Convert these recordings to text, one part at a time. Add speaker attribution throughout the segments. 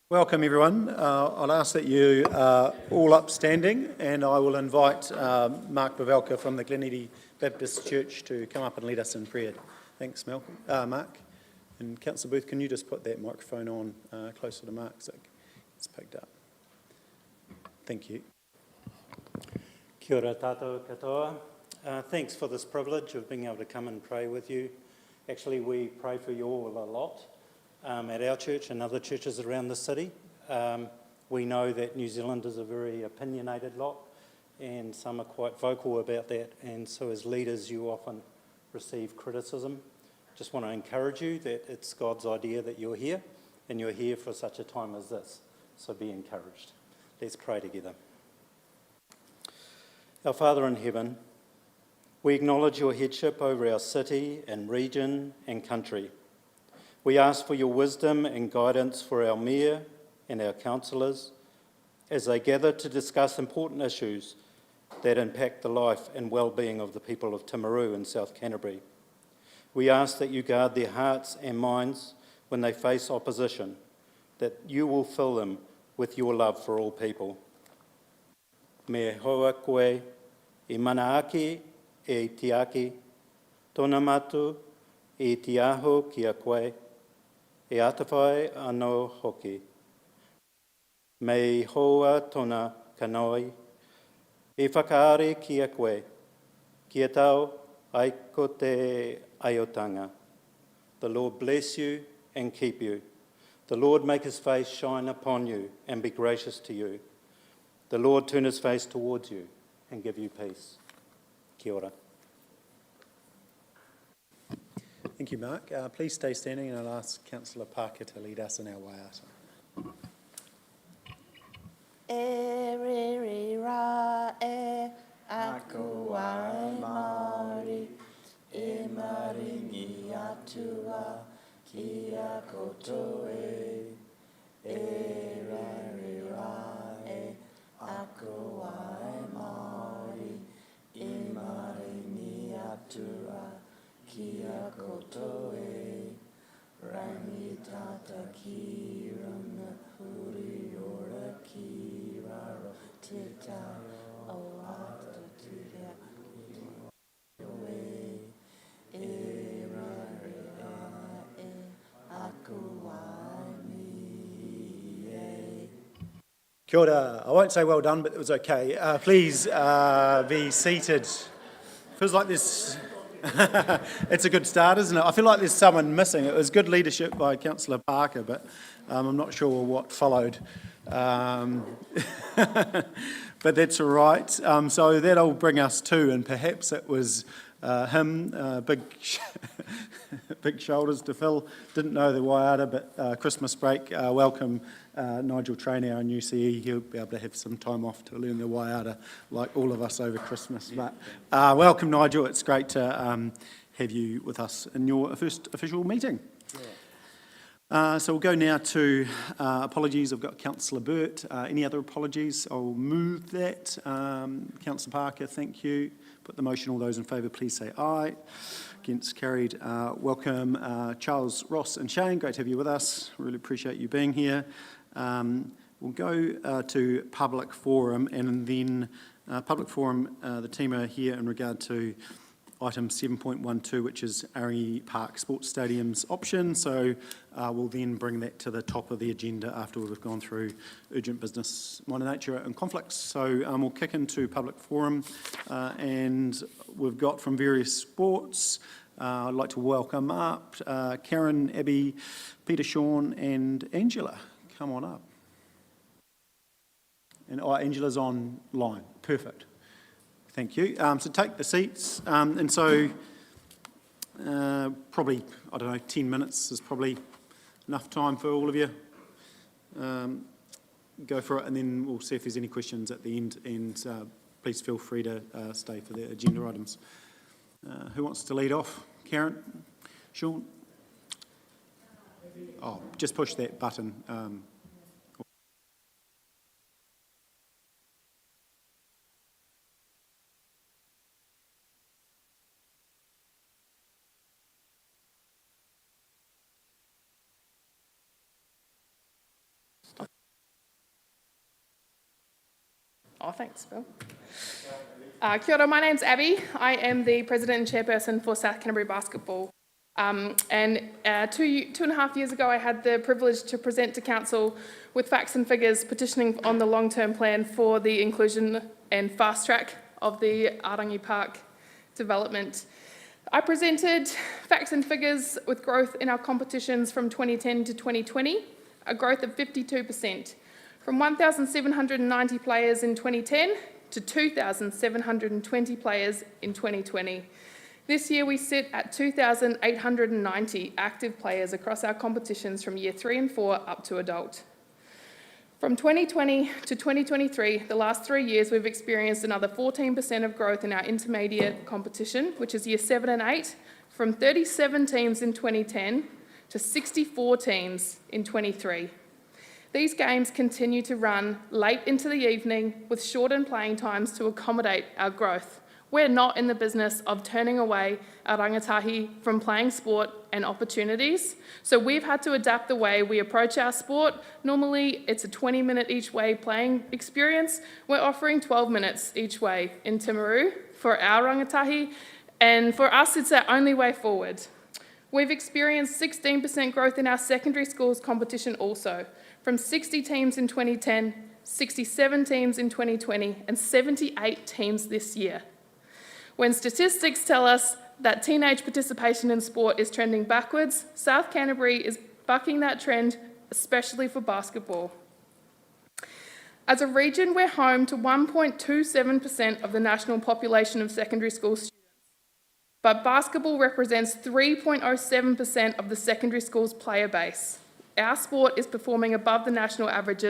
Speaker 1: Welcome everyone. I'll ask that you are all upstanding, and I will invite Mark Pavelka from the Gleneedy Baptist Church to come up and lead us in prayer. Thanks, Mark. And Councillor Booth, can you just put that microphone on closer to Mark so it's picked up? Thank you.
Speaker 2: Kia ora tātou katoa. Thanks for this privilege of being able to come and pray with you. Actually, we pray for you all a lot. At our church and other churches around the city. We know that New Zealand is a very opinionated lot, and some are quite vocal about that, and so as leaders you often receive criticism. Just want to encourage you that it's God's idea that you're here, and you're here for such a time as this, so be encouraged. Let's pray together. Our Father in heaven, we acknowledge your headship over our city and region and country. We ask for your wisdom and guidance for our mayor and our councillors as they gather to discuss important issues that impact the life and well-being of the people of Timaru and South Canterbury. We ask that you guard their hearts and minds when they face opposition, that you will fill them with your love for all people. Me hoa koe, e mana ake, e te ake, tōna matu, e te aho ki a koe, e atawhai anō hoki. Mei hoa tōna kanoi, e whakaare ki a koe, ki a tau ai ko te aiotanga. The Lord bless you and keep you. The Lord make his face shine upon you and be gracious to you. The Lord turn his face towards you and give you peace. Kia ora.
Speaker 1: Thank you, Mark. Please stay standing, and I'll ask Councillor Parker to lead us in our waiata.
Speaker 3: E re re ra e aku ai Māori, e maringi atua ki a koutou e. E re ra e aku ai Māori, e maringi atua ki a koutou e. Rangi tata ki rana huri ora ki raro te tau o ata turea o e. E rare e aku ai mi e.
Speaker 1: Kia ora. I won't say well done, but it was okay. Please be seated. Feels like this. It's a good start, isn't it? I feel like there's someone missing. It was good leadership by Councillor Parker, but I'm not sure what followed. But that's all right. So that'll bring us to, and perhaps it was him, big shoulders to fill. Didn't know the waiata, but Christmas break. Welcome Nigel Traynor, our new CE. He'll be able to have some time off to learn the waiata, like all of us over Christmas. But welcome, Nigel. It's great to have you with us in your first official meeting. So we'll go now to apologies. I've got Councillor Burt. Any other apologies? I'll move that. Councillor Parker, thank you. Put the motion. All those in favour, please say aye. Against, carried. Welcome Charles, Ross and Shane. Great to have you with us. Really appreciate you being here. We'll go to public forum, and then public forum, the team are here in regard to item 7.12, which is Arangi Park Sports Stadium's option. So we'll then bring that to the top of the agenda after we've gone through urgent business, minor nature and conflicts. So we'll kick into public forum, and we've got from various sports. I'd like to welcome up Karen, Abby, Peter, Sean and Angela. Come on up. And Angela's online. Perfect. Thank you. So take the seats. And so probably, 10 minutes is probably enough time for all of you. Go for it, and then we'll see if there's any questions at the end. And please feel free to stay for the agenda items. Who wants to lead off? Karen? Sean? Oh, just push that button.
Speaker 4: Oh, thanks, Bill. Kia ora, my name's Abby. I am the President and Chairperson for South Canterbury Basketball. And 2.5 years ago, I had the privilege to present to Council with facts and figures petitioning on the long-term plan for the inclusion and fast track of the Arangi Park development. I presented facts and figures with growth in our competitions from 2010 to 2020, a growth of 52%, from 1,790 players in 2010 to 2,720 players in 2020. This year we sit at 2,890 active players across our competitions from year 3 and 4 up to adult. From 2020 to 2023, the last 3 years, we've experienced another 14% of growth in our intermediate competition, which is year 7 and 8, from 37 teams in 2010 to 64 teams in 23. These games continue to run late into the evening with shortened playing times to accommodate our growth. We're not in the business of turning away our rangatahi from playing sport and opportunities, so we've had to adapt the way we approach our sport. Normally, it's a 20-minute each way playing experience. We're offering 12 minutes each way in Timaru for our rangatahi, and for us, it's our only way forward. We've experienced 16% growth in our secondary schools competition also, from 60 teams in 2010, 67 teams in 2020, and 78 teams this year. When statistics tell us that teenage participation in sport is trending backwards, South Canterbury is bucking that trend, especially for basketball. As a region, we're home to 1.27% of the national population of secondary school students, but basketball represents 3.07% of the secondary school's player base. Our sport is performing above the national average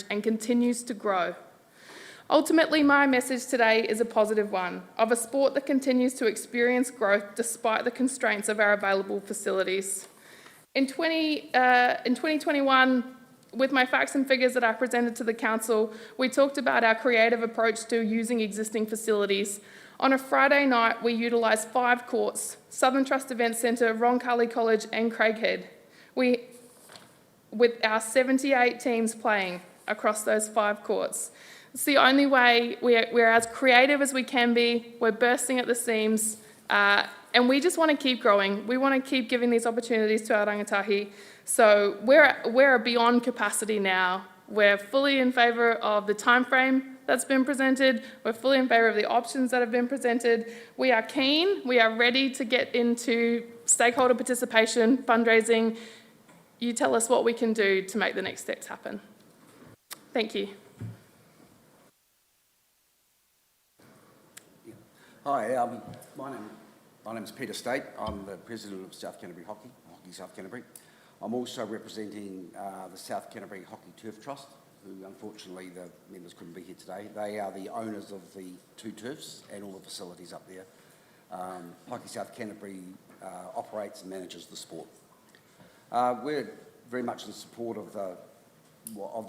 Speaker 4: and continues to grow. Ultimately, my message today is a positive one, of a sport that continues to experience growth despite the constraints of our available facilities. In 2021, with my facts and figures that I presented to the Council, we talked about our creative approach to using existing facilities. On a Friday night, we utilised 5 courts, Southern Trust Event Centre, Roncalli College and Craighead, with our 78 teams playing across those 5 courts. It's the only way. We're as creative as we can be. We're bursting at the seams, and we just want to keep growing. We want to keep giving these opportunities to our rangatahi. So we're beyond capacity now. We're fully in favour of the time frame that's been presented. We're fully in favour of the options that have been presented. We are keen. We are ready to get into stakeholder participation, fundraising. You tell us what we can do to make the next steps happen. Thank you.
Speaker 5: Hi, my name's Peter State. I'm the President of South Canterbury Hockey South Canterbury. I'm also representing the South Canterbury Hockey Turf Trust, who unfortunately the members couldn't be here today. They are the owners of the 2 turfs and all the facilities up there. Hockey South Canterbury operates and manages the sport. We're very much in support of the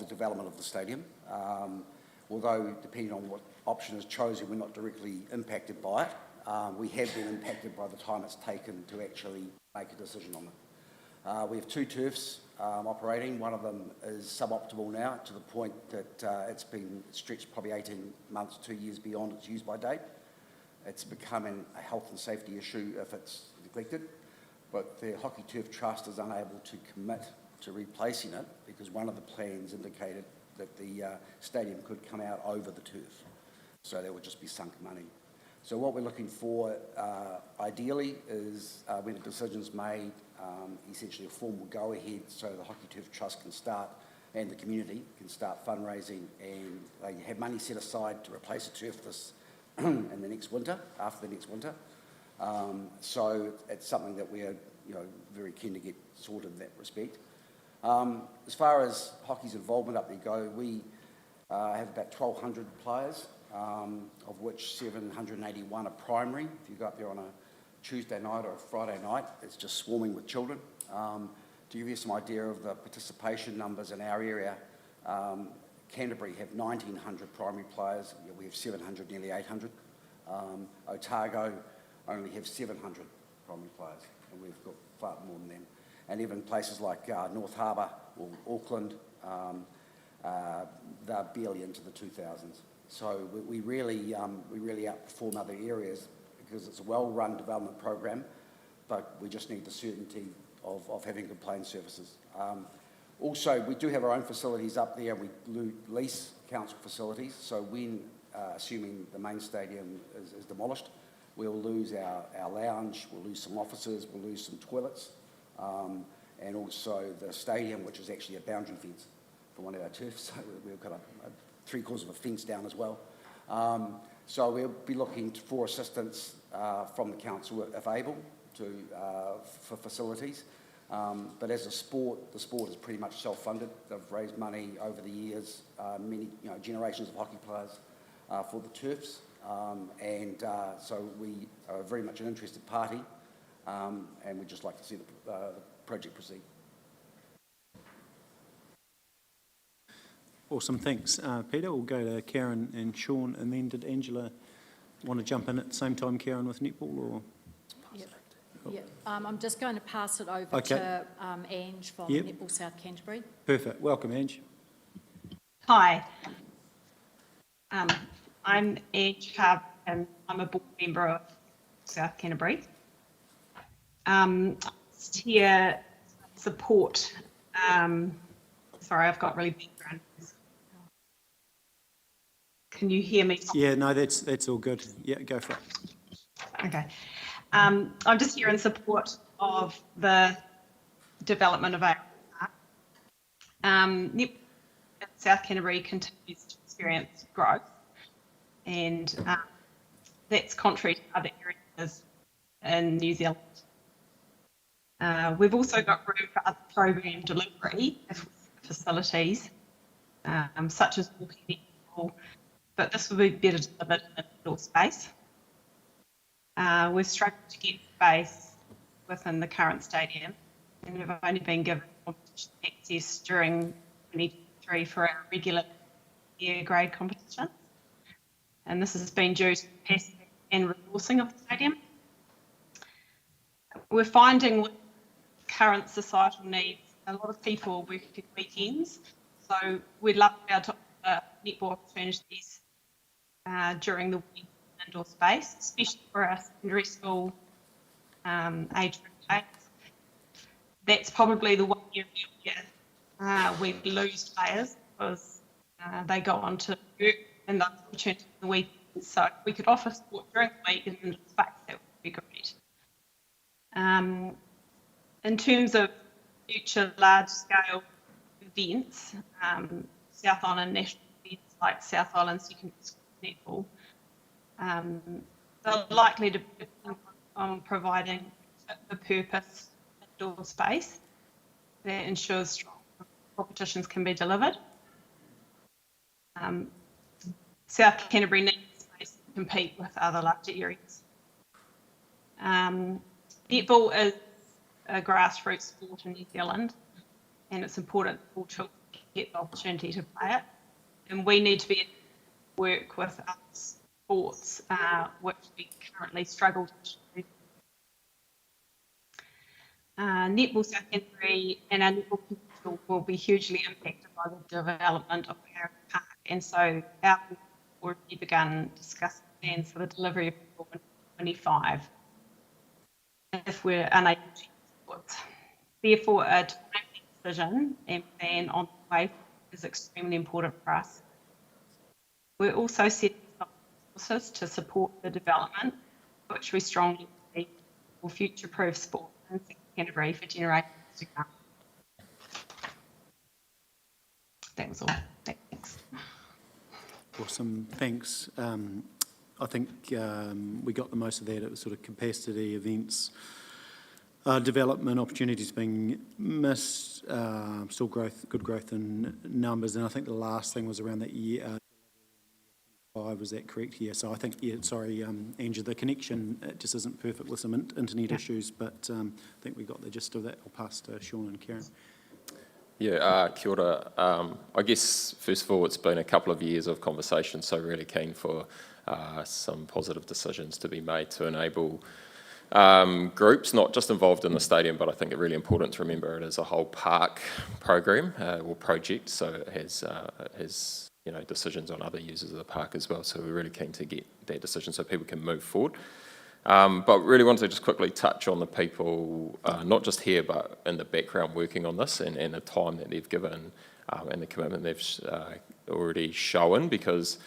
Speaker 5: development of the stadium. Although, depending on what option is chosen, we're not directly impacted by it. We have been impacted by the time it's taken to actually make a decision on it. We have 2 turfs operating. One of them is suboptimal now to the point that it's been stretched probably 18 months, 2 years beyond its use-by date. It's becoming a health and safety issue if it's neglected, but the Hockey Turf Trust is unable to commit to replacing it because one of the plans indicated that the stadium could come out over the turf. So there would just be sunk money. So what we're looking for ideally is when a decision's made, essentially a formal go-ahead so the Hockey Turf Trust can start and the community can start fundraising, and they have money set aside to replace the turf in the next winter, after the next winter. So it's something that we are very keen to get sorted in that respect. As far as hockey's involvement up there go, we have about 1,200 players, of which 781 are primary. If you go up there on a Tuesday night or a Friday night, it's just swarming with children. To give you some idea of the participation numbers in our area, Canterbury have 1,900 primary players. We have 700, nearly 800. Otago only have 700 primary players, and we've got far more than them. And even places like North Harbour or Auckland, they're barely into the 2000s. So we really outperform other areas because it's a well-run development program, but we just need the certainty of having complaint services. Also, we do have our own facilities up there. We lease council facilities, so when, assuming the main stadium is demolished, we'll lose our lounge, we'll lose some offices, we'll lose some toilets, and also the stadium, which is actually a boundary fence for one of our turfs, so we've got a 3/4 of a fence down as well. So we'll be looking for assistance from the council, if able, for facilities. But as a sport, the sport is pretty much self-funded. They've raised money over the years, many generations of hockey players for the turfs, so we are very much an interested party, and we'd just like to see the project proceed.
Speaker 1: Awesome, thanks, Peter. We'll go to Karen and Sean, and then did Angela want to jump in at the same time, Karen, with netball, or?
Speaker 6: Yep. Yep. I'm just going to pass it over
Speaker 1: Okay.
Speaker 6: to Ange from
Speaker 1: Yep.
Speaker 6: Netball South Canterbury.
Speaker 1: Perfect. Welcome, Ange.
Speaker 7: Hi, I'm Ange Carver and I'm a board member of South Canterbury. Just here to support, sorry, I've got really background noise. Can you hear me?
Speaker 1: Yeah, no, that's all good. Yeah, go for it.
Speaker 7: Okay. I'm just here in support of the development of our park. South Canterbury continues to experience growth, and that's contrary to other areas in New Zealand. We've also got room for other program delivery facilities, such as walking netball, but this will be better delivered in an indoor space. We've struggled to get space within the current stadium, and have only been given competition access during 2023 for our regular year grade competitions. And this has been due to capacity and resourcing of the stadium. We're finding with current societal needs, a lot of people work weekends, so we'd love to be able to offer netball opportunities during the week in indoor space, especially for our secondary school age group. That's probably the one area we lose players because they go on to work and those opportunities in the weekend. So if we could offer sport during the week in indoor space, that would be great. In terms of future large-scale events, South Island national events like South Island Secondary School Netball, they're likely to depend on providing a purpose indoor space that ensures strong competitions can be delivered. South Canterbury needs space to compete with other larger areas. Netball is a grassroots sport in New Zealand, and it's important for all children to get the opportunity to play it. And we need to be work with other sports, which we currently struggle to do. Netball South Canterbury and our netball potential will be hugely impacted by the development of our park, and so our board already begun discussing plans for the delivery of 2025 if we're unable to. Therefore, a timely decision and plan on the way is extremely important for us. We're also setting some resources to support the development, which we strongly believe will future-proof sport in South Canterbury for generations to come. That was all. Thanks.
Speaker 1: Awesome, thanks. I think we got the most of that. It was sort of capacity, events, development opportunities being missed, still growth, good growth in numbers, and I think the last thing was around that year. Was that correct? Yeah. So I think, yeah. Sorry, Andrew, the connection just isn't perfect with some internet issues, but I think we got the gist of that. I'll pass to Sean and Karen.
Speaker 8: Yeah, kia ora. I guess, first of all, it's been a couple of years of conversation, so really keen for some positive decisions to be made to enable groups, not just involved in the stadium, but I think it's really important to remember it as a whole park program or project, so it has decisions on other users of the park as well. So we're really keen to get that decision so people can move forward. But really wanted to just quickly touch on the people, not just here, but in the background working on this and the time that they've given and the commitment they've already shown, because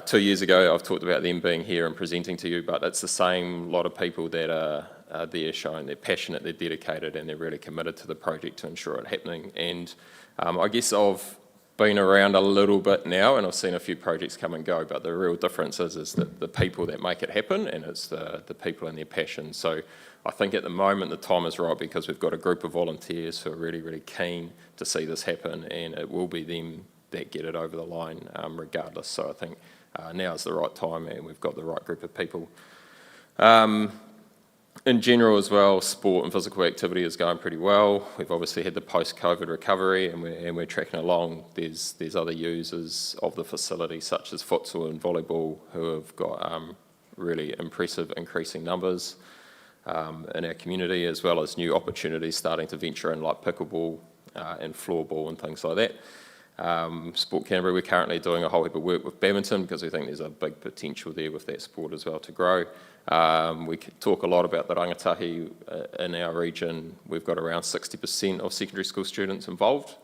Speaker 8: 2 years ago I've talked about them being here and presenting to you, but it's the same lot of people that are there showing they're passionate, they're dedicated, and they're really committed to the project to ensure it happening. And I guess I've been around a little bit now and I've seen a few projects come and go, but the real difference is that the people that make it happen, and it's the people and their passion. So I think at the moment the time is right because we've got a group of volunteers who are really, really keen to see this happen, and it will be them that get it over the line regardless. So I think now is the right time and we've got the right group of people. In general as well, sport and physical activity is going pretty well. We've obviously had the post-COVID recovery and we're tracking along. There's other users of the facility such as futsal and volleyball who have got really impressive increasing numbers in our community, as well as new opportunities starting to venture in like pickleball and floorball and things like that. Sport Canterbury, we're currently doing a whole heap of work with badminton because we think there's a big potential there with that sport as well to grow. We talk a lot about the rangatahi in our region. We've got around 60% of secondary school students involved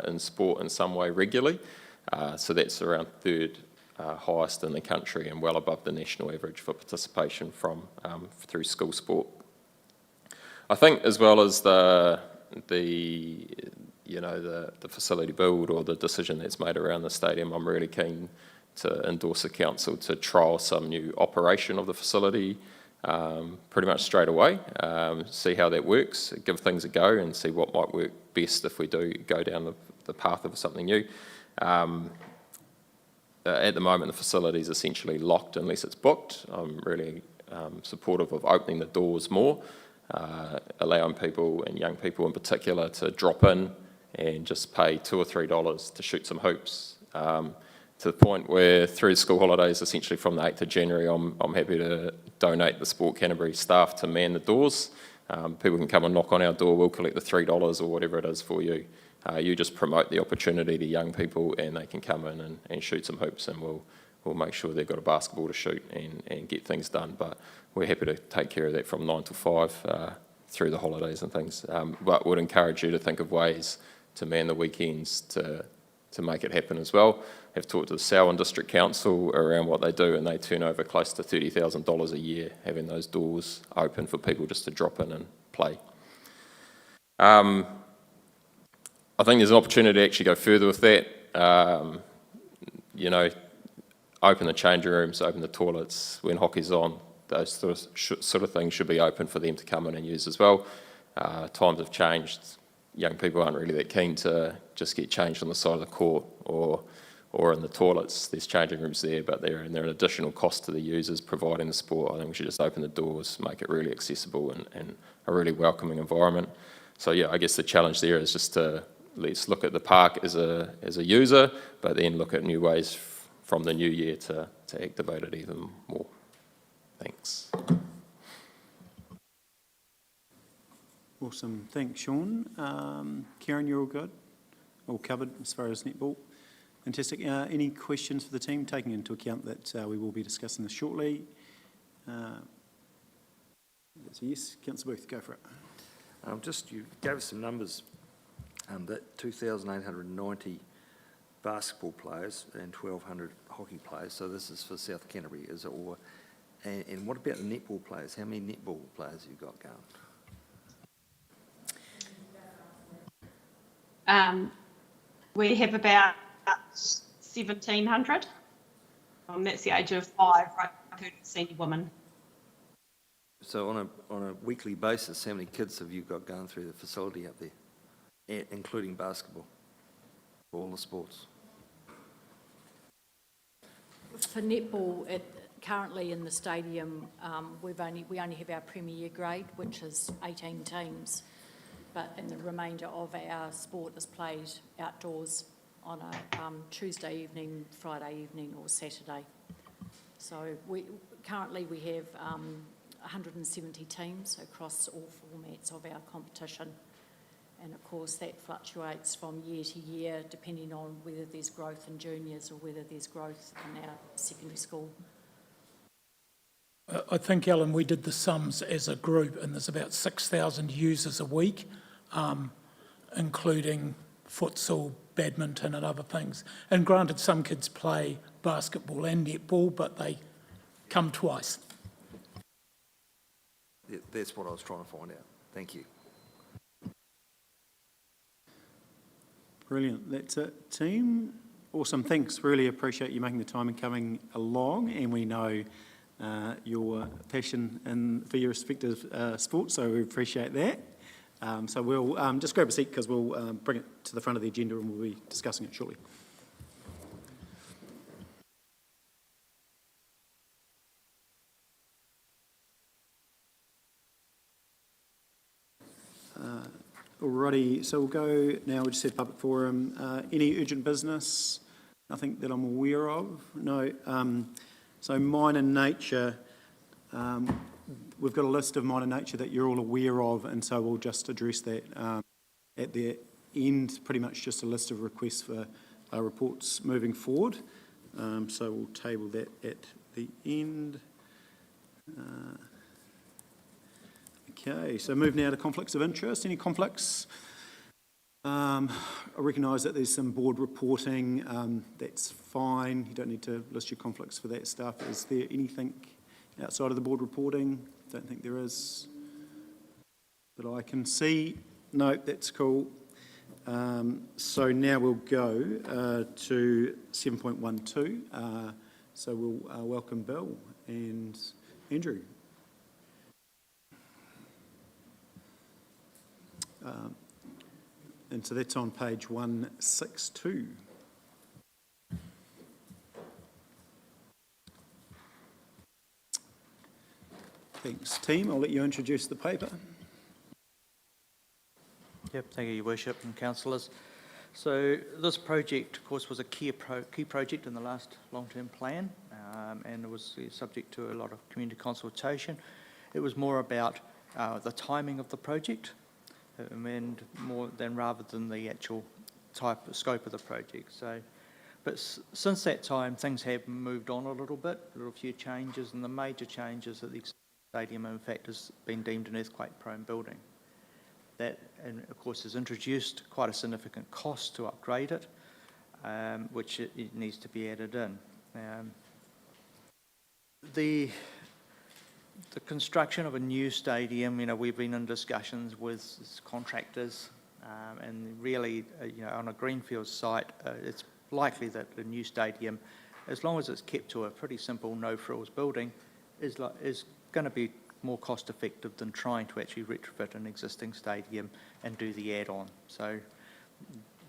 Speaker 8: in sport in some way regularly. So that's around third highest in the country and well above the national average for participation from through school sport. I think as well as the facility build or the decision that's made around the stadium, I'm really keen to endorse the council to trial some new operation of the facility pretty much straight away, see how that works, give things a go and see what might work best if we do go down the path of something new. At the moment the facility is essentially locked unless it's booked. I'm really supportive of opening the doors more, allowing people and young people in particular to drop in and just pay $2 or $3 to shoot some hoops. To the point where through school holidays, essentially from the 8th of January, I'm happy to donate the Sport Canterbury staff to man the doors. People can come and knock on our door, we'll collect the $3 or whatever it is for you. You just promote the opportunity to young people and they can come in and shoot some hoops, and we'll make sure they've got a basketball to shoot and get things done. But we're happy to take care of that from 9 to 5 through the holidays and things. But would encourage you to think of ways to man the weekends to make it happen as well. I've talked to the Selwyn District Council around what they do, and they turn over close to $30,000 a year having those doors open for people just to drop in and play. I think there's an opportunity to actually go further with that. Open the changing rooms, open the toilets when hockey's on. Those sort of things should be open for them to come in and use as well. Times have changed. Young people aren't really that keen to just get changed on the side of the court or in the toilets. There's changing rooms there, but they're an additional cost to the users providing the sport. I think we should just open the doors, make it really accessible and a really welcoming environment. So yeah, I guess the challenge there is just to let's look at the park as a user, but then look at new ways from the new year to activate it even more. Thanks.
Speaker 1: Awesome, thanks Sean. Kieran, you're all good? All covered as far as netball? Fantastic. Any questions for the team, taking into account that we will be discussing this shortly? That's a yes. Councillor Booth, go for it.
Speaker 9: You gave us some numbers, that 2,890 basketball players and 1,200 hockey players, so this is for South Canterbury, is it all? And what about the netball players? How many netball players have you got going?
Speaker 7: We have about 1,700. That's the age of 5, right, including senior women.
Speaker 9: So on a weekly basis, how many kids have you got going through the facility up there, including basketball, for all the sports?
Speaker 6: For netball, currently in the stadium, we only have our premier grade, which is 18 teams. But in the remainder of our sport is played outdoors on a Tuesday evening, Friday evening or Saturday. So currently we have 170 teams across all formats of our competition, And of course, that fluctuates from year to year, depending on whether there's growth in juniors or whether there's growth in our secondary school.
Speaker 10: I think, Alan, we did the sums as a group, and there's about 6,000 users a week, including futsal, badminton and other things. And granted, some kids play basketball and netball, but they come twice.
Speaker 9: Yeah, that's what I was trying to find out. Thank you.
Speaker 1: Brilliant. That's it, team. Awesome. Thanks. Really appreciate you making the time and coming along. And we know your passion for your respective sports, so we appreciate that. So we'll just grab a seat because we'll bring it to the front of the agenda and we'll be discussing it shortly. Alrighty, so we'll go now. We just said public forum. Any urgent business? Nothing that I'm aware of. No. So minor nature. We've got a list of minor nature that you're all aware of, and so we'll just address that at the end. Pretty much just a list of requests for reports moving forward. So we'll table that at the end. Okay, so move now to conflicts of interest. Any conflicts? I recognise that there's some board reporting. That's fine. You don't need to list your conflicts for that stuff. Is there anything outside of the board reporting? Don't think there is that I can see. No, that's cool. So now we'll go to 7.12. So we'll welcome Bill and Andrew. And so that's on page 162. Thanks, team. I'll let you introduce the paper.
Speaker 11: Yep, thank you, Your Worship and councillors. So this project, of course, was a key project in the last long-term plan, and it was subject to a lot of community consultation. It was more about the timing of the project, and more than rather than the actual scope of the project. So, but since that time, things have moved on a little bit, a little few changes, and the major changes that the stadium, in fact, has been deemed an earthquake-prone building. That, and of course, has introduced quite a significant cost to upgrade it, which it needs to be added in. The construction of a new stadium, we've been in discussions with contractors, and really, on a greenfield site, it's likely that the new stadium, as long as it's kept to a pretty simple no-frills building, is going to be more cost effective than trying to actually retrofit an existing stadium and do the add-on. So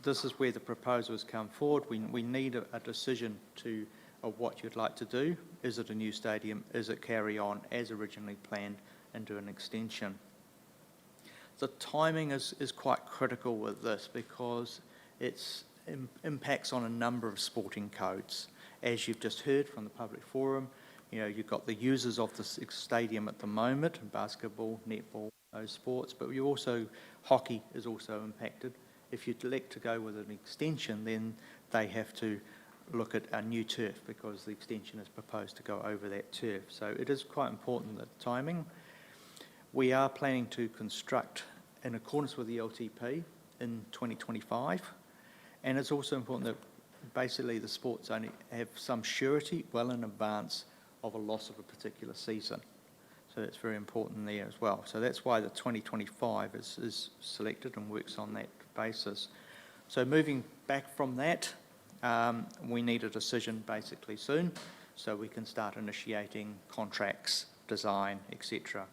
Speaker 11: this is where the proposals come forward. We need a decision of what you'd like to do. Is it a new stadium? Is it carry on as originally planned and do an extension? The timing is quite critical with this because it impacts on a number of sporting codes. As you've just heard from the public forum, you've got the users of the stadium at the moment, basketball, netball, those sports, but hockey is also impacted. If you'd elect to go with an extension, then they have to look at a new turf because the extension is proposed to go over that turf. So it is quite important, the timing. We are planning to construct in accordance with the LTP in 2025, and it's also important that basically the sports only have some surety well in advance of a loss of a particular season. So that's very important there as well. So that's why the 2025 is selected and works on that basis. So moving back from that, we need a decision basically soon so we can start initiating contracts, design, etc.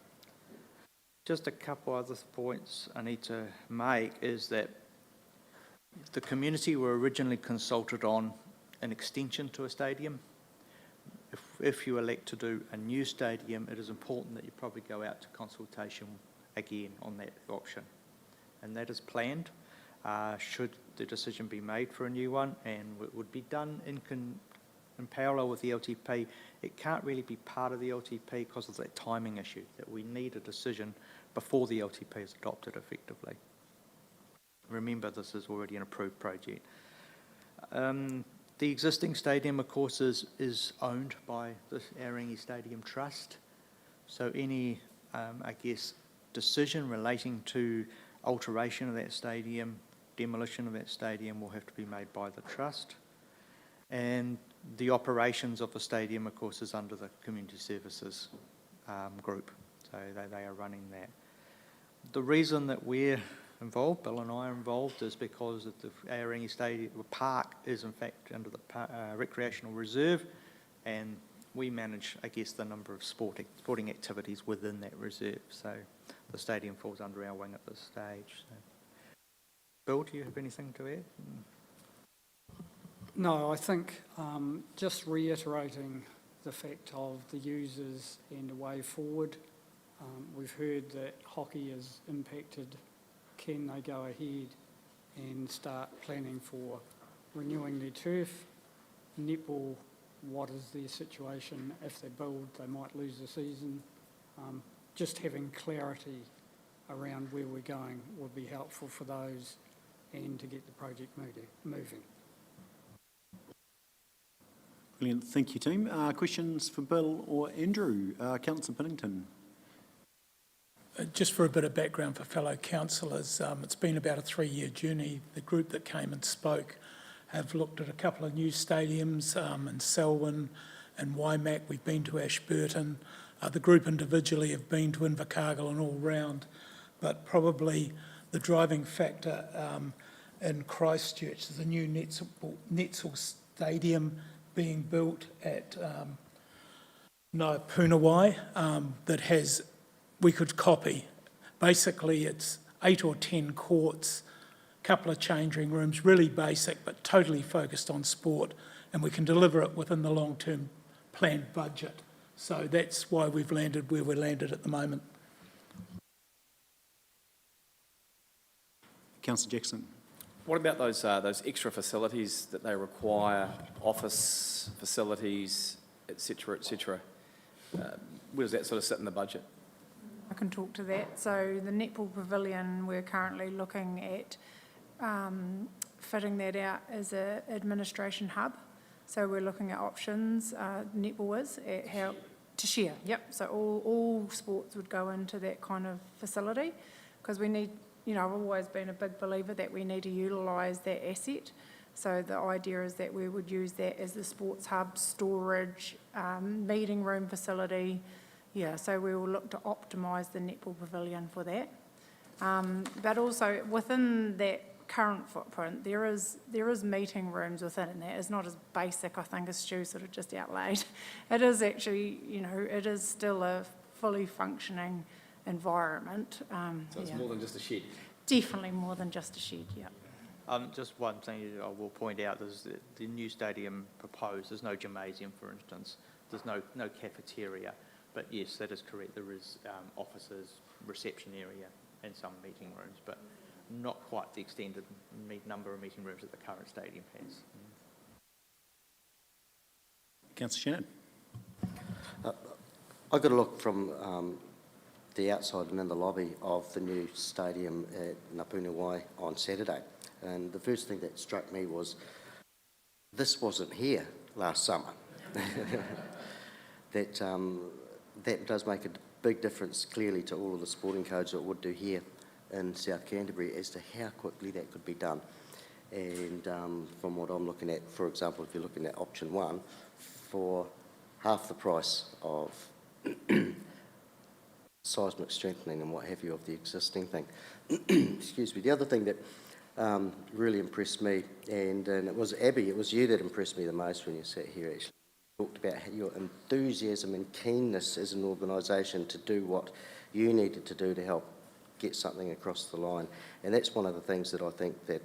Speaker 11: Just a couple other points I need to make is that the community were originally consulted on an extension to a stadium. If you elect to do a new stadium, it is important that you probably go out to consultation again on that option. And that is planned, should the decision be made for a new one, and it would be done in parallel with the LTP. It can't really be part of the LTP because of that timing issue, that we need a decision before the LTP is adopted effectively. remember, this is already an approved project. The existing stadium, of course, is owned by the Aorangi Stadium Trust. So any, I guess, decision relating to alteration of that stadium, demolition of that stadium will have to be made by the trust. And the operations of the stadium, of course, is under the Community Services group. So they are running that. The reason that we're involved, Bill and I are involved, is because the Aorangi Stadium Park is in fact under the recreational reserve, and we manage, I guess, the number of sporting activities within that reserve. So the stadium falls under our wing at this stage. So. Bill, do you have anything to add?
Speaker 12: No, I think just reiterating the fact of the users and the way forward. We've heard that hockey is impacted. Can they go ahead and start planning for renewing their turf? Netball, what is their situation? If they build, they might lose the season. Just having clarity around where we're going would be helpful for those and to get the project moving.
Speaker 1: Brilliant. Thank you, team. Questions for Bill or Andrew? Councillor Pinnington.
Speaker 10: Just for a bit of background for fellow councillors, it's been about a 3-year journey. The group that came and spoke have looked at a couple of new stadiums in Selwyn and Waimak. We've been to Ashburton. The group individually have been to Invercargill and all round, but probably the driving factor in Christchurch is the new Netball Stadium being built at Punawai that has, we could copy. Basically, it's 8 or 10 courts, a couple of changing rooms, really basic, but totally focused on sport, and we can deliver it within the long-term planned budget. So that's why we've landed where we're landed at the moment.
Speaker 1: Councillor Jackson.
Speaker 13: What about those extra facilities that they require, office facilities, et cetera, et cetera? Where does that sort of sit in the budget?
Speaker 14: I can talk to that. So the netball pavilion, we're currently looking at fitting that out as an administration hub. So we're looking at options, netball is, at how to share. Yep, so all sports would go into that kind of facility because we need, you know, I've always been a big believer that we need to utilise that asset. So the idea is that we would use that as the sports hub, storage, meeting room facility. Yeah, so we will look to optimise the netball pavilion for that. But also within that current footprint, there is meeting rooms within that. It's not as basic, I think, as Stu sort of just outlaid. It is actually, you know, it is still a fully functioning environment.
Speaker 13: So it's more than just a shed?
Speaker 14: Definitely more than just a shed, yeah.
Speaker 11: Just one thing I will point out is that the new stadium proposed, there's no gymnasium, for instance. There's no cafeteria. But yes, that is correct. There is offices, reception area, and some meeting rooms, but not quite the extended number of meeting rooms that the current stadium has.
Speaker 1: Councillor Shannon.
Speaker 15: I got a look from the outside and in the lobby of the new stadium at Napunawai on Saturday, and the first thing that struck me was this wasn't here last summer. That does make a big difference, clearly, to all of the sporting codes that it would do here in South Canterbury as to how quickly that could be done. And from what I'm looking at, for example, if you're looking at option 1, for half the price of seismic strengthening and what have you of the existing thing. Excuse me. The other thing that really impressed me, and it was Abby, it was you that impressed me the most when you sat here actually. Talked about your enthusiasm and keenness as an organisation to do what you needed to do to help get something across the line. And that's one of the things that I think that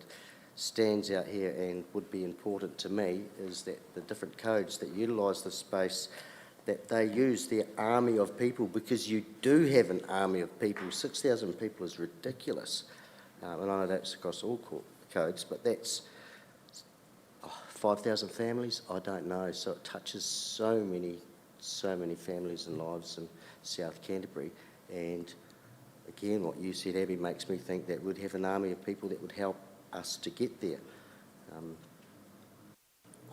Speaker 15: stands out here and would be important to me, is that the different codes that utilise the space, that they use their army of people, because you do have an army of people. 6,000 people is ridiculous. And I know that's across all codes, but that's 5,000 families? I don't know. So it touches so many families and lives in South Canterbury. And again, what you said, Abby, makes me think that we'd have an army of people that would help us to get there.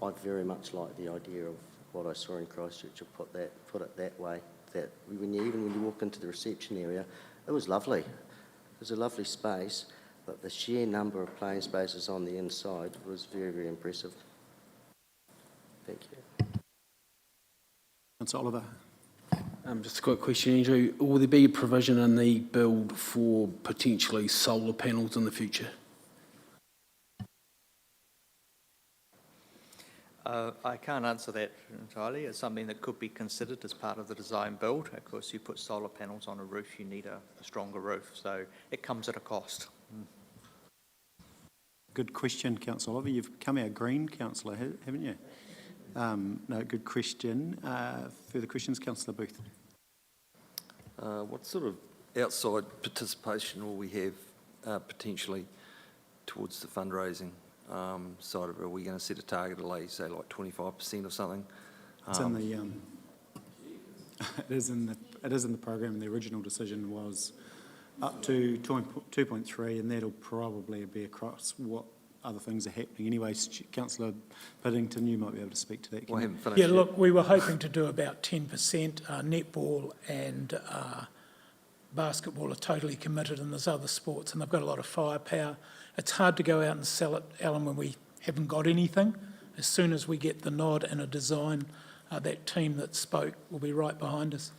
Speaker 15: I very much like the idea of what I saw in Christchurch, put it that way, that even when you walk into the reception area, it was lovely. It was a lovely space, but the sheer number of playing spaces on the inside was very, very impressive. Thank you.
Speaker 1: Councillor Oliver.
Speaker 16: Just a quick question, Andrew. Will there be a provision in the build for potentially solar panels in the future?
Speaker 11: I can't answer that entirely. It's something that could be considered as part of the design build. Of course, you put solar panels on a roof, you need a stronger roof, so it comes at a cost.
Speaker 1: Good question, Councillor Oliver. You've come out green, Councillor, haven't you? No, good question. Further questions, Councillor Booth?
Speaker 9: What sort of outside participation will we have potentially towards the fundraising side of it? Are we going to set a target of, like, say, like 25% or something?
Speaker 1: It's in the it is in the program. The original decision was up to 2.3, and that'll probably be across what other things are happening. Anyway, Councillor Piddington, you might be able to speak to that.
Speaker 9: Well, I haven't finished
Speaker 10: Yeah,
Speaker 9: yet.
Speaker 10: look, we were hoping to do about 10%. Netball and basketball are totally committed, and there's other sports, and they've got a lot of firepower. It's hard to go out and sell it, Alan, when we haven't got anything. As soon as we get the nod and a design, that team that spoke will be right behind us.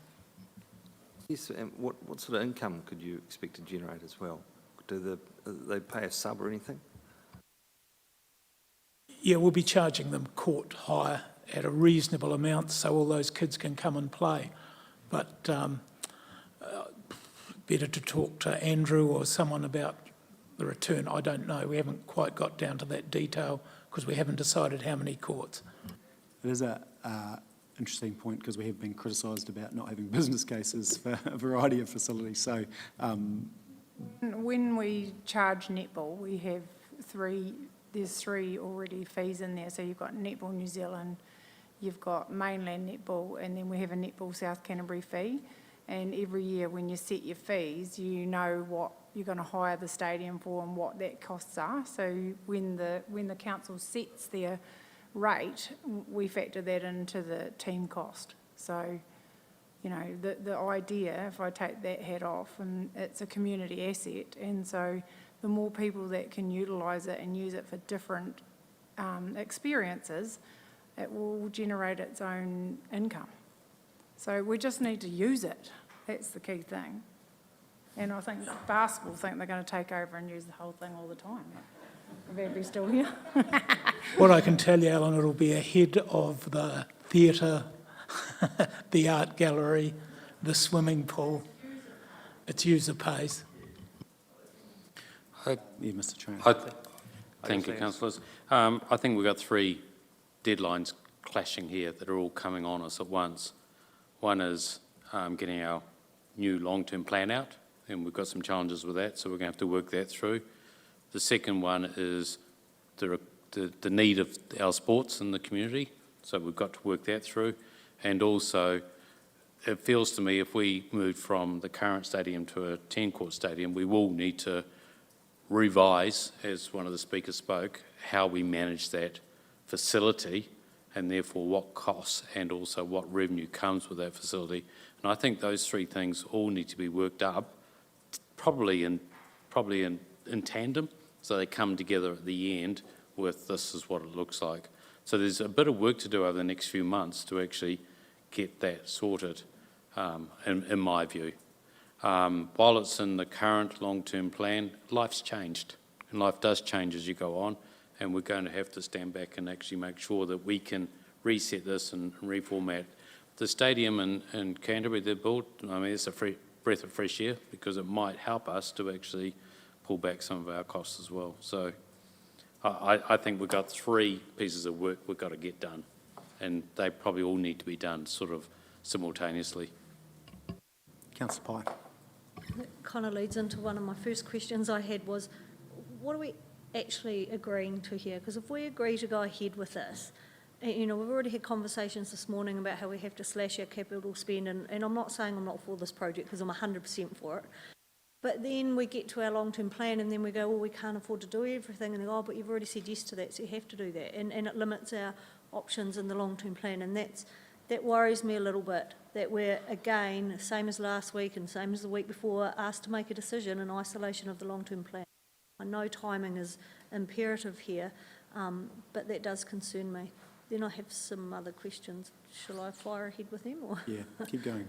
Speaker 9: Yes, and what sort of income could you expect to generate as well? Do they pay a sub or anything?
Speaker 10: Yeah, we'll be charging them court hire at a reasonable amount so all those kids can come and play. But better to talk to Andrew or someone about the return. I don't know. We haven't quite got down to that detail because we haven't decided how many courts.
Speaker 1: It is a interesting point because we have been criticised about not having business cases for a variety of facilities. So,
Speaker 14: When we charge netball, we have there's three already fees in there. So you've got Netball New Zealand, you've got mainland netball, and then we have a Netball South Canterbury fee. And every year when you set your fees, you know what you're going to hire the stadium for and what that costs are. So when the council sets their rate, we factor that into the team cost. So, you know, the idea, if I take that hat off, and it's a community asset, and so the more people that can utilise it and use it for different experiences, it will generate its own income. So we just need to use it. That's the key thing. And I think basketball think they're going to take over and use the whole thing all the time. If Abby's still here.
Speaker 10: What I can tell you, Alan, it'll be ahead of the theatre, the art gallery, the swimming pool. Its user pays.
Speaker 1: yeah, Mr. Train.
Speaker 17: Thank you, councillors. I think we've got three deadlines clashing here that are all coming on us at once. One is getting our new long-term plan out, and we've got some challenges with that, so we're going to have to work that through. The second one is the need of our sports in the community, so we've got to work that through. And also, it feels to me if we move from the current stadium to a 10-court stadium, we will need to revise, as one of the speakers spoke, how we manage that facility and therefore what costs and also what revenue comes with that facility. And I think those three things all need to be worked up, probably in tandem, so they come together at the end with this is what it looks like. So there's a bit of work to do over the next few months to actually get that sorted, in my view. While it's in the current long-term plan, life's changed, and life does change as you go on, and we're going to have to stand back and actually make sure that we can reset this and reformat. The stadium in Canterbury they built, I mean, it's a breath of fresh air because it might help us to actually pull back some of our costs as well. So I think we've got three pieces of work we've got to get done, and they probably all need to be done sort of simultaneously.
Speaker 1: Councillor Pye.
Speaker 6: That kind of leads into one of my first questions I had was, what are we actually agreeing to here? Because if we agree to go ahead with this, you know, we've already had conversations this morning about how we have to slash our capital spend, and I'm not saying I'm not for this project because I'm 100% for it.
Speaker 18: But then we get to our long-term plan and then we go, well, we can't afford to do everything. And they go, oh, but you've already said yes to that, so you have to do that. And it limits our options in the long-term plan. And that worries me a little bit, that we're, again, same as last week and same as the week before, asked to make a decision in isolation of the long-term plan. I know timing is imperative here, but that does concern me. Then I have some other questions. Shall I fire ahead with them? Or?
Speaker 1: Yeah, keep going.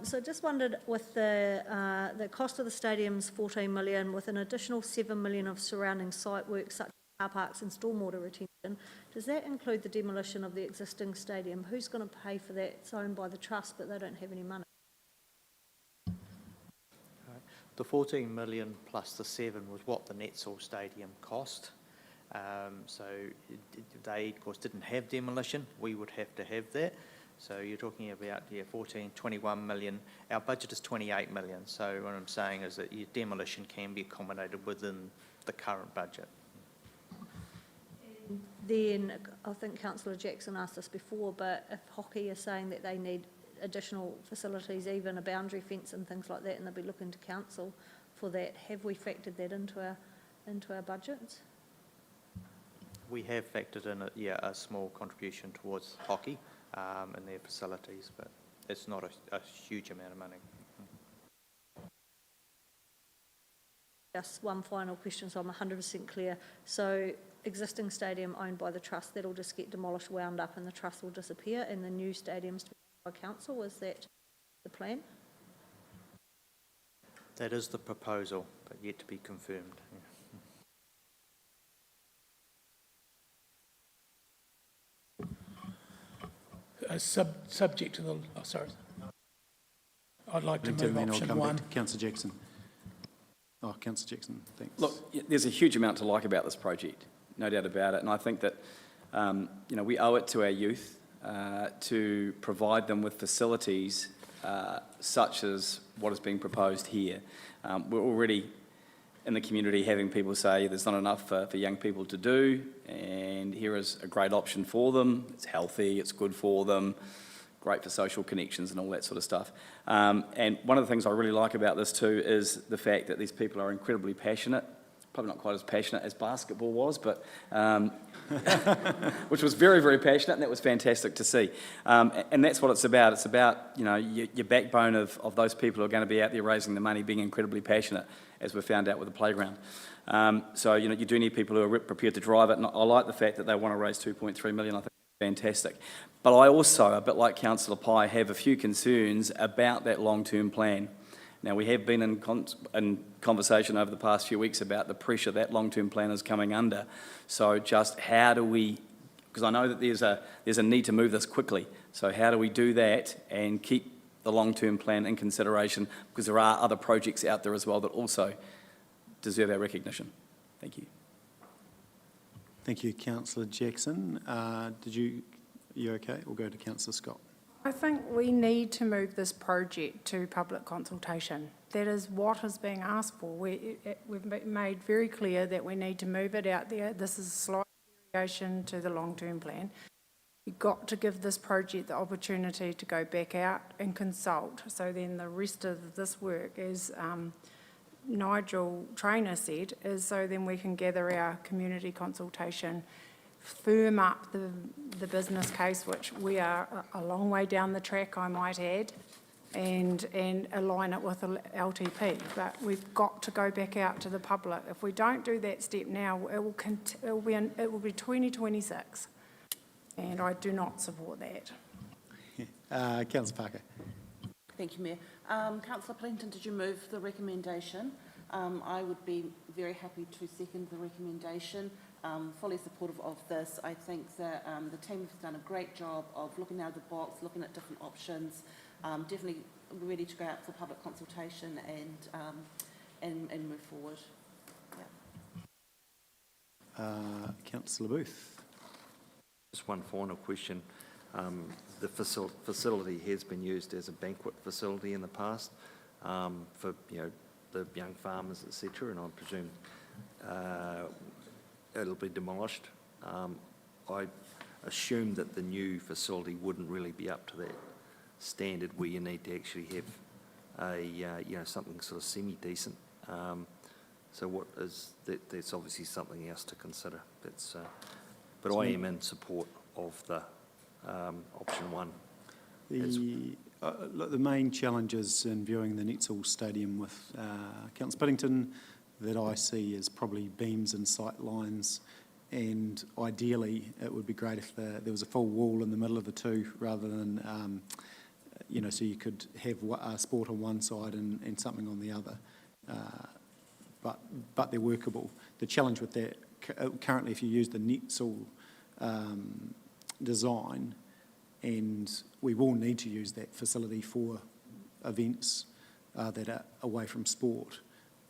Speaker 18: So just wondered, with the cost of the stadium's 14 million, with an additional 7 million of surrounding site work such as car parks and stormwater retention, does that include the demolition of the existing stadium? Who's going to pay for that? It's owned by the trust, but they don't have any money.
Speaker 11: The 14 million plus the 7 was what the Netball Stadium cost. So they, of course, didn't have demolition. We would have to have that. So you're talking about, 21 million. Our budget is 28 million. So what I'm saying is that your demolition can be accommodated within the current budget.
Speaker 18: Then, I think Councillor Jackson asked this before, but if hockey is saying that they need additional facilities, even a boundary fence and things like that, and they'll be looking to council for that, have we factored that into our budgets?
Speaker 11: We have factored in a small contribution towards hockey and their facilities, but it's not a huge amount of money.
Speaker 18: Just one final question, so I'm 100% clear. So existing stadium owned by the trust, that'll just get demolished, wound up, and the trust will disappear, and the new stadium's to be owned by council. Is that the plan?
Speaker 11: That is the proposal, but yet to be confirmed.
Speaker 10: Subject to the, sorry. I'd like to move option 1.
Speaker 1: Councillor Jackson. Oh, Councillor Jackson, thanks.
Speaker 13: Look, there's a huge amount to like about this project, no doubt about it. And I think that, we owe it to our youth to provide them with facilities such as what is being proposed here. We're already in the community having people say there's not enough for young people to do, and here is a great option for them. It's healthy, it's good for them, great for social connections and all that sort of stuff. And one of the things I really like about this too is the fact that these people are incredibly passionate, probably not quite as passionate as basketball was, but which was very, very passionate, and that was fantastic to see. And that's what it's about. It's about, your backbone of those people who are going to be out there raising the money, being incredibly passionate, as we found out with the playground. So, you do need people who are prepared to drive it, and I like the fact that they want to raise 2.3 million. I think it's fantastic. But I also, a bit like Councillor Pye, have a few concerns about that long-term plan. Now, we have been in conversation over the past few weeks about the pressure that long-term plan is coming under. So just how do we, because I know that there's a need to move this quickly, so how do we do that and keep the long-term plan in consideration, because there are other projects out there as well that also deserve our recognition. Thank you.
Speaker 1: Thank you, Councillor Jackson. Are you okay? We'll go to Councillor Scott.
Speaker 14: I think we need to move this project to public consultation. That is what is being asked for. We've made very clear that we need to move it out there. This is a slight variation to the long-term plan. You've got to give this project the opportunity to go back out and consult. So then the rest of this work, as Nigel Trainer said, is so then we can gather our community consultation, firm up the business case, which we are a long way down the track, I might add, and align it with the LTP. But we've got to go back out to the public. If we don't do that step now, it will be 2026. And I do not support that.
Speaker 1: Councillor Parker.
Speaker 3: Thank you, Mayor. Councillor Plenton, did you move the recommendation? I would be very happy to second the recommendation. Fully supportive of this. I think that the team has done a great job of looking out of the box, looking at different options. Definitely ready to go out for public consultation and move forward. Yeah.
Speaker 1: Councillor Booth.
Speaker 9: Just one final question. The facility has been used as a banquet facility in the past for the young farmers, etc., and I presume it'll be demolished. I assume that the new facility wouldn't really be up to that standard where you need to actually something sort of semi-decent. So what is, that's obviously something else to consider. But I am in support of the option one.
Speaker 1: Look, the main challenges in viewing the Netball Stadium with Councillor Piddington that I see is probably beams and sight lines, and ideally it would be great if there was a full wall in the middle of the two rather than, so you could have sport on one side and something on the other. But they're workable. The challenge with that, currently if you use the Netball design, and we will need to use that facility for events that are away from sport,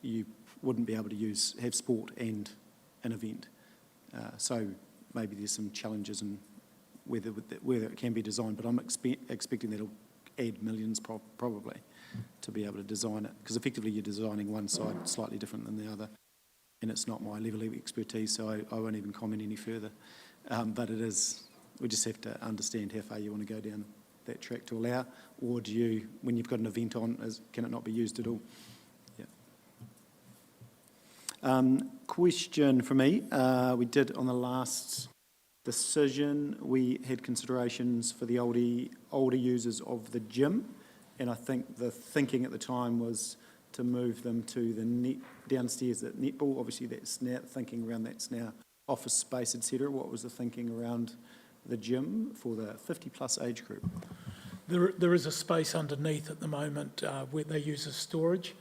Speaker 1: you wouldn't be able to have sport and an event. So maybe there's some challenges in whether it can be designed, but I'm expecting that it'll add millions probably to be able to design it, because effectively you're designing one side slightly different than the other, and it's not my level of expertise, so I won't even comment any further. But it is, we just have to understand how far you want to go down that track to allow, or do you, when you've got an event on, can it not be used at all? Yeah. Question for me. We did on the last decision, we had considerations for the older users of the gym, and I think the thinking at the time was to move them to the downstairs at Netball. Obviously that's now, thinking around that's now office space, etc. What was the thinking around the gym for the 50 plus age group?
Speaker 10: There is a space underneath at the moment where they use as storage,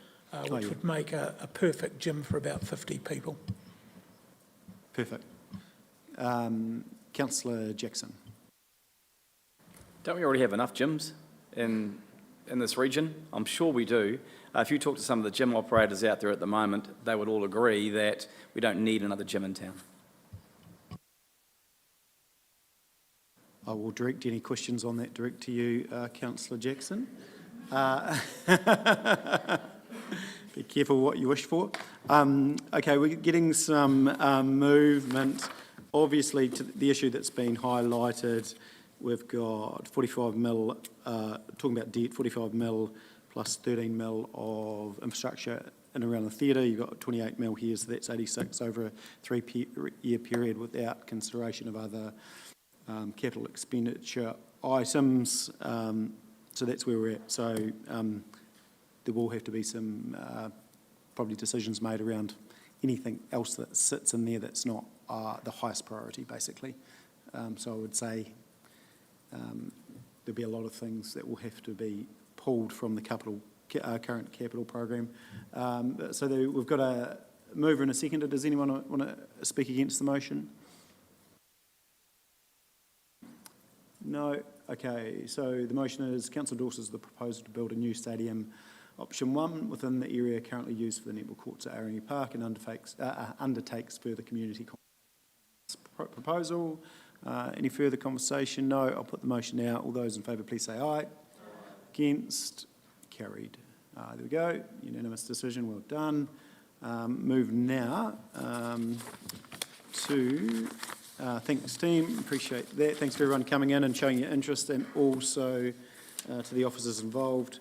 Speaker 10: which would make a perfect gym for about 50 people.
Speaker 1: Perfect. Councillor Jackson.
Speaker 13: Don't we already have enough gyms in this region? I'm sure we do. If you talk to some of the gym operators out there at the moment, they would all agree that we don't need another gym in town.
Speaker 1: I will direct any questions on that direct to you, Councillor Jackson. Be careful what you wish for. Okay, we're getting some movement. Obviously, to the issue that's been highlighted, we've got 45 mil, talking about debt, 45 mil plus 13 mil of infrastructure in and around the theatre. You've got 28 mil here, so that's 86 over a 3-year period without consideration of other capital expenditure items. So that's where we're at. So there will have to be some probably decisions made around anything else that sits in there that's not the highest priority, basically. So I would say there'll be a lot of things that will have to be pulled from the current capital program. So we've got a mover and a seconder. Does anyone want to speak against the motion? No? Okay, so the motion is Councillor Dawson's the proposal to build a new stadium, option 1, within the area currently used for the netball courts at Arangi Park, and undertakes further community proposal. Any further conversation? No. I'll put the motion now. All those in favour, please say aye. Against? Carried. There we go. Unanimous decision. Well done. Move now to... thanks, team. Appreciate that. Thanks for everyone coming in and showing your interest, and also to the officers involved.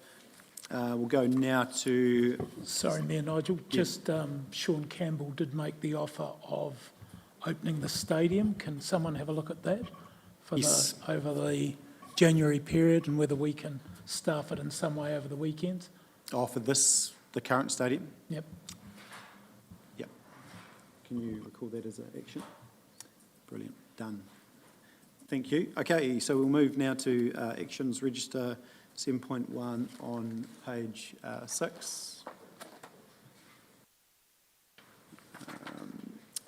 Speaker 1: We'll go now to...
Speaker 10: Sorry, Mayor Nigel. Just Sean Campbell did make the offer of opening the stadium. Can someone have a look at that for over the January period, and whether we can staff it in some way over the weekends?
Speaker 1: Oh, for the current stadium?
Speaker 10: Yep.
Speaker 1: Yep. Can you recall that as an action? Brilliant. Done. Thank you. Okay, so we'll move now to Actions Register 7.1 on page 6.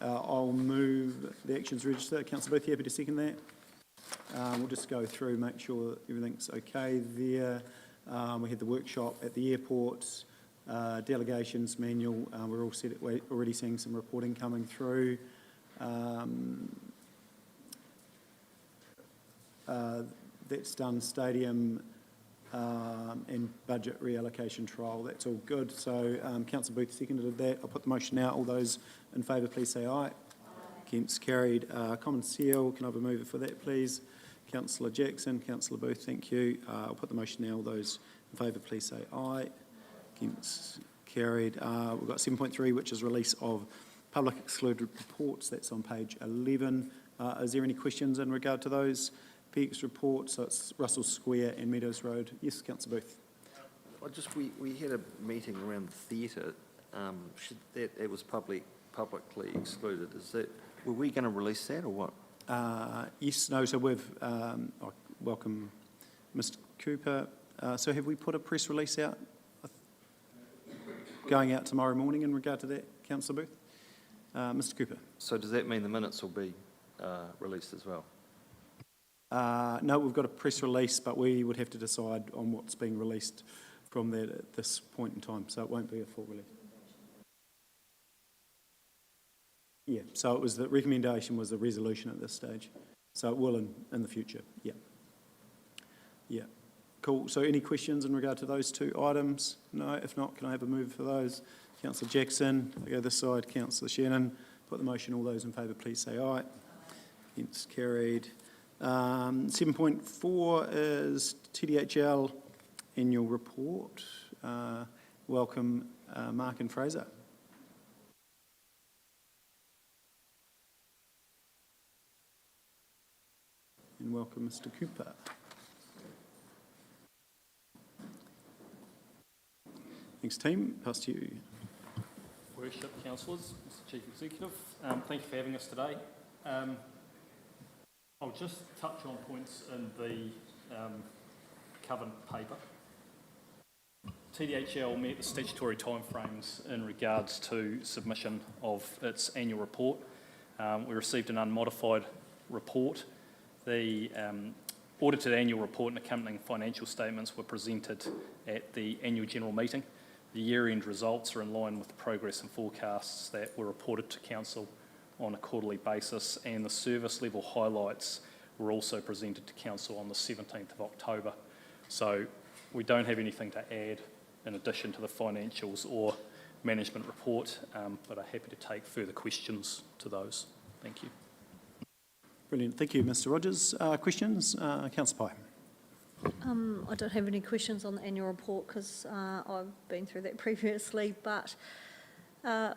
Speaker 1: I'll move the Actions Register. Councillor Booth, you happy to second that? We'll just go through, make sure everything's okay there. We had the workshop at the airport, delegations manual. We're all set. We're already seeing some reporting coming through. That's done. Stadium and budget reallocation trial. That's all good. So Councillor Booth seconded that. I'll put the motion now. All those in favour, please say aye. Against? Carried. Common seal. Can I have a mover for that, please? Councillor Jackson. Councillor Booth, thank you. I'll put the motion now. All those in favour, please say aye. Against, carried. We've got 7.3, which is release of public excluded reports. That's on page 11. Is there any questions in regard to those PX reports? So it's Russell Square and Meadows Road. Yes, Councillor Booth.
Speaker 9: We had a meeting around the theatre. It was publicly excluded. Were we going to release that or what?
Speaker 1: Yes, no, so we've, I welcome Mr Cooper. So have we put a press release out, going out tomorrow morning in regard to that, Councillor Booth? Mr Cooper.
Speaker 9: So does that mean the minutes will be released as well?
Speaker 1: No, we've got a press release, but we would have to decide on what's being released from that at this point in time, so it won't be a full release. Yeah, so it was the recommendation was the resolution at this stage, so it will in the future. Yeah. Yeah. Cool. So any questions in regard to those two items? No. If not, can I have a move for those? Councillor Jackson, I go this side. Councillor Shannon, put the motion. All those in favour, please say aye. Against, carried. 7.4 is TDHL annual report. Welcome, Mark and Fraser. And welcome, Mr Cooper. Thanks, team. Pass to you.
Speaker 19: Worship, councillors, Mr Chief Executive, thank you for having us today. I'll just touch on points in the covered paper. TDHL met the statutory timeframes in regards to submission of its annual report. We received an unmodified report. The audited annual report and accompanying financial statements were presented at the annual general meeting. The year-end results are in line with the progress and forecasts that were reported to Council on a quarterly basis, and the service level highlights were also presented to Council on the 17th of October. So we don't have anything to add in addition to the financials or management report, but I'm happy to take further questions to those. Thank you.
Speaker 1: Brilliant. Thank you, Mr Rogers. Questions? Councillor Pye.
Speaker 18: I don't have any questions on the annual report because I've been through that previously, but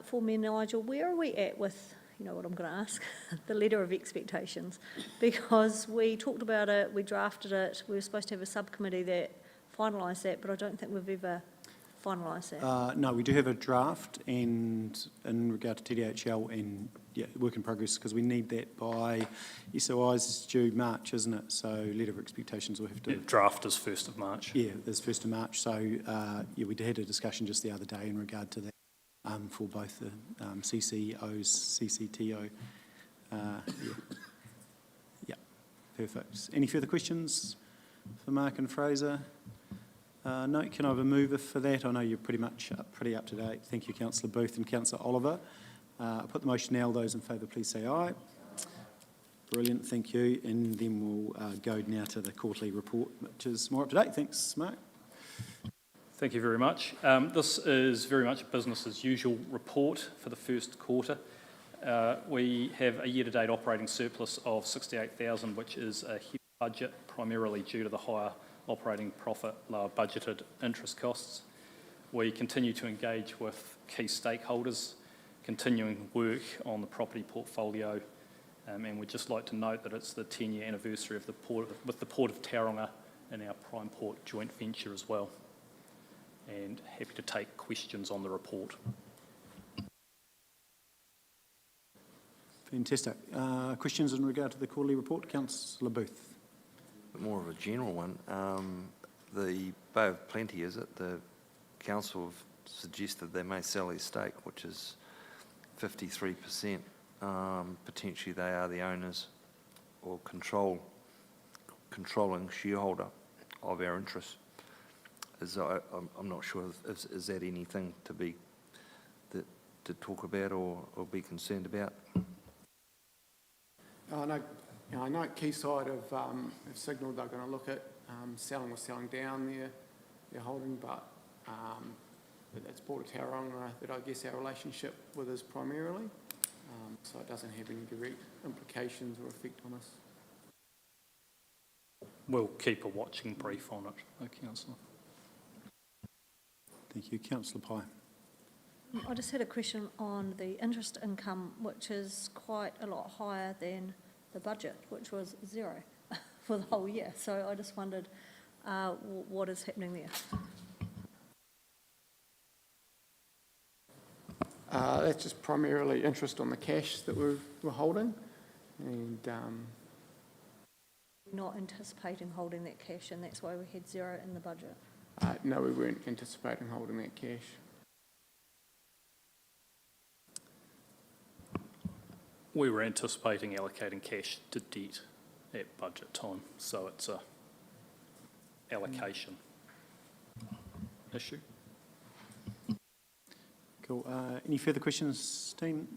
Speaker 18: for me, Nigel, where are we at with, you know what I'm going to ask, the letter of expectations? Because we talked about it, we drafted it, we were supposed to have a subcommittee that finalised that, but I don't think we've ever finalised that.
Speaker 1: No, we do have a draft, and in regard to TDHL and work in progress, because we need that by SOI's due March, isn't it? So letter of expectations will have to...
Speaker 19: Draft is 1st of March.
Speaker 1: Yeah, it's 1st of March. So we had a discussion just the other day in regard to that for both the CCOs, CCTO. Yeah, perfect. Any further questions for Mark and Fraser? No, can I have a mover for that? I know you're pretty up to date. Thank you, Councillor Booth and Councillor Oliver. I'll put the motion now. Those in favour, please say aye. Brilliant, thank you. And then we'll go now to the quarterly report, which is more up to date. Thanks, Mark.
Speaker 19: Thank you very much. This is very much a business as usual report for the first quarter. We have a year-to-date operating surplus of 68,000, which is a heavy budget, primarily due to the higher operating profit, lower budgeted interest costs. We continue to engage with key stakeholders, continuing work on the property portfolio, and we'd just like to note that it's the 10-year anniversary of the Port of Tauranga and our Prime Port joint venture as well. And happy to take questions on the report.
Speaker 1: Fantastic. Questions in regard to the quarterly report? Councillor Booth.
Speaker 9: More of a general one. The Bay of Plenty, is it? The council have suggested they may sell their stake, which is 53%. Potentially they are the owners or controlling shareholder of our interests. I'm not sure, is that anything to talk about or be concerned about?
Speaker 20: I know Quayside have signalled they're going to look at selling down their holding, but it's Port of Tauranga that I guess our relationship with is primarily, so it doesn't have any direct implications or effect on us.
Speaker 19: We'll keep a watching brief on it, Councillor.
Speaker 1: Thank you. Councillor Pye.
Speaker 18: I just had a question on the interest income, which is quite a lot higher than the budget, which was 0 for the whole year. So I just wondered what is happening there.
Speaker 20: That's just primarily interest on the cash that we're holding, and
Speaker 18: Not anticipating holding that cash, and that's why we had 0 in the budget.
Speaker 20: no, we weren't anticipating holding that cash.
Speaker 19: We were anticipating allocating cash to debt at budget time, so it's a allocation issue.
Speaker 1: Cool. Any further questions, team?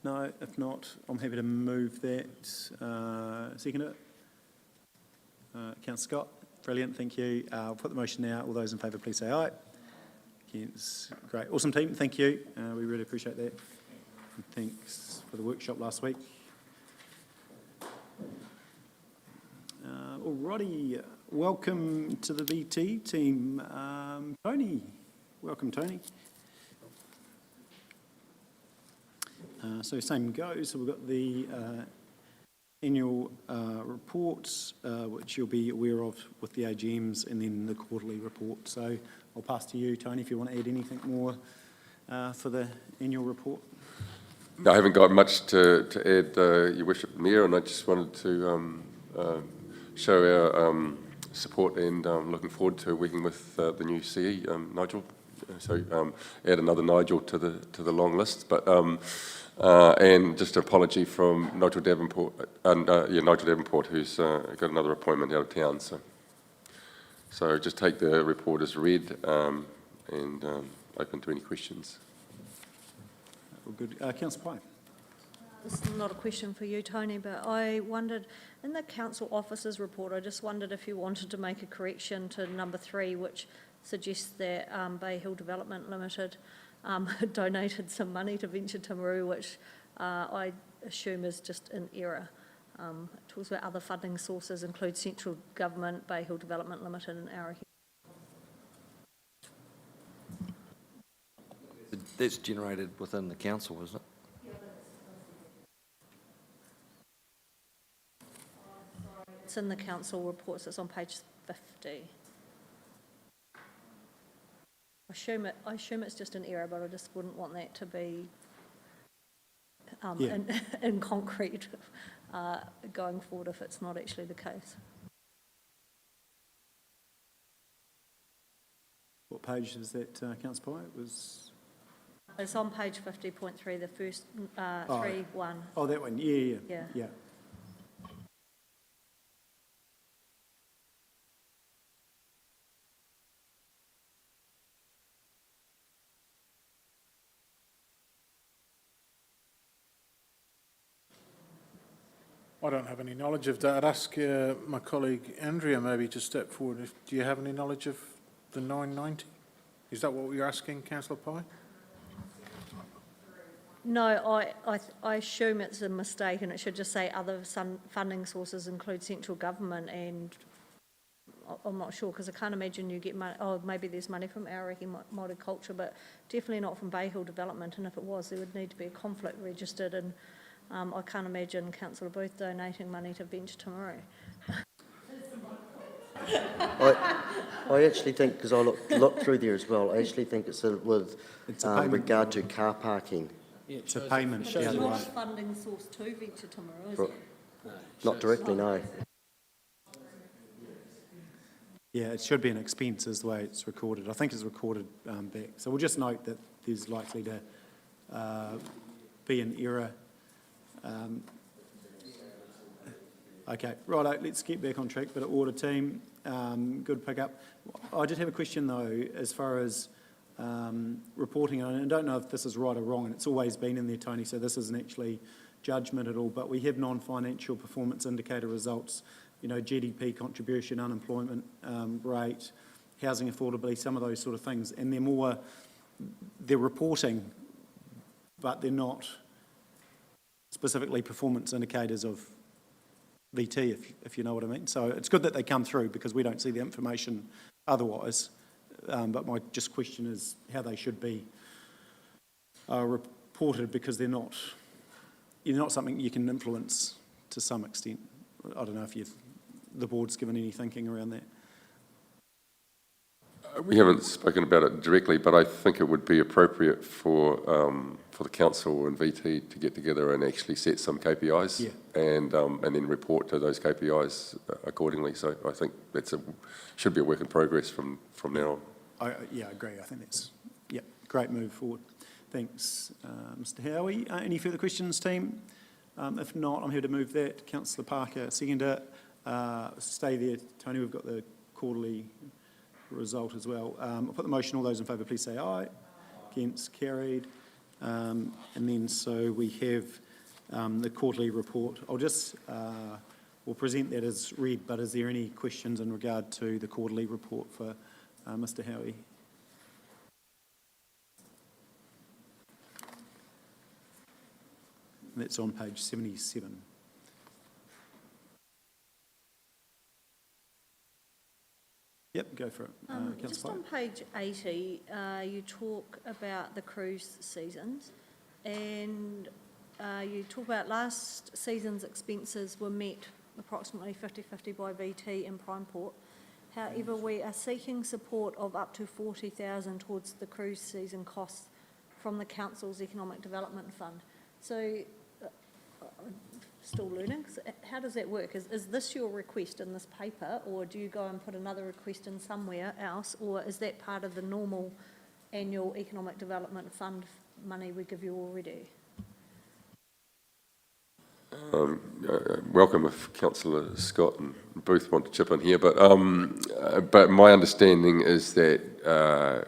Speaker 1: No, if not, I'm happy to move that. Second it. Councillor Scott, brilliant, thank you. I'll put the motion now. All those in favour, please say aye. Against, great. Awesome, team, thank you. We really appreciate that. And thanks for the workshop last week. Alrighty, welcome to the VT team. Tony, welcome, Tony. So same goes. So we've got the annual reports, which you'll be aware of with the AGMs, and then the quarterly report. So I'll pass to you, Tony, if you want to add anything more for the annual report.
Speaker 21: No, I haven't got much to add, Your Worship Mayor, and I just wanted to show our support and looking forward to working with the new CE, Nigel. So add another Nigel to the long list, but and just an apology from Nigel Davenport, Nigel Davenport, who's got another appointment out of town. So just take the report as read and open to any questions.
Speaker 1: All good. Councillor Pye.
Speaker 18: This is not a question for you, Tony, but I wondered, in the council officers report, I just wondered if you wanted to make a correction to number 3, which suggests that Bay Hill Development Limited donated some money to Venture Timaru, which I assume is just an error. It talks about other funding sources include central government, Bay Hill Development Limited and Aotearoa.
Speaker 9: That's generated within the council, isn't it?
Speaker 18: It's in the council reports, it's on page 50. I assume it's just an error, but I just wouldn't want that to be in concrete going forward if it's not actually the case.
Speaker 1: What page is that, Councillor Pye? It was...
Speaker 18: It's on page 50.3, the first 3.1.
Speaker 1: Oh, that one, yeah.
Speaker 22: I don't have any knowledge of that. I'd ask my colleague Andrea maybe to step forward. Do you have any knowledge of the 990? Is that what you're asking, Councillor Pye?
Speaker 18: No, I assume it's a mistake and it should just say other funding sources include central government, and I'm not sure because I can't imagine you get money. Oh, maybe there's money from Aotearoa Māori Culture, but definitely not from Bay Hill Development, and if it was, there would need to be a conflict registered, and I can't imagine Councillor Booth donating money to Venture Timaru.
Speaker 15: I actually think, because I looked through there as well, I actually think it's with regard to car parking.
Speaker 1: Yeah, it's a payment.
Speaker 18: But it's not a funding source to Venture Timaru, is it?
Speaker 15: Not directly, no.
Speaker 1: Yeah, it should be an expense is the way it's recorded. I think it's recorded back. So we'll just note that there's likely to be an error. Okay, righto, let's get back on track. But order team, good pick up. I did have a question though, as far as reporting, and I don't know if this is right or wrong, and it's always been in there, Tony, so this isn't actually judgment at all, but we have non-financial performance indicator results, you know, GDP contribution, unemployment rate, housing affordability, some of those sort of things, and they're reporting, but they're not specifically performance indicators of VT, if you know what I mean. So it's good that they come through because we don't see the information otherwise. but my just question is how they should be reported, because they're not something you can influence to some extent. I don't know if the board's given any thinking around that.
Speaker 21: We haven't spoken about it directly, but I think it would be appropriate for the council and VT to get together and actually set some KPIs, and then report to those KPIs accordingly. So I think should be a work in progress from now on.
Speaker 1: I agree. I think that's great move forward. Thanks, Mr. Howie. Any further questions, team? If not, I'm here to move that. Councillor Parker, seconder. Stay there, Tony. We've got the quarterly result as well. I'll put the motion. All those in favour, please say aye. Against, carried. And then so we have the quarterly report. We'll present that as read, but is there any questions in regard to the quarterly report for Mr. Howie? That's on page 77. Yep, go for it.
Speaker 18: Just on page 80, you talk about the cruise seasons, and you talk about last season's expenses were met approximately 50-50 by VT and Primeport. However, we are seeking support of up to $40,000 towards the cruise season costs from the council's Economic Development Fund. So, still learning. So how does that work? Is this your request in this paper, or do you go and put another request in somewhere else, or is that part of the normal annual Economic Development Fund money we give you already?
Speaker 21: Welcome if Councillor Scott and Booth want to chip in here, but my understanding is that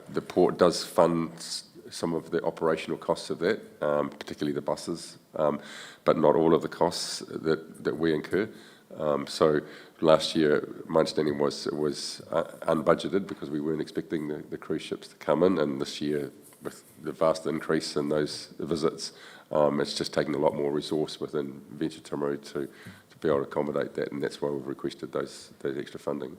Speaker 21: the port does fund some of the operational costs of that, particularly the buses, but not all of the costs that we incur. So last year, my understanding was it was unbudgeted because we weren't expecting the cruise ships to come in, and this year, with the vast increase in those visits, it's just taken a lot more resource within Venture Timaru to be able to accommodate that, and that's why we've requested those extra funding.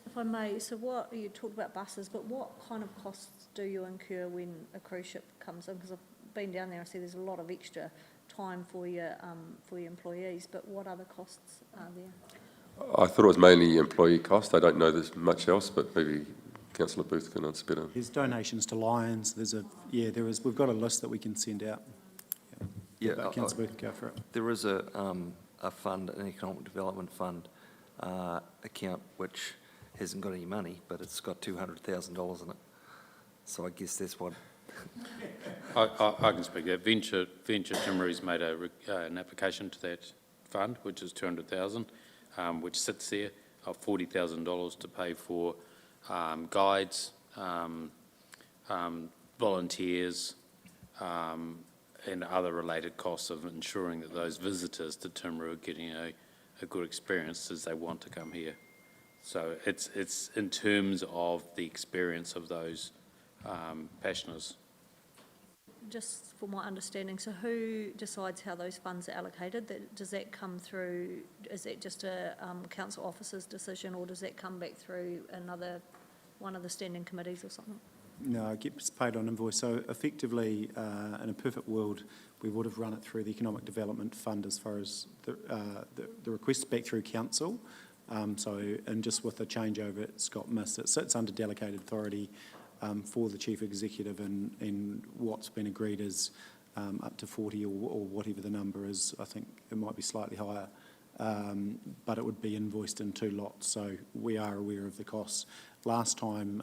Speaker 18: If I may, so what you talked about buses, but what kind of costs do you incur when a cruise ship comes in? Because I've been down there, I see there's a lot of extra time for your employees, but what other costs are there?
Speaker 21: I thought it was mainly employee cost. I don't know there's much else, but maybe Councillor Booth can answer better.
Speaker 1: There's donations to Lions. There is. We've got a list that we can send out. Councillor Booth, go for it.
Speaker 9: There is a fund, an economic development fund account, which hasn't got any money, but it's got $200,000 in it. So I guess that's what.
Speaker 17: I can speak to that. Venture Timaru's made an application to that fund, which is $200,000, which sits there, of $40,000 to pay for guides, volunteers, and other related costs of ensuring that those visitors to Timaru are getting a good experience as they want to come here. So it's in terms of the experience of those passioners.
Speaker 18: Just for my understanding, so who decides how those funds are allocated? Does that come through, is that just a council officer's decision, or does that come back through one of the standing committees or something?
Speaker 1: No, it gets paid on invoice. So effectively, in a perfect world, we would have run it through the Economic Development Fund as far as the request back through council. And just with the changeover, it's got missed. It sits under delegated authority for the Chief Executive, and what's been agreed is up to 40 or whatever the number is. I think it might be slightly higher, but it would be invoiced in two lots, so we are aware of the costs. Last time,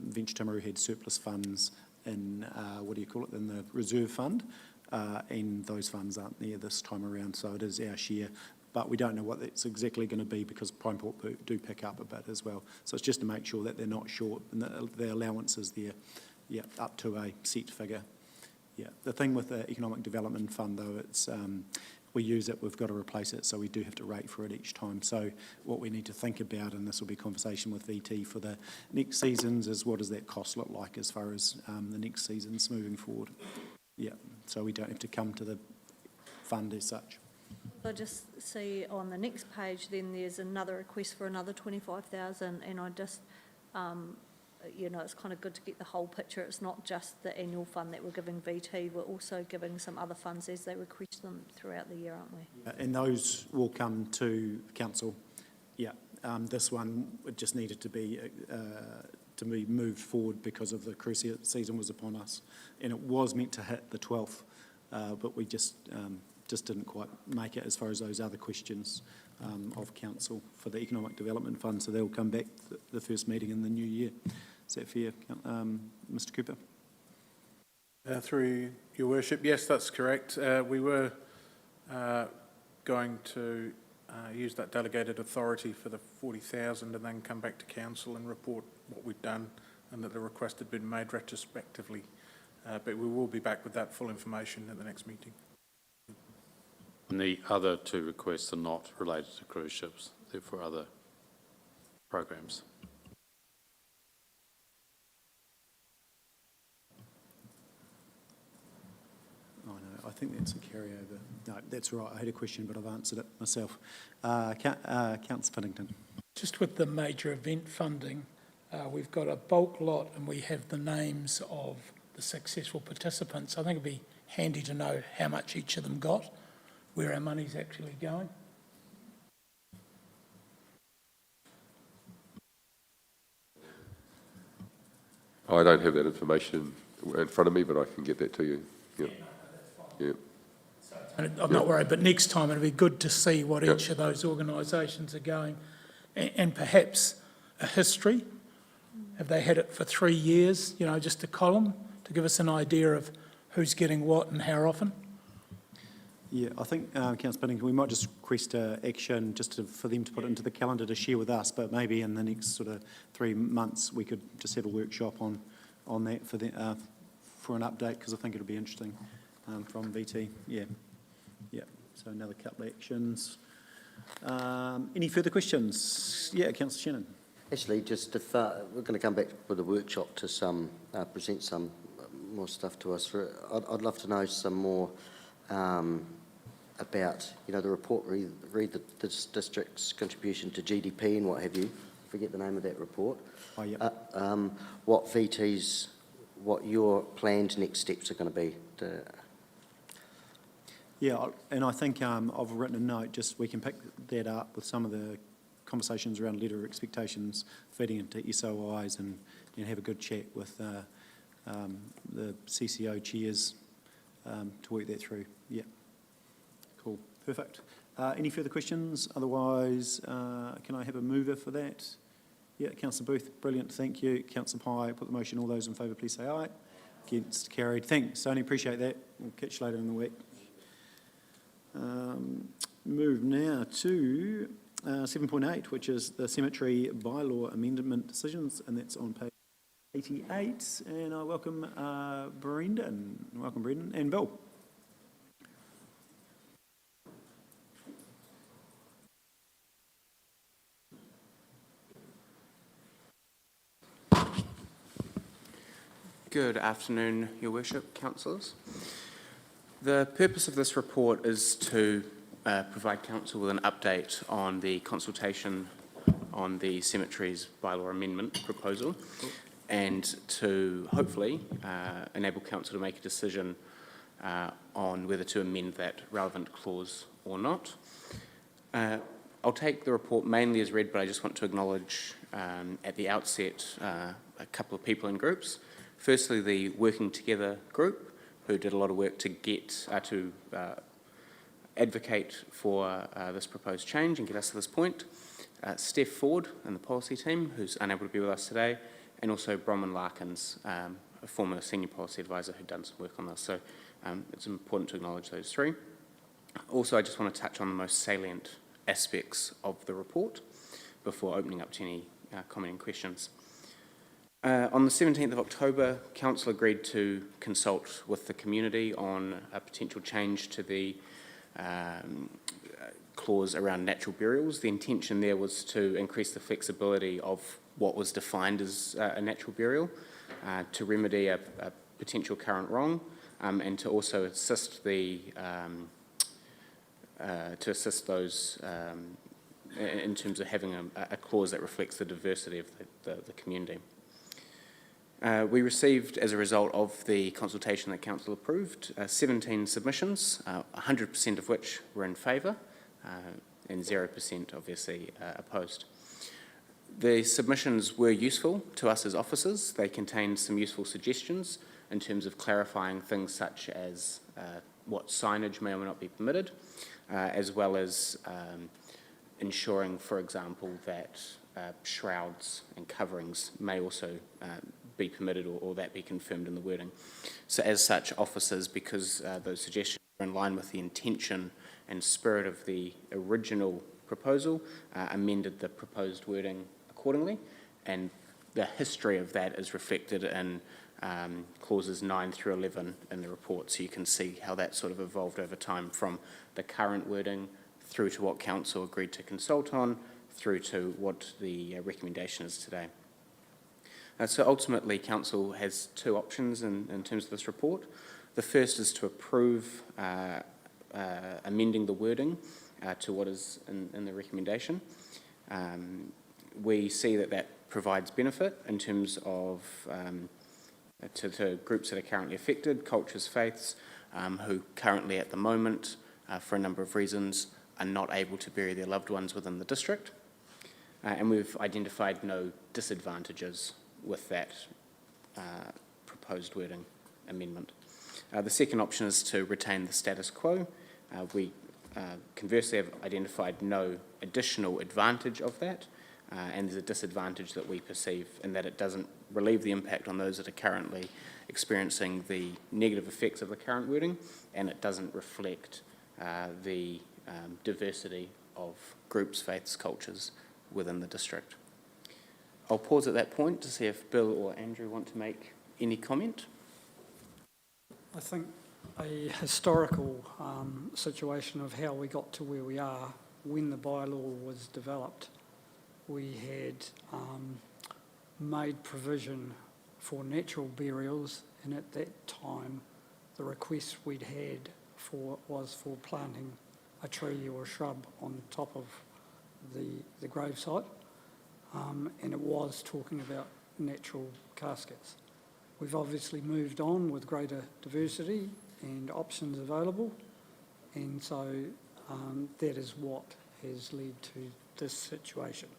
Speaker 1: Venture Timaru had surplus funds in, in the reserve fund, and those funds aren't there this time around, so it is our share. But we don't know what that's exactly going to be because Primeport do pick up a bit as well. So it's just to make sure that they're not short and that the allowance is there, up to a set figure. The thing with the Economic Development Fund, though, it's we use it, we've got to replace it, so we do have to rate for it each time. So what we need to think about, and this will be a conversation with VT for the next seasons, is what does that cost look like as far as the next seasons moving forward. So we don't have to come to the fund as such.
Speaker 18: I just see on the next page then there's another request for another $25,000, and I just It's kind of good to get the whole picture. It's not just the annual fund that we're giving VT, we're also giving some other funds as they request them throughout the year, aren't we?
Speaker 1: And those will come to council. Yeah, this one, it just needed to be moved forward because of the cruise season was upon us. And it was meant to hit the 12th, but we just didn't quite make it as far as those other questions of council for the Economic Development Fund. So they'll come back the first meeting in the new year. Is that fair, Mr Cooper?
Speaker 22: Through your worship, yes, that's correct. We were going to use that delegated authority for the 40,000 and then come back to council and report what we'd done and that the request had been made retrospectively. But we will be back with that full information at the next meeting.
Speaker 17: And the other two requests are not related to cruise ships, they're for other programs.
Speaker 1: Oh, no, I think that's a carryover. No, that's right. I had a question, but I've answered it myself. Councillor Finnington.
Speaker 10: Just with the major event funding, we've got a bulk lot and we have the names of the successful participants. I think it'd be handy to know how much each of them got, where our money's actually going.
Speaker 21: I don't have that information in front of me, but I can get that to you. Yeah. Yeah.
Speaker 10: And I'm not worried, but next time it'd be good to see what each of those organisations are going, and perhaps a history. Have they had it for 3 years? You know, just a column to give us an idea of who's getting what and how often.
Speaker 1: Yeah, I think, Councillor Pinnington, we might just request action just for them to put it into the calendar to share with us, but maybe in the next sort of 3 months we could just have a workshop on that for an update, because I think it'll be interesting from VT. Yeah, yeah. So another couple of actions. Any further questions? Yeah, Councillor Shannon.
Speaker 15: Actually, just if we're going to come back with a workshop to present some more stuff to us, I'd love to know some more about, the report, read the district's contribution to GDP and what have you. Forget the name of that report.
Speaker 1: Oh, yeah.
Speaker 15: What your planned next steps are going to be.
Speaker 1: Yeah, and I think I've written a note, just we can pick that up with some of the conversations around letter of expectations, feeding into SOIs and have a good chat with the CCO chairs to work that through. Yeah, cool, perfect. Any further questions? Otherwise, can I have a mover for that? Yeah, Councillor Booth, brilliant, thank you. Councillor Pye, put the motion. All those in favour, please say aye. Against, carried. Thanks, Sony, appreciate that. We'll catch you later in the week. Move now to 7.8, which is the cemetery bylaw amendment decisions, and that's on page 88. And I welcome Brendan. Welcome, Brendan, and Bill.
Speaker 2: Good afternoon, Your Worship, councillors. The purpose of this report is to provide council with an update on the consultation on the cemeteries bylaw amendment proposal, and to hopefully enable council to make a decision on whether to amend that relevant clause or not. I'll take the report mainly as read, but I just want to acknowledge at the outset a couple of people in groups. Firstly, the Working Together group, who did a lot of work to get to advocate for this proposed change and get us to this point. Steph Ford and the policy team, who's unable to be with us today, and also Bronwyn Larkins, a former senior policy advisor who'd done some work on this. So it's important to acknowledge those three. Also, I just want to touch on the most salient aspects of the report before opening up to any comment and questions. On the 17th of October, council agreed to consult with the community on a potential change to the clause around natural burials. The intention there was to increase the flexibility of what was defined as a natural burial, to remedy a potential current wrong, and to also assist those in terms of having a clause that reflects the diversity of the community. We received, as a result of the consultation that Council approved, 17 submissions, 100% of which were in favour, and 0% obviously opposed. The submissions were useful to us as officers. They contained some useful suggestions in terms of clarifying things such as what signage may or may not be permitted, as well as ensuring, for example, that shrouds and coverings may also be permitted or that be confirmed in the wording. So as such, officers, because those suggestions are in line with the intention and spirit of the original proposal, amended the proposed wording accordingly, and the history of that is reflected in clauses 9 through 11 in the report, so you can see how that sort of evolved over time from the current wording through to what Council agreed to consult on, through to what the recommendation is today. So ultimately, Council has two options in terms of this report. The first is to approve amending the wording to what is in the recommendation. We see that provides benefit in terms of to groups that are currently affected, cultures, faiths, who currently at the moment, for a number of reasons, are not able to bury their loved ones within the district. And we've identified no disadvantages with that proposed wording amendment. The second option is to retain the status quo. We conversely have identified no additional advantage of that, and there's a disadvantage that we perceive in that it doesn't relieve the impact on those that are currently experiencing the negative effects of the current wording, and it doesn't reflect the diversity of groups, faiths, cultures within the district. I'll pause at that point to see if Bill or Andrew want to make any comment.
Speaker 12: I think a historical situation of how we got to where we are when the bylaw was developed, we had made provision for natural burials, and at that time the request we'd had was for planting a tree or a shrub on top of the gravesite, and it was talking about natural caskets. We've obviously moved on with greater diversity and options available, and so that is what has led to this situation.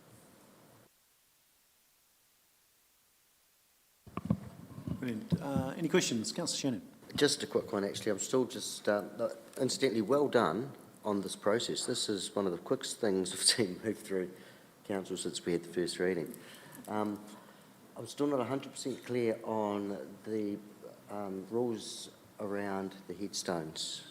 Speaker 1: Brilliant. Any questions? Councillor Shannon.
Speaker 15: Just a quick one, actually. I'm still just, incidentally, well done on this process. This is one of the quickest things I've seen move through Council since we had the first reading. I'm still not 100% clear on the rules around the headstones.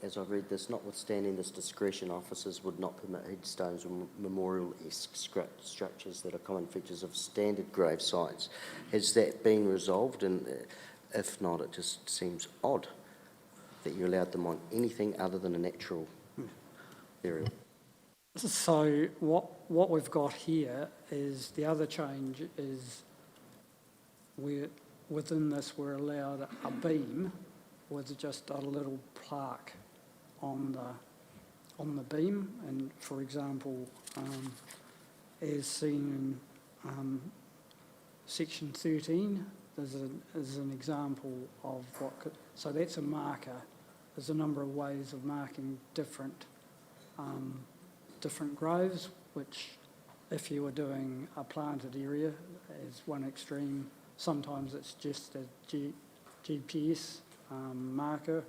Speaker 15: As I read this, notwithstanding this discretion, officers would not permit headstones or memorial-esque structures that are common features of standard grave sites. Has that been resolved? And if not, it just seems odd that you allowed them on anything other than a natural burial.
Speaker 12: So what we've got here is the other change is within this we're allowed a beam with just a little plaque on the beam, and for example, as seen in section 13, there's an example of what could, so that's a marker. There's a number of ways of marking different graves, which if you were doing a planted area as one extreme, sometimes it's just a GPS marker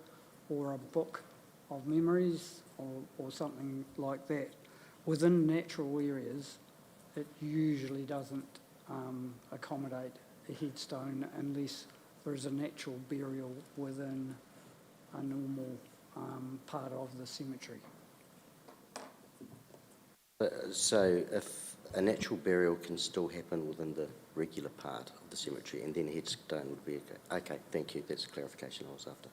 Speaker 12: or a book of memories or something like that. Within natural areas, it usually doesn't accommodate a headstone unless there is a natural burial within a normal part of the cemetery.
Speaker 15: So if a natural burial can still happen within the regular part of the cemetery, and then a headstone would be okay. Okay, thank you. That's the clarification I was after.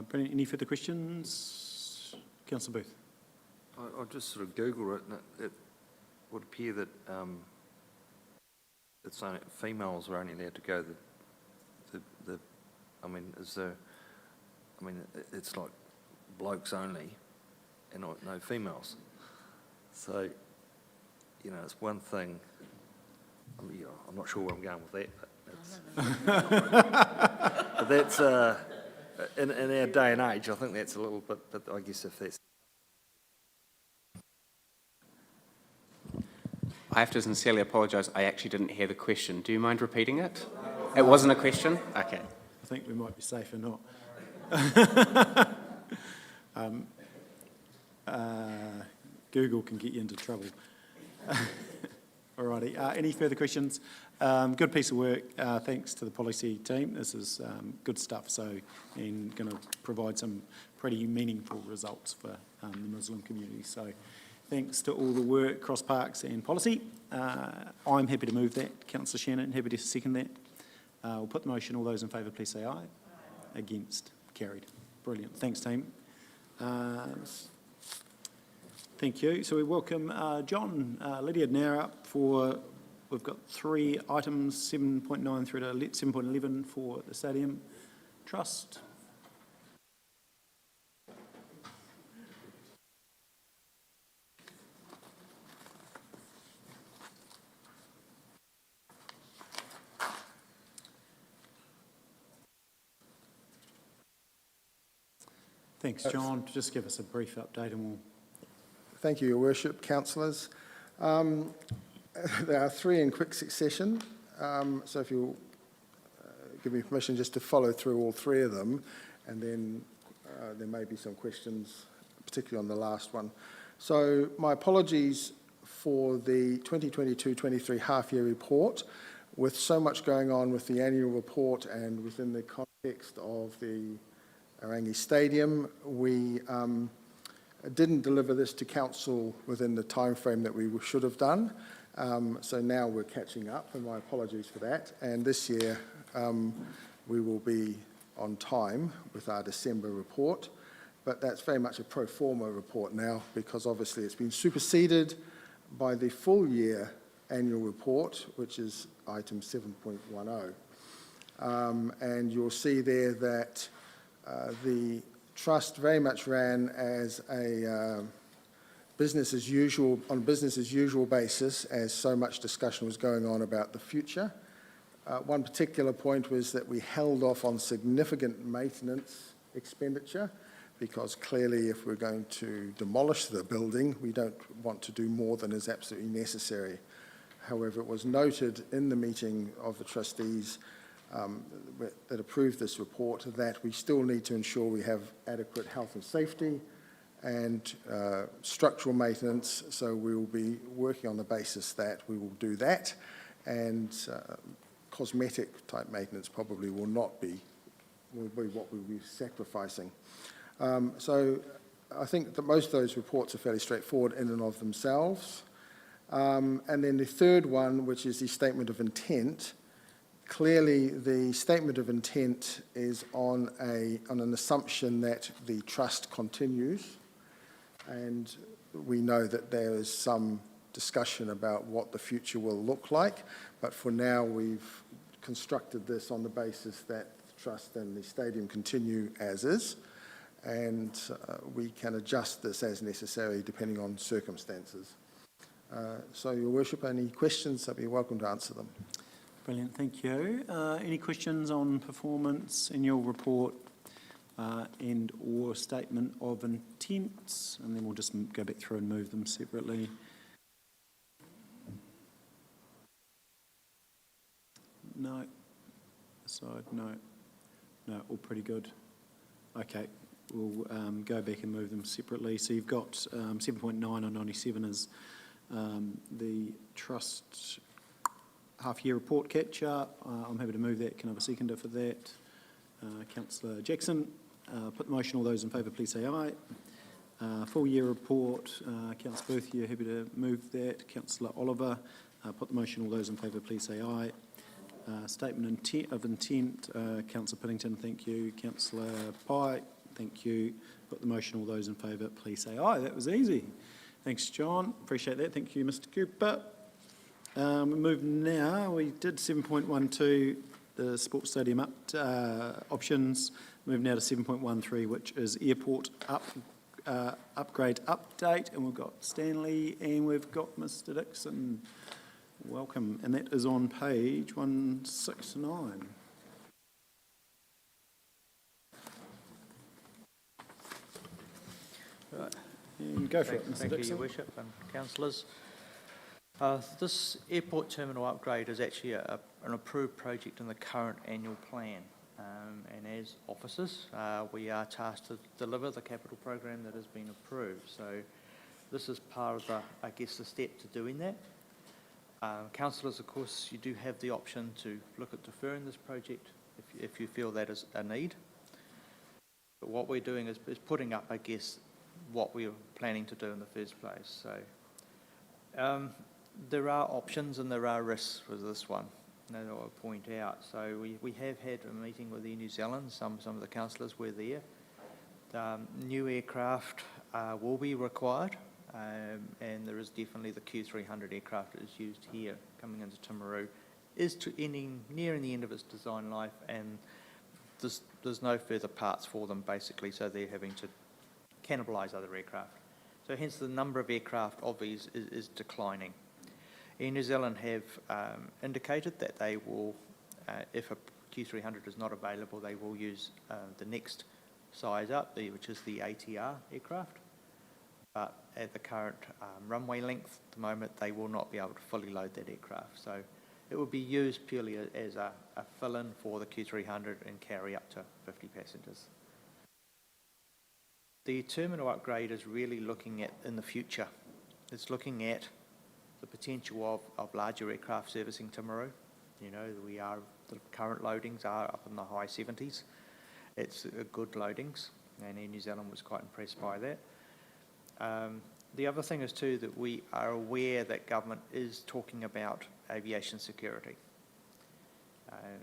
Speaker 1: Brilliant. Any further questions? Councillor Booth.
Speaker 9: I just sort of Googled it, and it would appear that it's only, females are only allowed to go it's like blokes only. and no females. So, you know, it's one thing, I'm not sure where I'm going with that, but that's in our day and age, I think that's a little bit, but I guess if that's...
Speaker 2: I have to sincerely apologise. I actually didn't hear the question. Do you mind repeating it? It wasn't a question? Okay.
Speaker 1: I think we might be safer not. Google can get you into trouble. Alrighty, any further questions? Good piece of work. Thanks to the policy team. This is good stuff. So, and going to provide some pretty meaningful results for the Muslim community. So, thanks to all the work, Cross Parks and policy. I'm happy to move that. Councillor Shannon, happy to second that. We'll put the motion. All those in favour, please say aye. Against, carried. Brilliant. Thanks, team. Thank you. So we welcome John Lydiard now up for, we've got 3 items, 7.9 through to 7.11 for the Stadium Trust. Thanks, John. Just give us a brief update and we'll...
Speaker 4: Thank you, Your Worship, councillors. There are 3 in quick succession, so if you'll give me permission just to follow through all 3 of them, and then there may be some questions, particularly on the last one. So my apologies for the 2022-23 half-year report. With so much going on with the annual report and within the context of the Orangi Stadium, we didn't deliver this to council within the time frame that we should have done. So now we're catching up, and my apologies for that. And this year we will be on time with our December report, but that's very much a pro forma report now, because obviously it's been superseded by the full year annual report, which is item 7.10. And you'll see there that the Trust very much ran as a business as usual, on a business as usual basis, as so much discussion was going on about the future. One particular point was that we held off on significant maintenance expenditure, because clearly if we're going to demolish the building, we don't want to do more than is absolutely necessary. However, it was noted in the meeting of the trustees that approved this report that we still need to ensure we have adequate health and safety and structural maintenance, so we will be working on the basis that we will do that, and cosmetic type maintenance probably will be what we'll be sacrificing. So I think that most of those reports are fairly straightforward in and of themselves. And then the third one, which is the statement of intent. Clearly, the statement of intent is on an assumption that the trust continues, and we know that there is some discussion about what the future will look like, but for now we've constructed this on the basis that the trust and the stadium continue as is, and we can adjust this as necessary depending on circumstances. So, Your Worship, any questions? I'd be welcome to answer them.
Speaker 1: Brilliant, thank you. Any questions on performance in your report and or statement of intent? And then we'll just go back through and move them separately. No. Aside, no. No, all pretty good. Okay, we'll go back and move them separately. So you've got 7.9 on 97 is the Trust half-year report catch-up. I'm happy to move that. Can I have a seconder for that? Councillor Jackson. Put the motion. All those in favour, please say aye. Full-year report. Councillor Booth, you're happy to move that. Councillor Oliver. Put the motion. All those in favour, please say aye. Statement of intent. Councillor Piddington, thank you. Councillor Pye, thank you. Put the motion. All those in favour, please say aye. That was easy. Thanks, John. Appreciate that. Thank you, Mr. Cooper. We move now. We did 7.12, the sports stadium options. Move now to 7.13, which is airport upgrade update, and we've got Stanley and we've got Mr Dixon. Welcome, and that is on page 169.
Speaker 11: Right.
Speaker 1: And go for it, Mr
Speaker 11: Thank you,
Speaker 1: Dixon.
Speaker 11: Your Worship and councillors. This airport terminal upgrade is actually an approved project in the current annual plan. And as officers, we are tasked to deliver the capital program that has been approved. So this is part of the, I guess, the step to doing that. Councillors, of course, you do have the option to look at deferring this project if you feel that is a need. But what we're doing is putting up, I guess, what we were planning to do in the first place. So there are options and there are risks with this one, that I'll point out. So we have had a meeting with Air New Zealand. Some of the councillors were there. New aircraft will be required. And there is definitely the Q300 aircraft that is used here coming into Timaru is nearing the end of its design life, and there's no further parts for them basically, so they're having to cannibalise other aircraft. So hence the number of aircraft of these is declining. Air New Zealand have indicated that they will, if a Q300 is not available, they will use the next size up, which is the ATR aircraft. But at the current runway length at the moment, they will not be able to fully load that aircraft. So it would be used purely as a fill-in for the Q300 and carry up to 50 passengers. The terminal upgrade is really looking at in the future. It's looking at the potential of larger aircraft servicing Timaru. You know, the current loadings are up in the high 70s. It's good loadings, and Air New Zealand was quite impressed by that. The other thing is too that we are aware that government is talking about aviation security.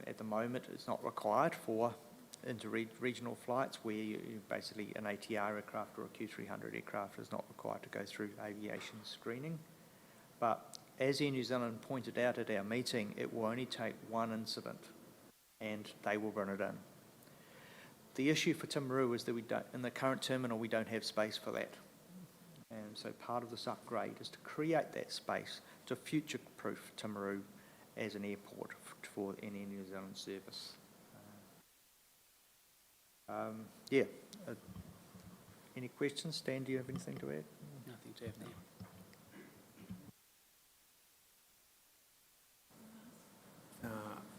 Speaker 11: At the moment, it's not required for inter-regional flights where basically an ATR aircraft or a Q300 aircraft is not required to go through aviation screening. But as Air New Zealand pointed out at our meeting, it will only take one incident and they will run it in. The issue for Timaru is that in the current terminal, we don't have space for that. And so part of this upgrade is to create that space to future-proof Timaru as an airport for any New Zealand service. Any questions? Stan, do you have anything to add?
Speaker 13: Nothing to add now.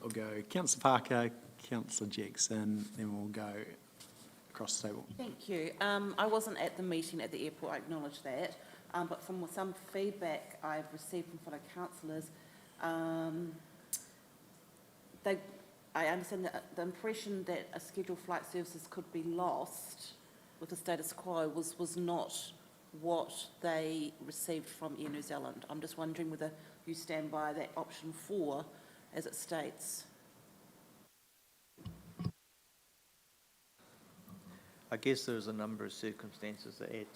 Speaker 1: We'll go Councillor Parker, Councillor Jackson, then we'll go across the table.
Speaker 3: Thank you. I wasn't at the meeting at the airport, I acknowledge that, but from some feedback I've received from fellow councillors, I understand that the impression that a scheduled flight services could be lost with the status quo was not what they received from Air New Zealand. I'm just wondering whether you stand by that option 4 as it states.
Speaker 11: I guess there's a number of circumstances that add,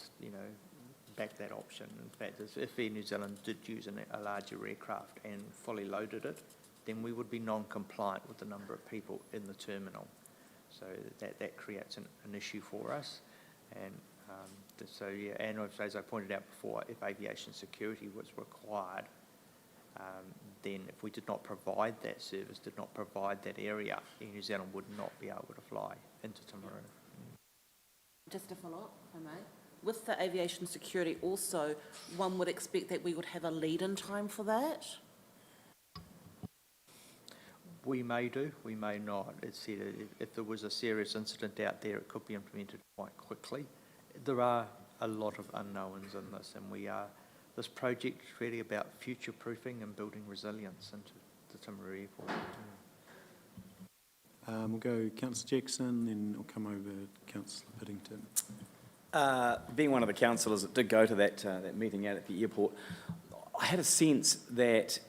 Speaker 11: back that option. In fact, if Air New Zealand did use a larger aircraft and fully loaded it, then we would be non-compliant with the number of people in the terminal. So that creates an issue for us. And and as I pointed out before, if aviation security was required, then if we did not provide that service, did not provide that area, Air New Zealand would not be able to fly into Timaru.
Speaker 3: Just to follow up, if I may. With the aviation security also, one would expect that we would have a lead-in time for that?
Speaker 11: We may do, we may not. It's said if there was a serious incident out there, it could be implemented quite quickly. There are a lot of unknowns in this, and this project is really about future-proofing and building resilience into the Timaru Airport.
Speaker 1: We'll go Councillor Jackson, then we'll come over to Councillor Piddington.
Speaker 13: Being one of the councillors that did go to that meeting out at the airport, I had a sense that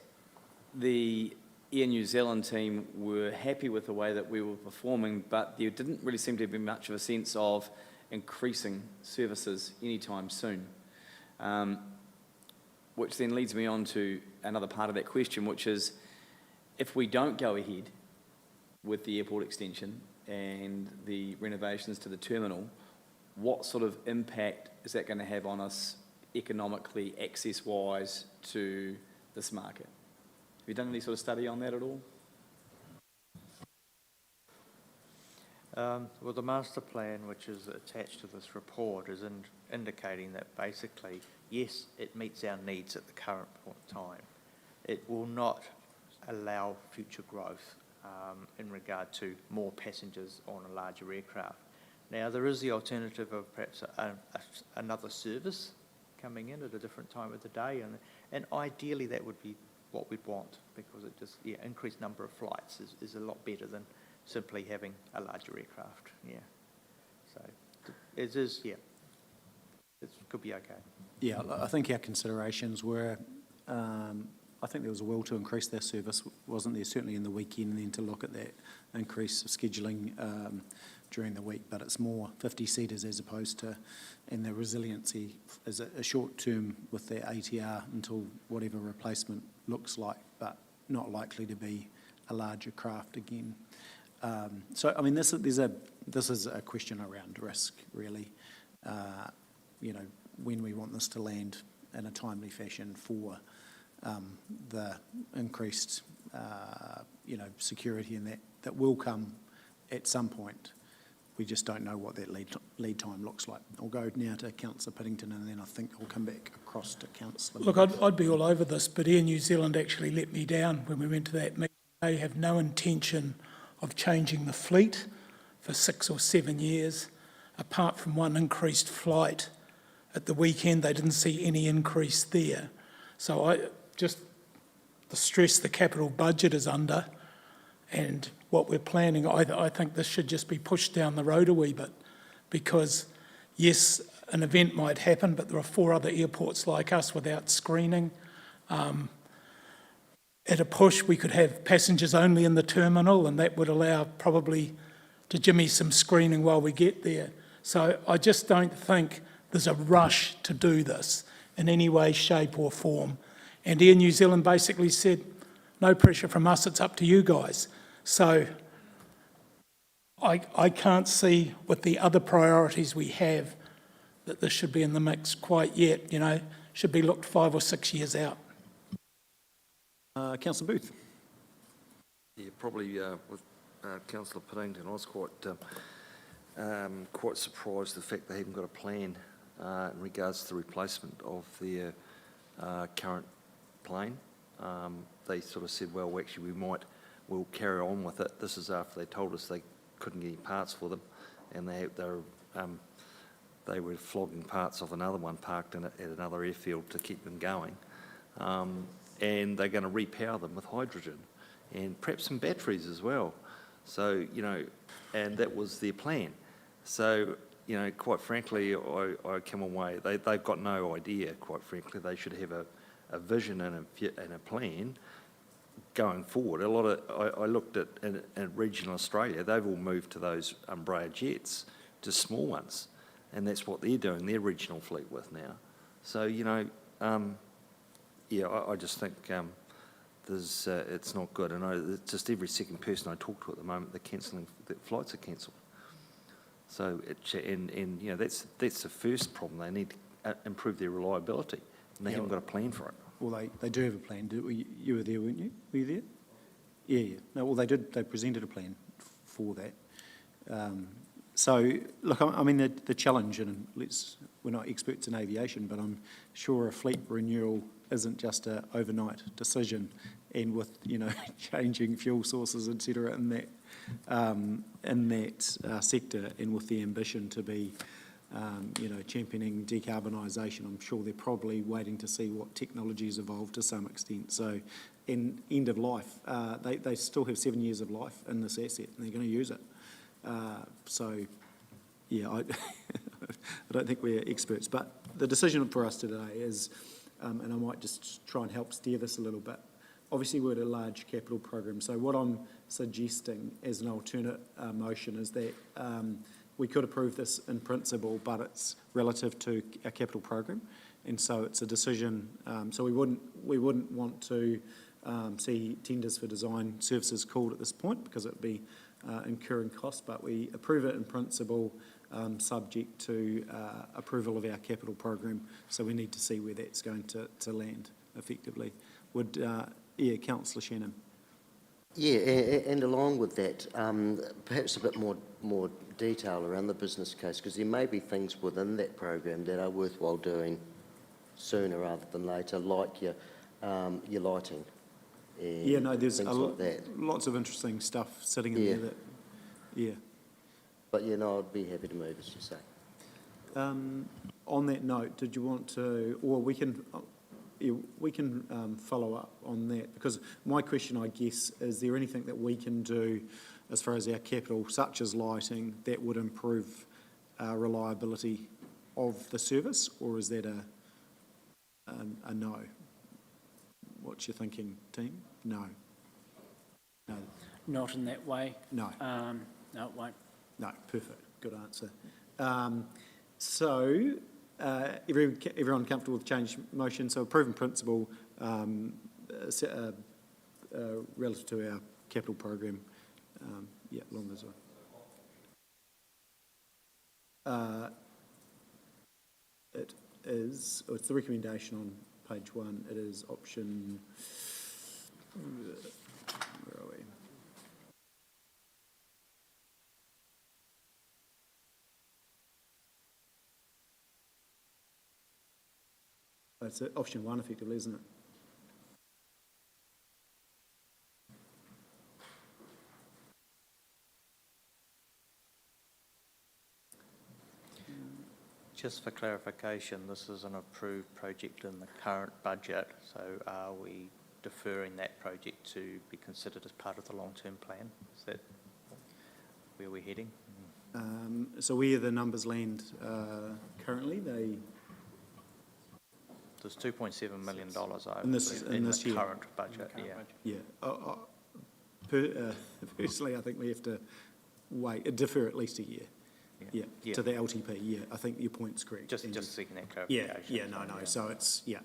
Speaker 13: the Air New Zealand team were happy with the way that we were performing, but there didn't really seem to be much of a sense of increasing services anytime soon. Which then leads me on to another part of that question, which is, if we don't go ahead with the airport extension and the renovations to the terminal, what sort of impact is that going to have on us economically, access-wise, to this market? Have you done any sort of study on that at all?
Speaker 11: Well, the master plan, which is attached to this report, is indicating that basically, yes, it meets our needs at the current point in time. It will not allow future growth in regard to more passengers on a larger aircraft. Now, there is the alternative of perhaps another service coming in at a different time of the day, and ideally that would be what we'd want, because it just, increased number of flights is a lot better than simply having a larger aircraft, So it is, it could be okay.
Speaker 1: Yeah, I think our considerations were, I think there was a will to increase their service, wasn't there, certainly in the weekend, and then to look at that increase of scheduling during the week, but it's more 50-seaters as opposed to, and the resiliency is a short term with their ATR until whatever replacement looks like, but not likely to be a larger craft again. So, I mean, this is a question around risk, really. When we want this to land in a timely fashion for the increased, security and that will come at some point. We just don't know what that lead time looks like. I'll go now to Councillor Piddington, and then I think I'll come back across to Councillor.
Speaker 10: Look, I'd be all over this, but Air New Zealand actually let me down when we went to that meeting. They have no intention of changing the fleet for 6 or 7 years, apart from one increased flight at the weekend. They didn't see any increase there. So the stress the capital budget is under and what we're planning, I think this should just be pushed down the road a wee bit, because yes, an event might happen, but there are 4 other airports like us without screening. At a push, we could have passengers only in the terminal, and that would allow probably to jimmy some screening while we get there. So I just don't think there's a rush to do this in any way, shape or form. And Air New Zealand basically said, no pressure from us, it's up to you guys. So I can't see with the other priorities we have that this should be in the mix quite yet, should be looked 5 or 6 years out.
Speaker 1: Councillor Booth.
Speaker 9: Yeah, probably with Councillor Piddington, I was quite surprised the fact they haven't got a plan in regards to the replacement of their current plane. They sort of said, well, actually we'll carry on with it. This is after they told us they couldn't get any parts for them, and they were flogging parts off another one parked at another airfield to keep them going. And they're going to repower them with hydrogen and perhaps some batteries as well. So, and that was their plan. So, quite frankly, I come away, they've got no idea, quite frankly. They should have a vision and a plan going forward. I looked at in regional Australia, they've all moved to those Embraer jets, just small ones, and that's what they're doing their regional fleet with now. So, I just think it's not good. And just every second person I talk to at the moment, the flights are cancelled. So, that's the first problem. They need to improve their reliability, and they haven't got a plan for it.
Speaker 1: Well, they do have a plan. You were there, weren't you? Were you there? Yeah. No, well, they did. They presented a plan for that. So, look, I mean, the challenge, and we're not experts in aviation, but I'm sure a fleet renewal isn't just an overnight decision, and with changing fuel sources, etc., in that sector, and with the ambition to be championing decarbonisation, I'm sure they're probably waiting to see what technologies evolve to some extent. So, in end of life, they still have 7 years of life in this asset, and they're going to use it. So, I don't think we're experts, but the decision for us today is, and I might just try and help steer this a little bit. Obviously, we're at a large capital program, so what I'm suggesting as an alternate motion is that we could approve this in principle, but it's relative to a capital program, and so it's a decision. So we wouldn't want to see tenders for design services called at this point, because it would be incurring costs, but we approve it in principle subject to approval of our capital program. So we need to see where that's going to land effectively. Would, Councillor Shannon.
Speaker 15: Yeah, and along with that, perhaps a bit more detail around the business case, because there may be things within that program that are worthwhile doing sooner rather than later, like your lighting. And
Speaker 1: Yeah, no, there's
Speaker 15: things like that.
Speaker 1: lots of interesting stuff sitting in there that, yeah.
Speaker 15: But yeah, no, I'd be happy to move, as you say.
Speaker 1: On that note, did you want to, or we can follow up on that, because my question, I guess, is there anything that we can do as far as our capital, such as lighting, that would improve reliability of the service, or is that a no? What's your thinking, team? No. No.
Speaker 12: Not in that way.
Speaker 1: No.
Speaker 12: No, it won't.
Speaker 1: No, perfect. Good answer. So, everyone comfortable with change motion? So, proven principle relative to our capital program. Yeah, along those lines. It is, it's the recommendation on page 1. It is option, where are we? It's option 1 effectively, isn't it?
Speaker 11: Just for clarification, this is an approved project in the current budget, so are we deferring that project to be considered as part of the long-term plan? Is that where we're heading?
Speaker 1: So where the numbers land currently,
Speaker 11: There's $2.7 million
Speaker 1: in this
Speaker 11: the
Speaker 1: year.
Speaker 11: current budget, yeah.
Speaker 1: Personally, I think we have to defer at least a year. Yeah, to the LTP, yeah. I think your point's correct.
Speaker 11: Just seeking that clarification.
Speaker 1: Yeah, no. So it's, yeah.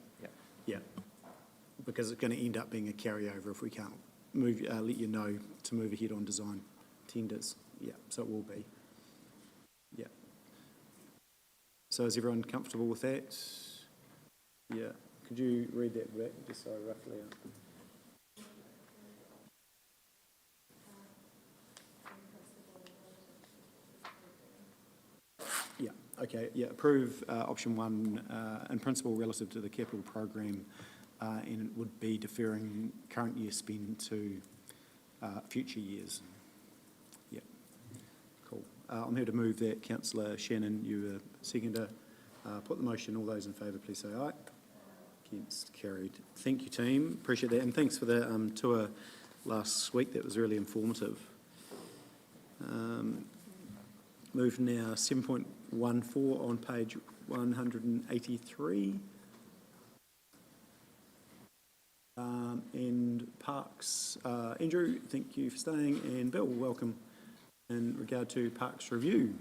Speaker 1: Because it's going to end up being a carryover if we can't move, let you know to move ahead on design tenders. Yeah, so it will be. Yeah. So is everyone comfortable with that? Yeah. Could you read that back, just so roughly? Yeah, okay, yeah, approve option 1 in principle relative to the capital program, and it would be deferring current year spend to future years. Yeah, cool. I'm here to move that. Councillor Shannon, you were seconder. Put the motion. All those in favour, please say aye. Against, carried. Thank you, team. Appreciate that. And thanks for the tour last week. That was really informative. Move now 7.14 on page 183. And Parks, Andrew, thank you for staying. And Bill, welcome in regard to Parks Review.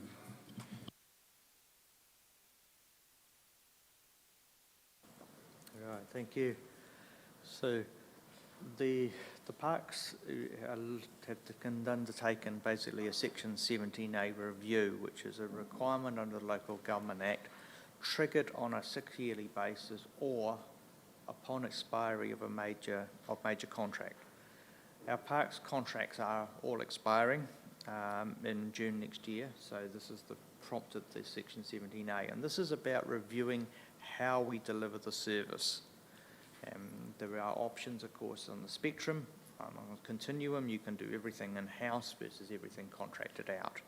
Speaker 11: Right, thank you. So the parks have undertaken basically a Section 17A review, which is a requirement under the Local Government Act, triggered on a 6-yearly basis or upon expiry of major contract. Our parks contracts are all expiring in June next year, so this is the prompted the Section 17A, and this is about reviewing how we deliver the service. There are options, of course, on the spectrum. On a continuum, you can do everything in-house versus everything contracted out.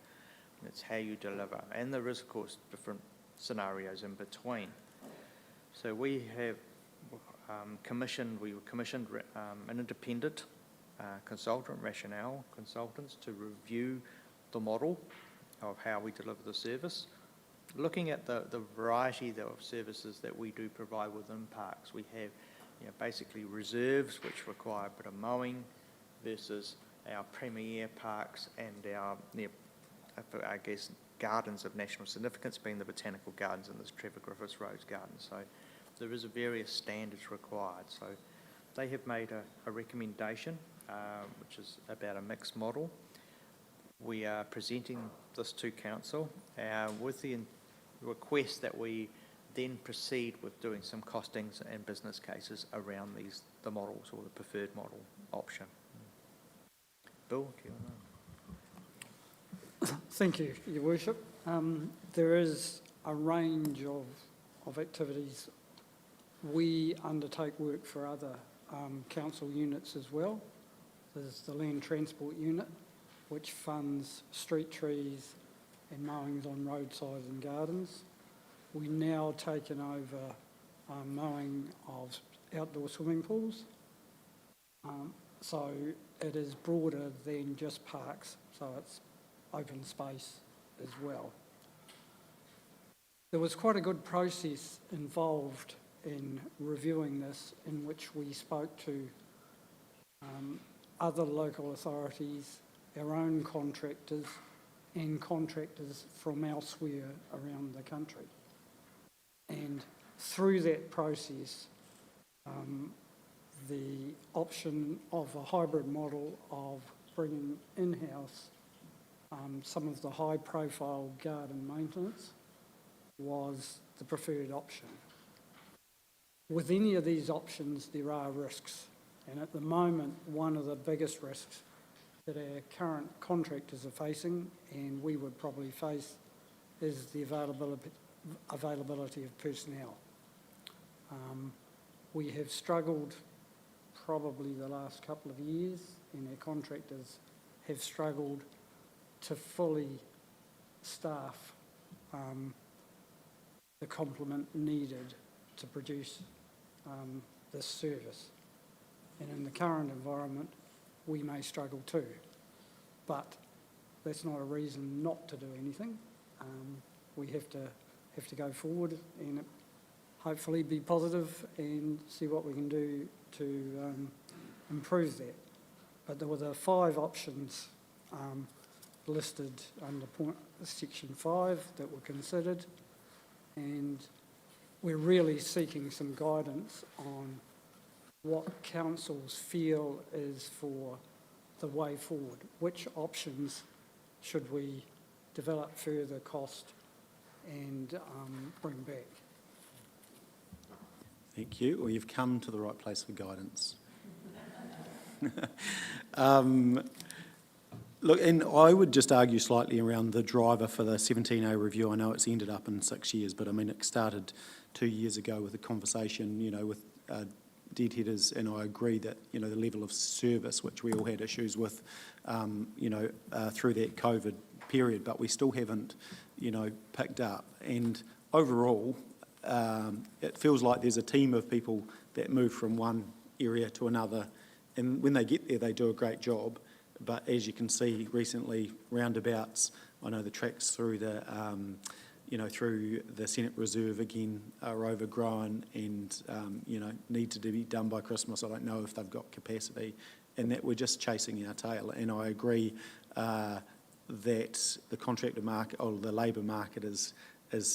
Speaker 11: And it's how you deliver. And there is, of course, different scenarios in between. So we have commissioned an independent consultant, Rationale Consultants, to review the model of how we deliver the service. Looking at the variety of services that we do provide within parks, we have basically reserves which require a bit of mowing versus our premier parks and our, I guess, gardens of national significance, being the Botanical Gardens and this Trevor Griffiths Rose Garden. So there is various standards required. So they have made a recommendation which is about a mixed model. we are presenting this to council with the request that we then proceed with doing some costings and business cases around the models or the preferred model option. Bill, do you want to?
Speaker 12: Thank you, Your Worship. There is a range of activities. We undertake work for other council units as well. There's the Land Transport Unit, which funds street trees and mowings on roadsides and gardens. We've now taken over mowing of outdoor swimming pools. So it is broader than just parks, so it's open space as well. There was quite a good process involved in reviewing this, in which we spoke to other local authorities, our own contractors, and contractors from elsewhere around the country. And through that process, the option of a hybrid model of bringing in-house some of the high-profile garden maintenance was the preferred option. With any of these options, there are risks. And at the moment, one of the biggest risks that our current contractors are facing, and we would probably face, is the availability of personnel. We have struggled probably the last couple of years, and our contractors have struggled to fully staff the complement needed to produce this service. And in the current environment, we may struggle too. But that's not a reason not to do anything. We have to go forward and hopefully be positive and see what we can do to improve that. But there were the 5 options listed under section 5 that were considered, and we're really seeking some guidance on what councils feel is for the way forward. Which options should we develop further cost and bring back?
Speaker 1: Thank you. Well, you've come to the right place for guidance. Look, and I would just argue slightly around the driver for the 17A review. I know it's ended up in 6 years, but I mean, it started 2 years ago with a conversation, with deadheaders, and I agree that, the level of service, which we all had issues with, through that COVID period, but we still haven't, picked up. And overall, it feels like there's a team of people that move from one area to another, and when they get there, they do a great job. But as you can see recently, roundabouts, I know the tracks through the, through the Senate Reserve again are overgrown and, need to be done by Christmas. I don't know if they've got capacity, and that we're just chasing our tail. And I agree that the contractor market or the labour market is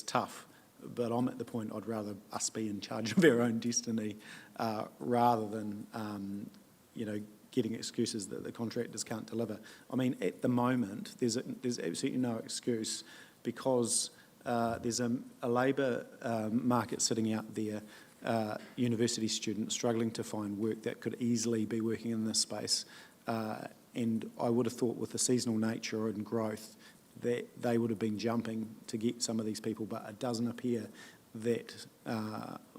Speaker 1: tough. But I'm at the point I'd rather us be in charge of our own destiny rather than, getting excuses that the contractors can't deliver. I mean, at the moment, there's absolutely no excuse because there's a labour market sitting out there, university students struggling to find work that could easily be working in this space. And I would have thought with the seasonal nature and growth that they would have been jumping to get some of these people, but it doesn't appear that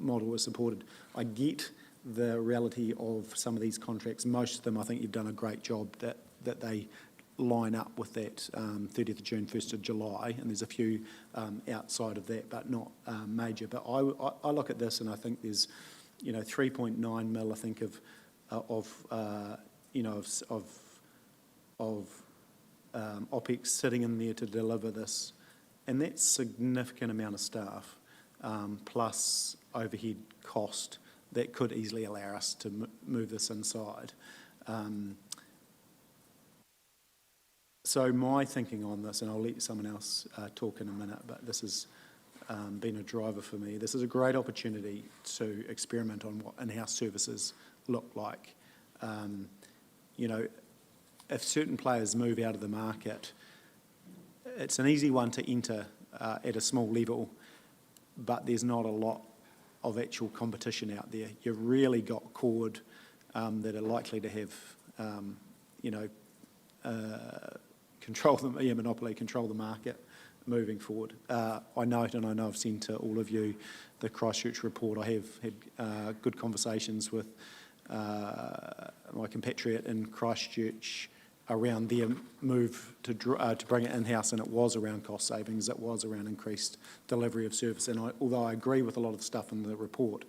Speaker 1: model is supported. I get the reality of some of these contracts. Most of them, I think you've done a great job that they line up with that 30th of June, 1st of July, and there's a few outside of that, but not major. But I look at this and I think there's, 3.9 mil, I think, of OPEX sitting in there to deliver this, and that's a significant amount of staff plus overhead cost that could easily allow us to move this inside. So my thinking on this, and I'll let someone else talk in a minute, but this has been a driver for me. This is a great opportunity to experiment on what in-house services look like. if certain players move out of the market, it's an easy one to enter at a small level, but there's not a lot of actual competition out there. You've really got Cord that are likely to have, control the monopoly, control the market moving forward. I note, and I know I've sent to all of you the Christchurch report. I have had good conversations with my compatriot in Christchurch around their move to bring it in-house, and it was around cost savings, it was around increased delivery of service. And although I agree with a lot of the stuff in the report,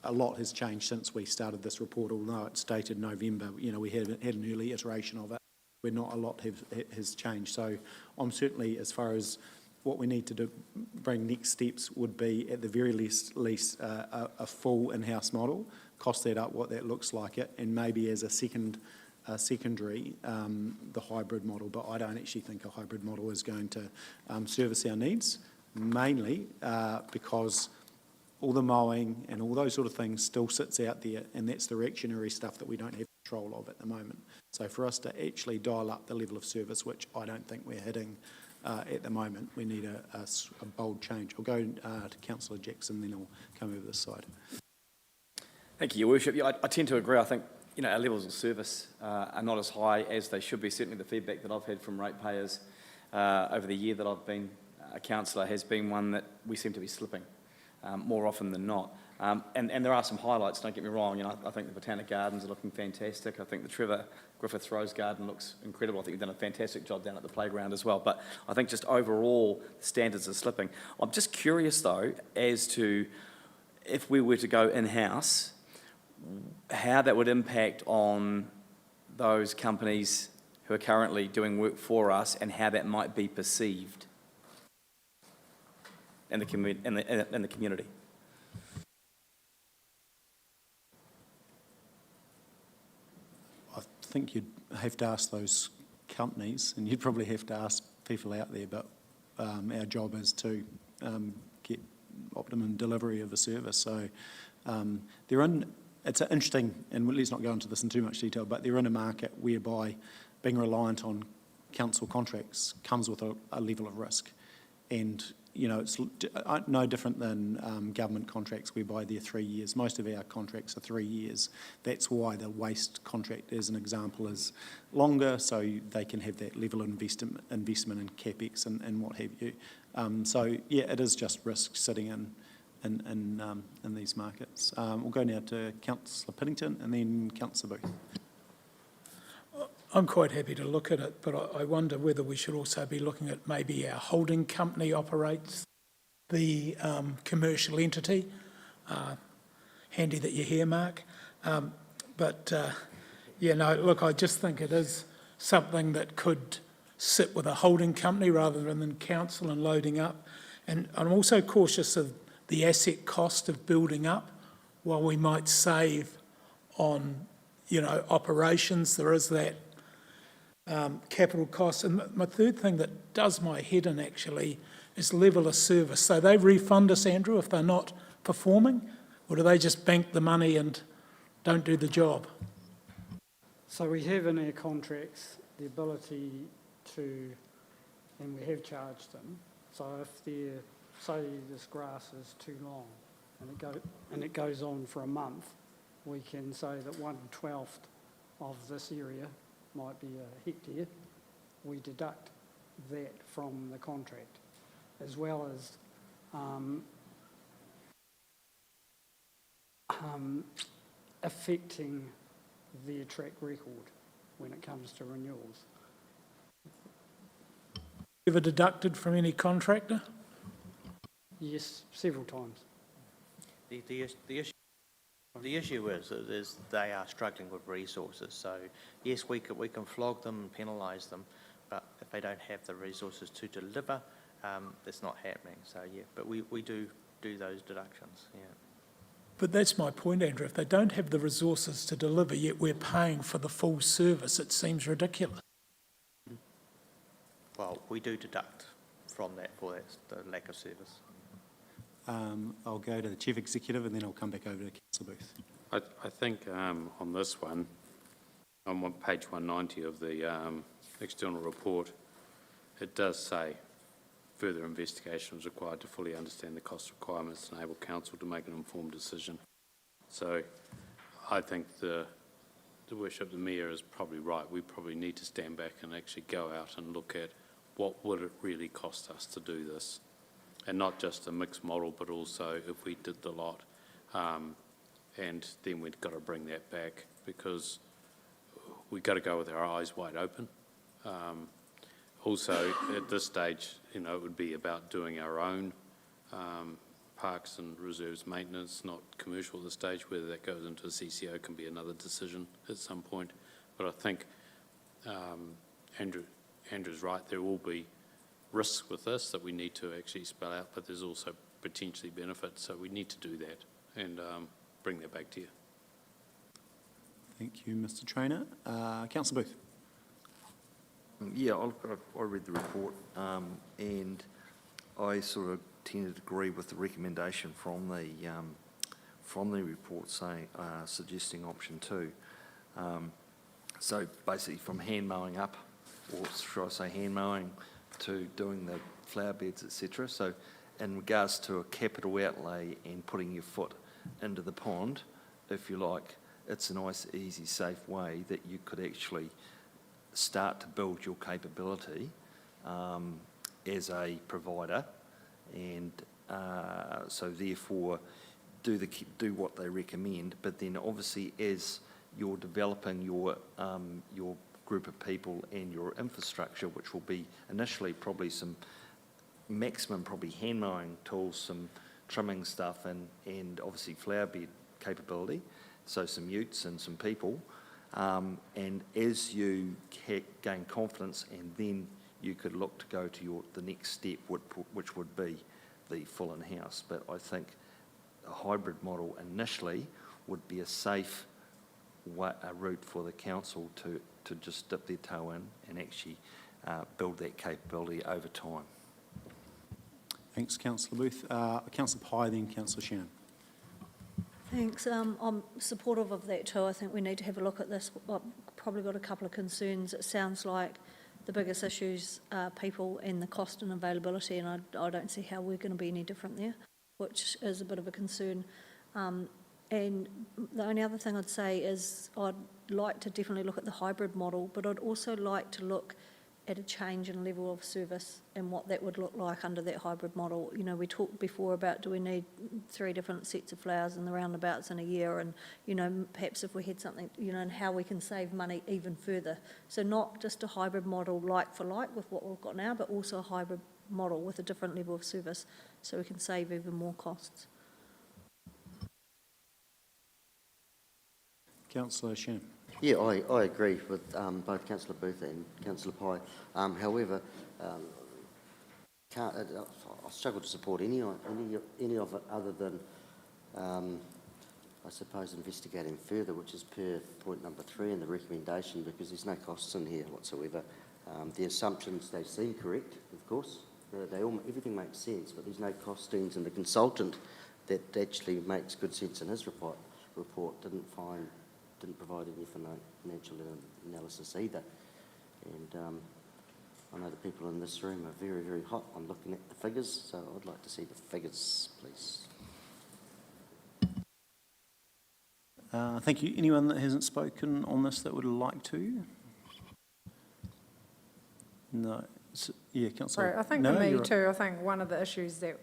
Speaker 1: a lot has changed since we started this report. Although it's dated November, we had an early iteration of it, where not a lot has changed. So I'm certainly, as far as what we need to do, bring next steps would be at the very least a full in-house model, cost that up, what that looks like it, and maybe as a secondary, the hybrid model. But I don't actually think a hybrid model is going to service our needs, mainly because all the mowing and all those sort of things still sits out there, and that's the reactionary stuff that we don't have control of at the moment. So for us to actually dial up the level of service, which I don't think we're hitting at the moment, we need a bold change. I'll go to Councillor Jackson, then I'll come over this side.
Speaker 13: Thank you, Your Worship. Yeah, I tend to agree. I think our levels of service are not as high as they should be. Certainly the feedback that I've had from ratepayers over the year that I've been a councillor has been one that we seem to be slipping more often than not. And there are some highlights, don't get me wrong. I think the Botanic Gardens are looking fantastic. I think the Trevor Griffith Rose Garden looks incredible. I think you've done a fantastic job down at the playground as well. But I think just overall, the standards are slipping. I'm just curious, though, as to if we were to go in-house, how that would impact on those companies who are currently doing work for us, and how that might be perceived in the community.
Speaker 1: I think you'd have to ask those companies, and you'd probably have to ask people out there, but our job is to get optimum delivery of the service. So it's interesting, and let's not go into this in too much detail, but they're in a market whereby being reliant on council contracts comes with a level of risk. And, it's no different than government contracts whereby they're 3 years. Most of our contracts are 3 years. That's why the waste contract, as an example, is longer, so they can have that level of investment in CapEx and what have you. So, yeah, it is just risk sitting in these markets. We'll go now to Councillor Piddington and then Councillor Booth.
Speaker 10: I'm quite happy to look at it, but I wonder whether we should also be looking at maybe our holding company operates the commercial entity. Handy that you're here, Mark. Look, I just think it is something that could sit with a holding company rather than council and loading up. And I'm also cautious of the asset cost of building up. While we might save on, operations, there is that capital cost. And my third thing that does my head in actually is level of service. So they refund us, Andrew, if they're not performing, or do they just bank the money and don't do the job?
Speaker 12: So we have in our contracts the ability to, and we have charged them, so if they're, say this grass is too long and it goes on for a month, we can say that 1/12 of this area might be a hectare. We deduct that from the contract, as well as affecting their track record when it comes to renewals.
Speaker 10: Ever deducted from any contractor?
Speaker 12: Yes, several times.
Speaker 11: The issue is they are struggling with resources. So yes, we can flog them and penalise them, but if they don't have the resources to deliver, it's not happening. So yeah, but we do those deductions. Yeah.
Speaker 10: But that's my point, Andrew. If they don't have the resources to deliver, yet we're paying for the full service, it seems ridiculous.
Speaker 11: Well, we do deduct from that for the lack of service.
Speaker 1: I'll go to the Chief Executive and then I'll come back over to Councillor Booth.
Speaker 17: I think on this one, page 190 of the external report, it does say further investigation is required to fully understand the cost requirements and enable council to make an informed decision. So I think the Worship, the Mayor is probably right. We probably need to stand back and actually go out and look at what would it really cost us to do this. And not just a mixed model, but also if we did the lot. And then we've got to bring that back because we've got to go with our eyes wide open. Also, at this stage, you know, it would be about doing our own parks and reserves maintenance, not commercial at this stage. Whether that goes into a CCO can be another decision at some point. But I think Andrew's right. There will be risks with this that we need to actually spell out, but there's also potentially benefits. So we need to do that and bring that back to you.
Speaker 1: Thank you, Mr. Traynor. Councillor Booth.
Speaker 9: Yeah, I read the report and I sort of tended to agree with the recommendation from the report saying suggesting option 2. So basically from hand mowing up, or should I say hand mowing, to doing the flower beds, etc. So in regards to a capital outlay and putting your foot into the pond, if you like, it's a nice, easy, safe way that you could actually start to build your capability as a provider, and so therefore do what they recommend. But then obviously as you're developing your group of people and your infrastructure, which will be initially probably some maximum probably hand mowing tools, some trimming stuff, and obviously flower bed capability, so some utes and some people. And as you gain confidence, and then you could look to go to the next step, which would be the full in-house. But I think a hybrid model initially would be a safe route for the council to just dip their toe in and actually build that capability over time.
Speaker 1: Thanks, Councillor Booth. Councillor Pye, then Councillor Shannon.
Speaker 18: Thanks. I'm supportive of that too. I think we need to have a look at this. I've probably got a couple of concerns. It sounds like the biggest issues are people and the cost and availability, and I don't see how we're going to be any different there, which is a bit of a concern. And the only other thing I'd say is I'd like to definitely look at the hybrid model, but I'd also like to look at a change in level of service and what that would look like under that hybrid model. You know, we talked before about, do we need 3 different sets of flowers and the roundabouts in a year, and, you know, perhaps if we had something, you know, and how we can save money even further. So not just a hybrid model like for like with what we've got now, but also a hybrid model with a different level of service so we can save even more costs.
Speaker 1: Councillor Shannon.
Speaker 15: Yeah, I agree with both Councillor Booth and Councillor Pye. However, I struggle to support any of it other than, I suppose, investigating further, which is per point number 3 in the recommendation, because there's no costs in here whatsoever. The assumptions, they seem correct, of course. Everything makes sense, but there's no costings, and the consultant that actually makes good sense in his report didn't provide any financial analysis either. And I know the people in this room are very, very hot on looking at the figures, so I'd like to see the figures, please.
Speaker 1: Thank you. Anyone that hasn't spoken on this that would like to? No. Yeah, Councillor.
Speaker 14: Sorry, I think
Speaker 1: no,
Speaker 14: for me
Speaker 1: you're
Speaker 14: too, I think one of the issues that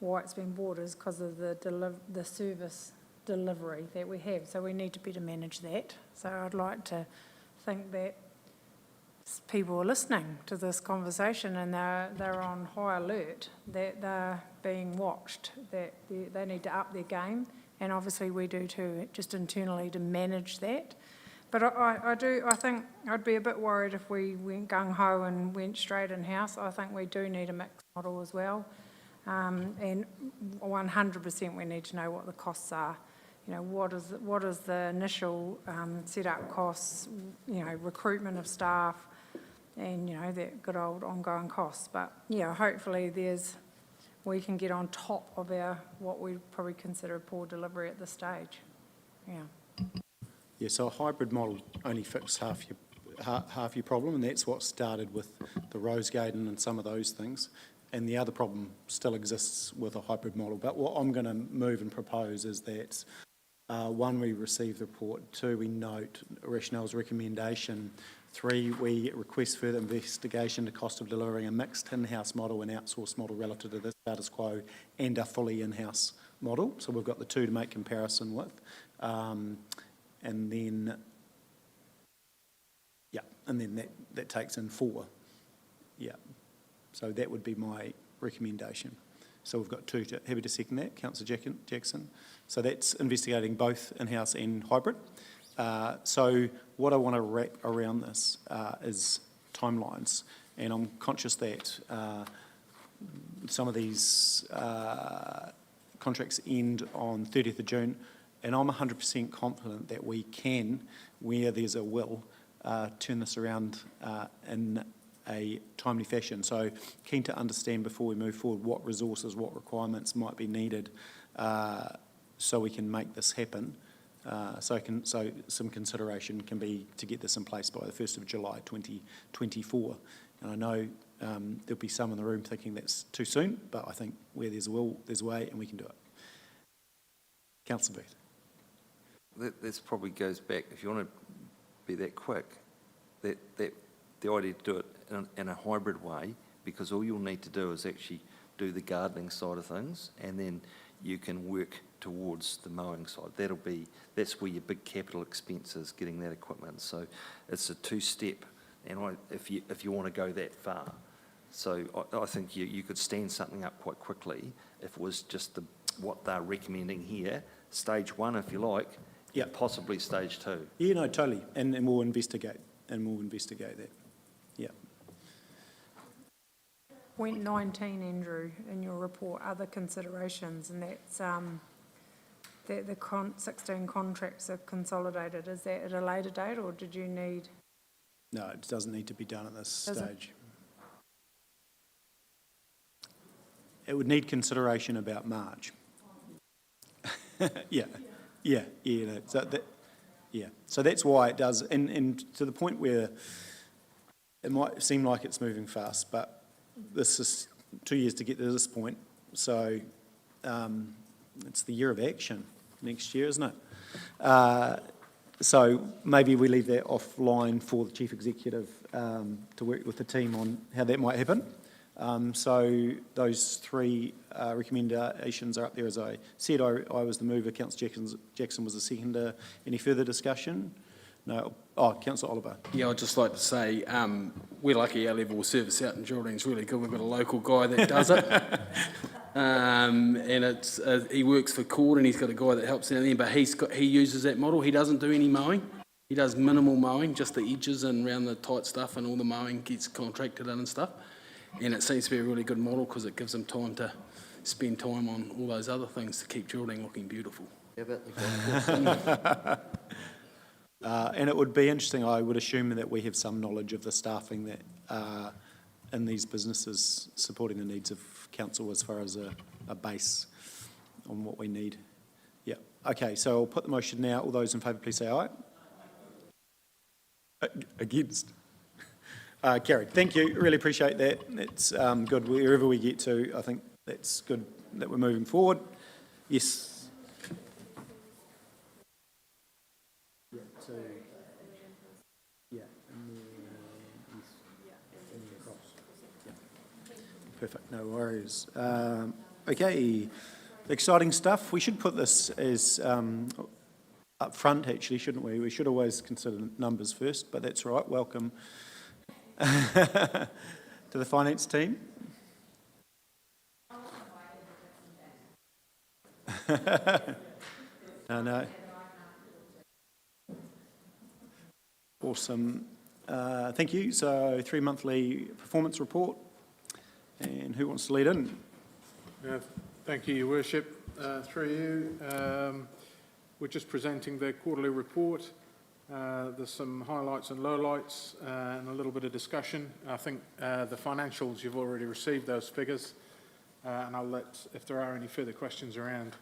Speaker 14: why it's been bought is because of the service delivery that we have, so we need to better manage that. So I'd like to think that people are listening to this conversation and they're on high alert, that they're being watched, that they need to up their game, and obviously we do too, just internally to manage that. But I think I'd be a bit worried if we went gung-ho and went straight in-house. I think we do need a mixed model as well, and 100% we need to know what the costs are. You know, what is the initial set-up costs, you know, recruitment of staff, and, you know, that good old ongoing costs. But, yeah, hopefully we can get on top of what we probably consider a poor delivery at this stage. Yeah.
Speaker 1: Yeah, so a hybrid model only fixes half your problem, and that's what started with the Rose Garden and some of those things. And the other problem still exists with a hybrid model. But what I'm going to move and propose is that, one, we receive the report. Two, we note Rationale's recommendation. Three, we request further investigation to cost of delivering a mixed in-house model and outsourced model relative to the status quo and a fully in-house model. So we've got the two to make comparison with. And then that takes in 4. Yeah. So that would be my recommendation. So we've got 2. Happy to second that, Councillor Jackson. So that's investigating both in-house and hybrid. So what I want to wrap around this is timelines. And I'm conscious that some of these contracts end on 30th of June. And I'm 100% confident that we can, where there's a will, turn this around in a timely fashion. So keen to understand before we move forward what resources, what requirements might be needed so we can make this happen. So some consideration can be to get this in place by the 1st of July 2024. And I know there'll be some in the room thinking that's too soon, but I think where there's a will, there's a way, and we can do it. Councillor Booth.
Speaker 9: This probably goes back, if you want to be that quick, the idea to do it in a hybrid way, because all you'll need to do is actually do the gardening side of things, and then you can work towards the mowing side. That's where your big capital expense is, getting that equipment. So it's a 2-step, and if you want to go that far. So I think you could stand something up quite quickly if it was just what they're recommending here, stage 1 if you like, and possibly stage 2.
Speaker 1: Yeah, no, totally, and we'll investigate, that. Yeah.
Speaker 14: Point 19, Andrew, in your report, other considerations, and that's that the 16 contracts are consolidated. Is that at a later date, or did you need?
Speaker 1: No, it doesn't need to be done at this stage. It would need consideration about March. Yeah. No, so that's why it does, and to the point where it might seem like it's moving fast, but this is 2 years to get to this point. So it's the year of action next year, isn't it? So maybe we leave that offline for the Chief Executive to work with the team on how that might happen. So those 3 recommendations are up there. As I said, I was the mover, Councillor Jackson was the seconder. Any further discussion? No. Oh, Councillor Oliver.
Speaker 16: Yeah, I'd just like to say we're lucky our level of service out in Geraldine is really good. We've got a local guy that does it. And it's he works for Cord, and he's got a guy that helps out there, but he uses that model. He doesn't do any mowing. He does minimal mowing, just the edges and around the tight stuff, and all the mowing gets contracted in and stuff. And it seems to be a really good model because it gives them time to spend time on all those other things to keep Geraldine looking beautiful.
Speaker 1: And it would be interesting, I would assume that we have some knowledge of the staffing that are in these businesses supporting the needs of council as far as a base on what we need. Yeah. Okay, so I'll put the motion now. All those in favour, please say aye. Against. Carried. Thank you. Really appreciate that. It's good. Wherever we get to, I think that's good that we're moving forward. Yes. Perfect. No worries. Okay. Exciting stuff. We should put this as up front, actually, shouldn't we? We should always consider numbers first, but that's right. Welcome to the finance team. No. Awesome. Thank you. So 3-monthly performance report. And who wants to lead in?
Speaker 22: Thank you, Your Worship. Through you, we're just presenting the quarterly report. There's some highlights and lowlights and a little bit of discussion. I think the financials, you've already received those figures, and I'll let, if there are any further questions around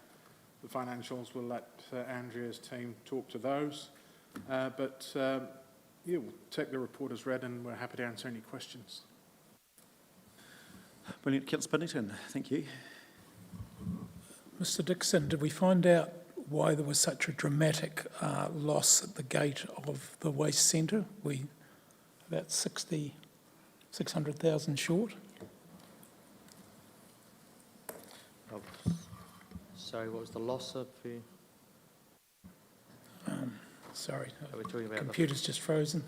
Speaker 22: the financials, we'll let Andrea's team talk to those. Yeah, we'll take the report as read and we're happy to answer any questions.
Speaker 1: Brilliant. Councillor Pennington, thank you.
Speaker 10: Mr Dixon, did we find out why there was such a dramatic loss at the gate of the waste centre? We about 600,000 short.
Speaker 11: Sorry, what was the loss of the?
Speaker 10: Sorry,
Speaker 11: Are we talking about
Speaker 10: computer's just frozen.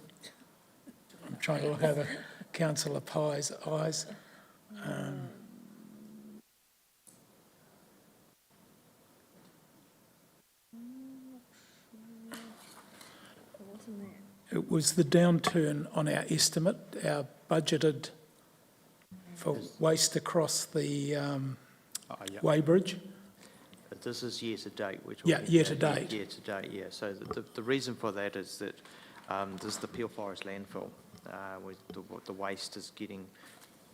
Speaker 10: I'm trying to look over Councillor Pye's eyes. It was the downturn on our estimate, our budgeted for waste across the Weybridge.
Speaker 11: This is year to date.
Speaker 10: Yeah, year to date.
Speaker 11: Year to date, yeah. So the reason for that is that this is the Peel Forest landfill, where the waste is getting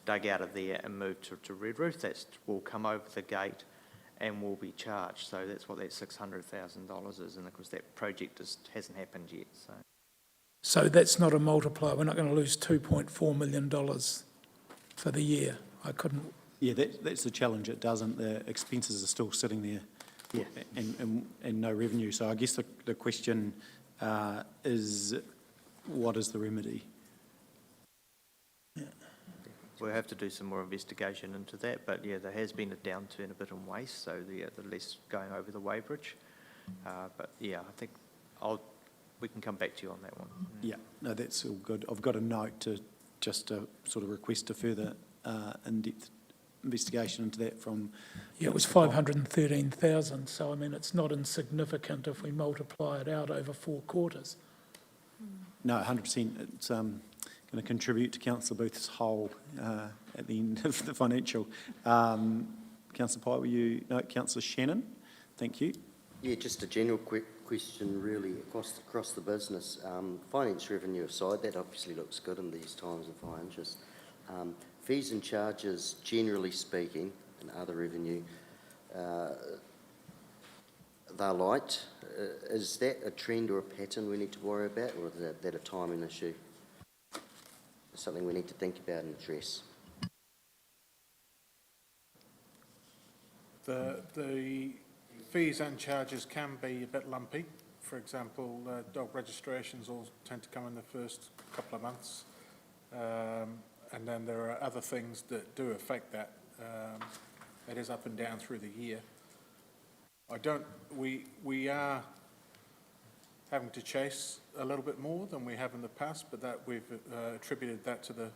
Speaker 11: dug out of there and moved to Redruth. That will come over the gate and will be charged. So that's what that $600,000 is, and of course that project hasn't happened yet.
Speaker 10: So that's not a multiplier. We're not going to lose $2.4 million for the year. I couldn't.
Speaker 1: Yeah, that's the challenge. It doesn't. The expenses are still sitting there,
Speaker 11: yeah,
Speaker 1: and no revenue. So I guess the question is, what is the remedy?
Speaker 11: Yeah. We'll have to do some more investigation into that. But yeah, there has been a downturn a bit in waste, so the less going over the Weybridge. But yeah, I think we can come back to you on that one.
Speaker 1: Yeah, no, that's all good. I've got a note to just sort of request a further in-depth investigation into that from...
Speaker 10: Yeah, it was 513,000, so I mean it's not insignificant if we multiply it out over 4 quarters.
Speaker 1: No, 100%. It's going to contribute to Councillor Booth's whole at the end of the financial. Councillor Pye, will you... No, Councillor Shannon, thank you.
Speaker 15: Yeah, just a general quick question really across the business. Finance revenue aside, that obviously looks good in these times of high interest. Fees and charges, generally speaking, and other revenue, they're light. Is that a trend or a pattern we need to worry about, or is that a timing issue? Something we need to think about and address?
Speaker 22: The fees and charges can be a bit lumpy. For example, dog registrations all tend to come in the first couple of months. And then there are other things that do affect that. It is up and down through the year. We are having to chase a little bit more than we have in the past, but that we've attributed that to the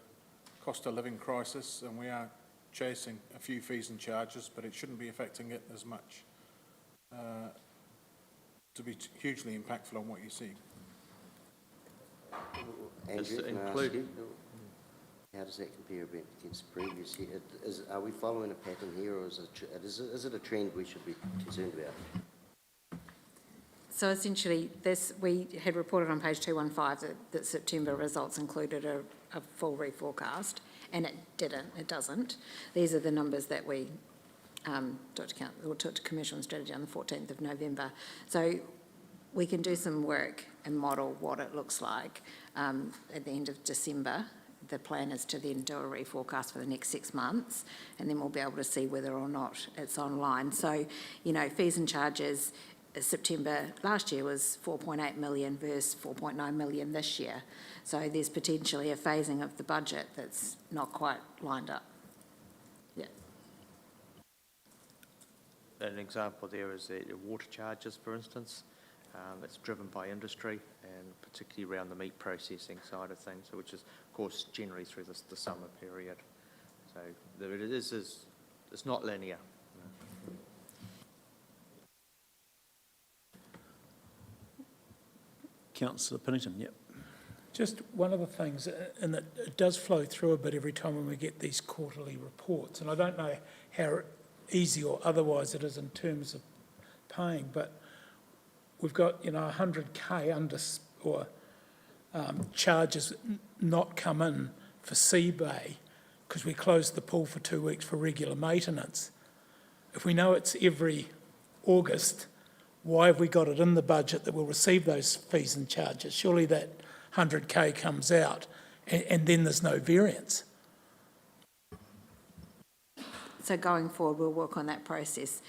Speaker 22: cost of living crisis, and we are chasing a few fees and charges, but it shouldn't be affecting it as much to be hugely impactful on what you see.
Speaker 15: Andrew, can I ask you, how does that compare against previous year? Are we following a pattern here, or is it a trend we should be concerned about?
Speaker 5: So essentially, we had reported on page 215 that September results included a full reforecast, and it doesn't. These are the numbers that we took to Commercial and Strategy on the 14th of November. So we can do some work and model what it looks like at the end of December. The plan is to then do a reforecast for the next 6 months, and then we'll be able to see whether or not it's online. So, you know, fees and charges, September last year was 4.8 million versus 4.9 million this year. So there's potentially a phasing of the budget that's not quite lined up. Yeah.
Speaker 11: An example there is the water charges, for instance. It's driven by industry, and particularly around the meat processing side of things, which is, of course, generally through the summer period. So it's not linear.
Speaker 1: Councillor Pennington, yep.
Speaker 10: Just one of the things, and it does flow through a bit every time when we get these quarterly reports, and I don't know how easy or otherwise it is in terms of paying, but we've got, 100K charges not come in for Sea Bay because we closed the pool for 2 weeks for regular maintenance. If we know it's every August, why have we got it in the budget that we'll receive those fees and charges? Surely that 100K comes out and then there's no variance.
Speaker 5: So going forward, we'll work on that process.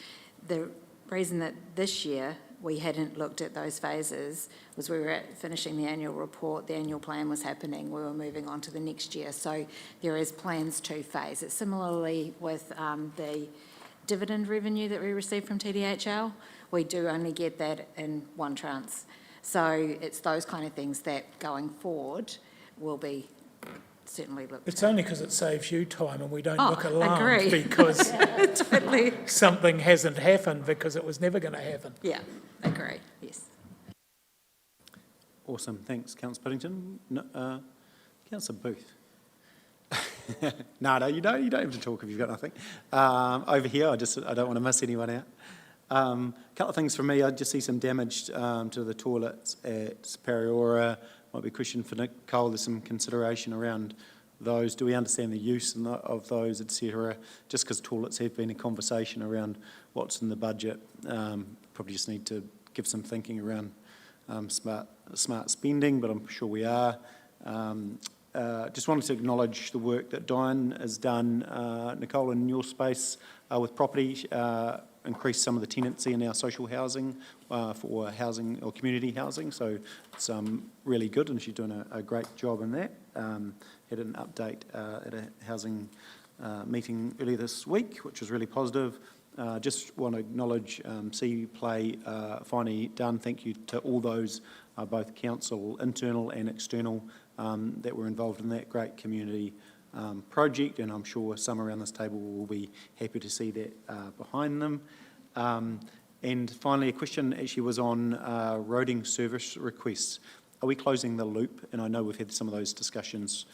Speaker 5: The reason that this year we hadn't looked at those phases was we were finishing the annual report, the annual plan was happening, we were moving on to the next year. So there is plans to phase it. Similarly with the dividend revenue that we receive from TDHL, we do only get that in one tranche. So it's those kind of things that going forward will be certainly looked at.
Speaker 10: It's only because it saves you time and we don't look
Speaker 5: agree.
Speaker 10: alarmed because
Speaker 5: Totally.
Speaker 10: something hasn't happened because it was never going to happen.
Speaker 5: Yeah, agree, yes.
Speaker 1: Awesome, thanks, Councillor Piddington. No, Councillor Booth. No, you don't have to talk if you've got nothing. Over here, I don't want to miss anyone out. Couple of things from me. I just see some damage to the toilets at Pariora. Might be a question for Nicole. There's some consideration around those. Do we understand the use of those, etc.? Just because toilets have been a conversation around what's in the budget. Probably just need to give some thinking around smart spending, but I'm sure we are. Just wanted to acknowledge the work that Diane has done, Nicole, in your space with property, increase some of the tenancy in our social housing for housing or community housing. So it's really good, and she's doing a great job in that. Had an update at a housing meeting earlier this week, which was really positive. Just want to acknowledge See Play finally done. Thank you to all those, both council, internal and external, that were involved in that great community project, and I'm sure some around this table will be happy to see that behind them. And finally, a question actually was on roading service requests. Are we closing the loop? And I know we've had some of those discussions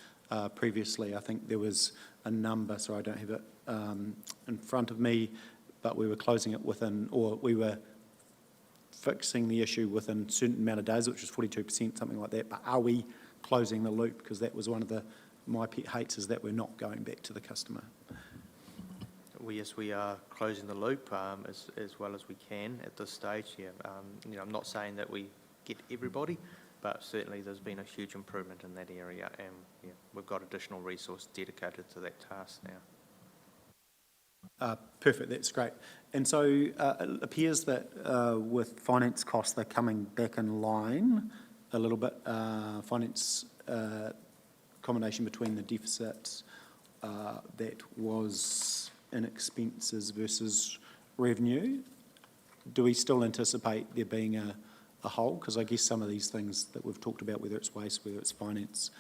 Speaker 1: previously. I think there was a number, so I don't have it in front of me, but we were closing it within, or we were fixing the issue within a certain amount of days, which was 42%, something like that. But are we closing the loop? Because that was one of my pet hates, is that we're not going back to the customer.
Speaker 11: Yes, we are closing the loop as well as we can at this stage. Yeah, I'm not saying that we get everybody, but certainly there's been a huge improvement in that area, and we've got additional resource dedicated to that task now.
Speaker 1: Perfect, that's great. And so it appears that with finance costs, they're coming back in line a little bit. Finance combination between the deficits that was in expenses versus revenue. Do we still anticipate there being a hole? Because I guess some of these things that we've talked about, whether it's waste, whether it's finance,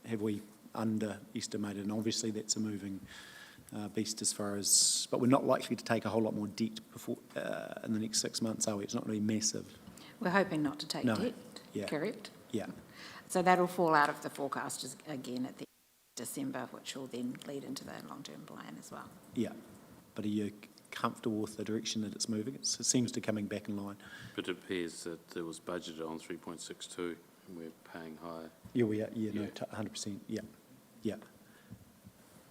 Speaker 1: have we underestimated? And obviously that's a moving beast as far as, but we're not likely to take a whole lot more debt before in the next 6 months, are we? It's not really massive.
Speaker 5: We're hoping not to take debt,
Speaker 1: Yeah.
Speaker 5: correct?
Speaker 1: Yeah.
Speaker 5: So that'll fall out of the forecast again at the December, which will then lead into the long-term plan as well.
Speaker 1: Yeah, but are you comfortable with the direction that it's moving? It seems to coming back in line.
Speaker 17: But it appears that it was budgeted on 3.62 and we're paying higher.
Speaker 1: Yeah, we are, no, 100%, yeah.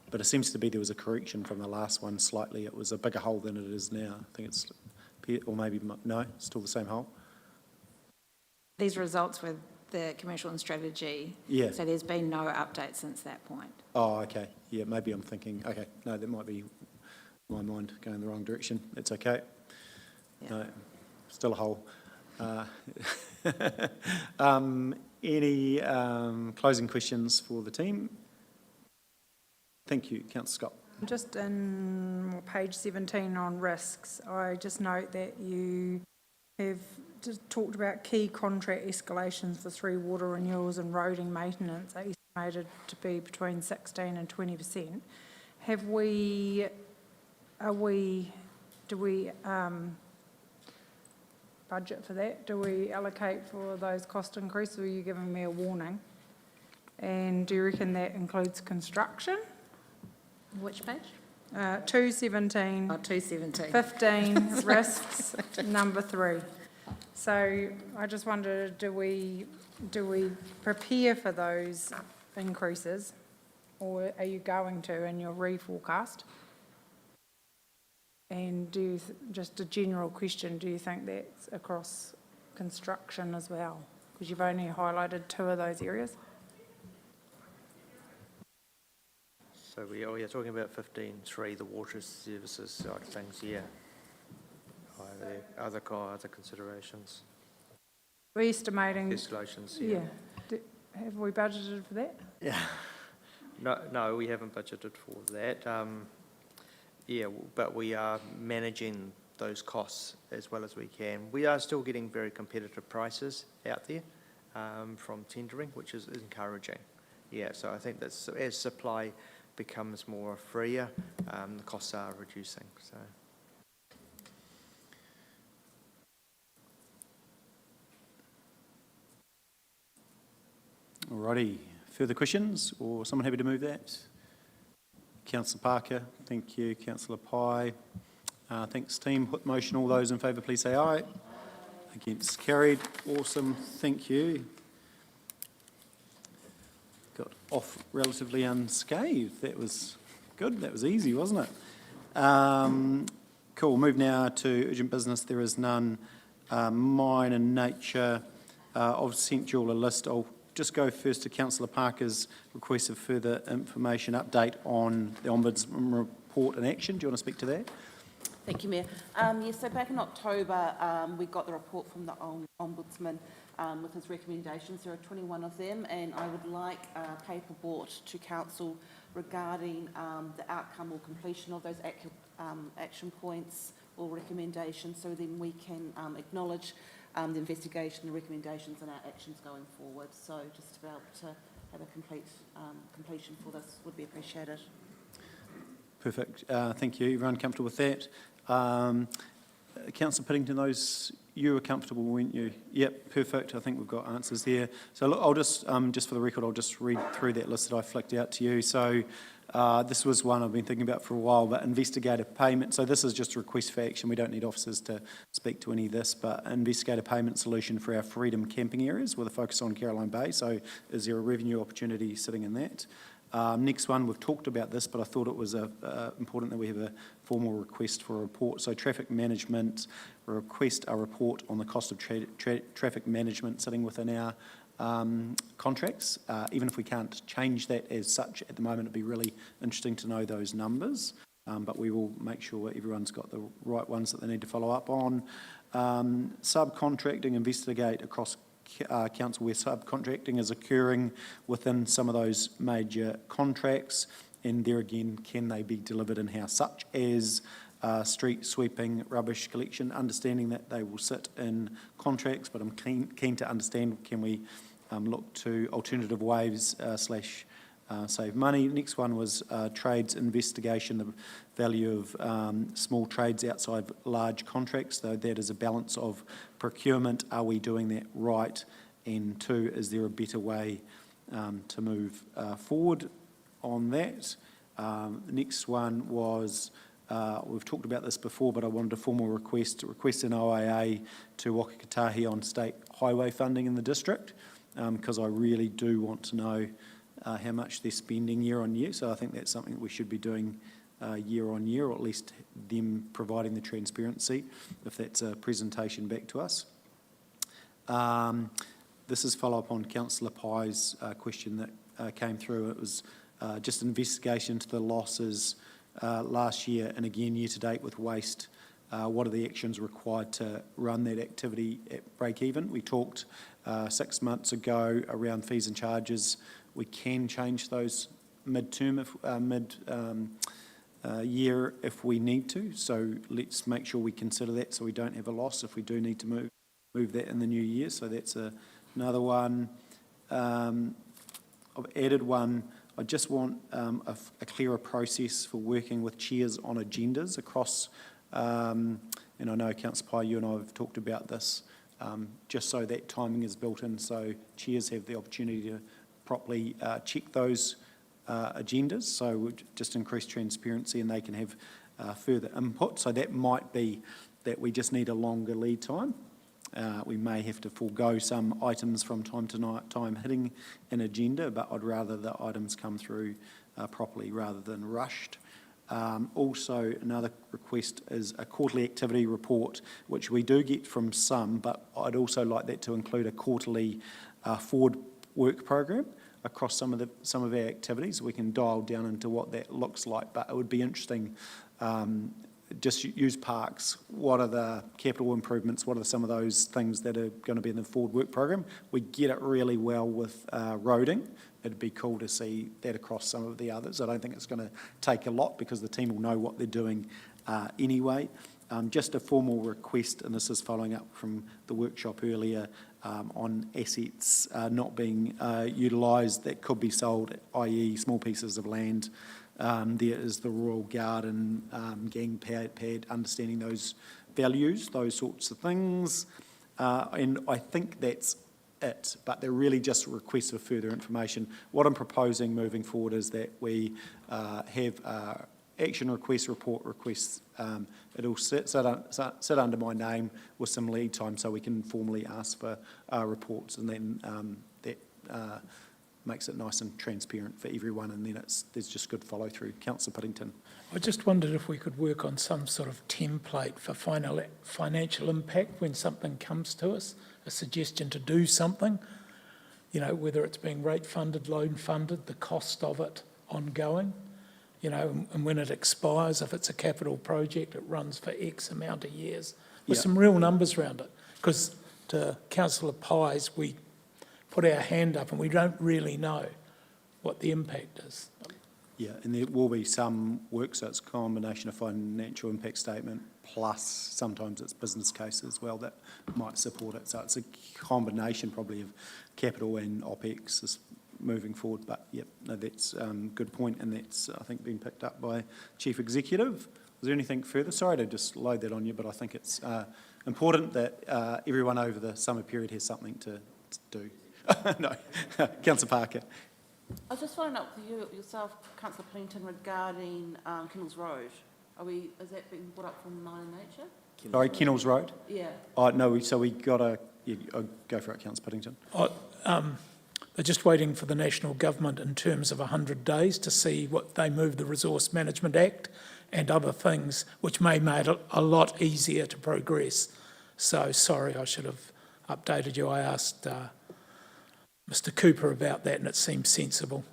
Speaker 1: But it seems to be there was a correction from the last one slightly. It was a bigger hole than it is now. I think it's, or maybe, no, still the same hole.
Speaker 5: These results were the commercial and strategy.
Speaker 1: Yeah.
Speaker 5: So there's been no update since that point.
Speaker 1: Oh, okay. Yeah, maybe I'm thinking, okay, no, that might be my mind going in the wrong direction. It's okay.
Speaker 5: Yeah.
Speaker 1: No, still a hole. Any closing questions for the team? Thank you, Councillor Scott.
Speaker 14: Just in page 17 on risks, I just note that you have just talked about key contract escalations for 3 water renewals and roading maintenance are estimated to be between 16% and 20%. Do we budget for that? Do we allocate for those cost increases, or are you giving me a warning? And do you reckon that includes construction?
Speaker 5: Which page?
Speaker 14: 217.
Speaker 5: Oh, 217.
Speaker 14: 15, risks, number 3. So I just wondered, do we prepare for those increases, or are you going to in your reforecast? And just a general question, do you think that's across construction as well? Because you've only highlighted 2 of those areas.
Speaker 11: So you're talking about 15.3, the water services side of things, yeah. Are there other considerations?
Speaker 14: We're estimating.
Speaker 11: Escalations, yeah.
Speaker 14: Have we budgeted for that?
Speaker 11: Yeah. No, we haven't budgeted for that. Yeah, but we are managing those costs as well as we can. We are still getting very competitive prices out there from tendering, which is encouraging. Yeah, so I think that as supply becomes more freer, the costs are reducing. So.
Speaker 1: Alrighty, further questions or someone happy to move that? Councillor Parker, thank you. Councillor Pye, thanks team. Put the motion, all those in favour please say aye. Against, carried. Awesome, thank you. Got off relatively unscathed. That was good, that was easy, wasn't it? Cool, move now to urgent business. There is none. Mine in nature. I've sent you all a list. I'll just go first to Councillor Parker's request of further information update on the Ombudsman report in action. Do you want to speak to that?
Speaker 3: Thank you, Mayor. Yes, so back in October, we got the report from the Ombudsman with his recommendations. There are 21 of them, and I would like a paper brought to Council regarding the outcome or completion of those action points or recommendations, so then we can acknowledge the investigation, the recommendations and our actions going forward. So just to be able to have a complete completion for this would be appreciated.
Speaker 1: Perfect. Thank you. Everyone comfortable with that? Councillor Piddington, you were comfortable, weren't you? Yep, perfect. I think we've got answers there. So look, I'll just for the record, I'll just read through that list that I flicked out to you. So this was one I've been thinking about for a while, but investigative payment. So this is just a request for action. We don't need officers to speak to any of this, but investigative payment solution for our Freedom camping areas with a focus on Caroline Bay. So is there a revenue opportunity sitting in that? Next one, we've talked about this, but I thought it was important that we have a formal request for a report. So traffic management, request a report on the cost of traffic management sitting within our contracts. Even if we can't change that as such at the moment, it'd be really interesting to know those numbers. But we will make sure everyone's got the right ones that they need to follow up on. Subcontracting, investigate across council where subcontracting is occurring within some of those major contracts, and there again, can they be delivered in-house, such as street sweeping, rubbish collection, understanding that they will sit in contracts, but I'm keen to understand, can we look to alternative ways save money. Next one was trades investigation, the value of small trades outside large contracts, though that is a balance of procurement. Are we doing that right? And 2, is there a better way to move forward on that? The next one was, we've talked about this before, but I wanted a formal request an OIA to Waka Kotahi on state highway funding in the district, because I really do want to know how much they're spending year on year. So I think that's something that we should be doing year on year, or at least them providing the transparency, if that's a presentation back to us. This is follow-up on Councillor Pye's question that came through. It was just an investigation into the losses last year and again year to date with waste. What are the actions required to run that activity at break even? We talked 6 months ago around fees and charges. We can change those mid-term, year if we need to. So let's make sure we consider that so we don't have a loss if we do need to move that in the new year. So that's another one. I've added one. I just want a clearer process for working with chairs on agendas across, and I know Councillor Pye, you and I have talked about this, just so that timing is built in so chairs have the opportunity to properly check those agendas, so we'll just increase transparency and they can have further input. So that might be that we just need a longer lead time. We may have to forego some items from time to time hitting an agenda, but I'd rather the items come through properly rather than rushed. Also, another request is a quarterly activity report, which we do get from some, but I'd also like that to include a quarterly forward work program across some of our activities. We can dial down into what that looks like, but it would be interesting. Just use parks. What are the capital improvements? What are some of those things that are going to be in the forward work program? We get it really well with roading. It'd be cool to see that across some of the others. I don't think it's going to take a lot because the team will know what they're doing anyway. Just a formal request, and this is following up from the workshop earlier, on assets not being utilised that could be sold, i.e. small pieces of land. There is the Royal Garden, gang pad, understanding those values, those sorts of things. And I think that's it, but they're really just requests for further information. What I'm proposing moving forward is that we have action requests, report requests. It'll sit under my name with some lead time so we can formally ask for reports, and then that makes it nice and transparent for everyone, and then there's just good follow-through. Councillor Puddington.
Speaker 10: I just wondered if we could work on some sort of template for financial impact when something comes to us, a suggestion to do something, you know, whether it's being rate funded, loan funded, the cost of it ongoing, you know, and when it expires, if it's a capital project, it runs for X amount of years, with some real numbers around it. Because to Councillor Pye's, we put our hand up and we don't really know what the impact is.
Speaker 1: Yeah, and there will be some work, so it's a combination of financial impact statement plus sometimes it's business case as well that might support it. So it's a combination probably of capital and OPEX moving forward. But yep, no, that's a good point, and that's I think been picked up by Chief Executive. Was there anything further? Sorry to just load that on you, but I think it's important that everyone over the summer period has something to do. No, Councillor Parker.
Speaker 3: I was just following up with yourself, Councillor Puddington, regarding Kennels Road. Is that being brought up from Minor Nature?
Speaker 1: Sorry, Kennels Road?
Speaker 3: Yeah.
Speaker 1: Oh, no, so we got to go for it, Councillor Puddington.
Speaker 10: They're just waiting for the national government in terms of 100 days to see what they move the Resource Management Act and other things, which may make it a lot easier to progress. So, sorry, I should have updated you. I asked Mr Cooper about that, and it seems sensible.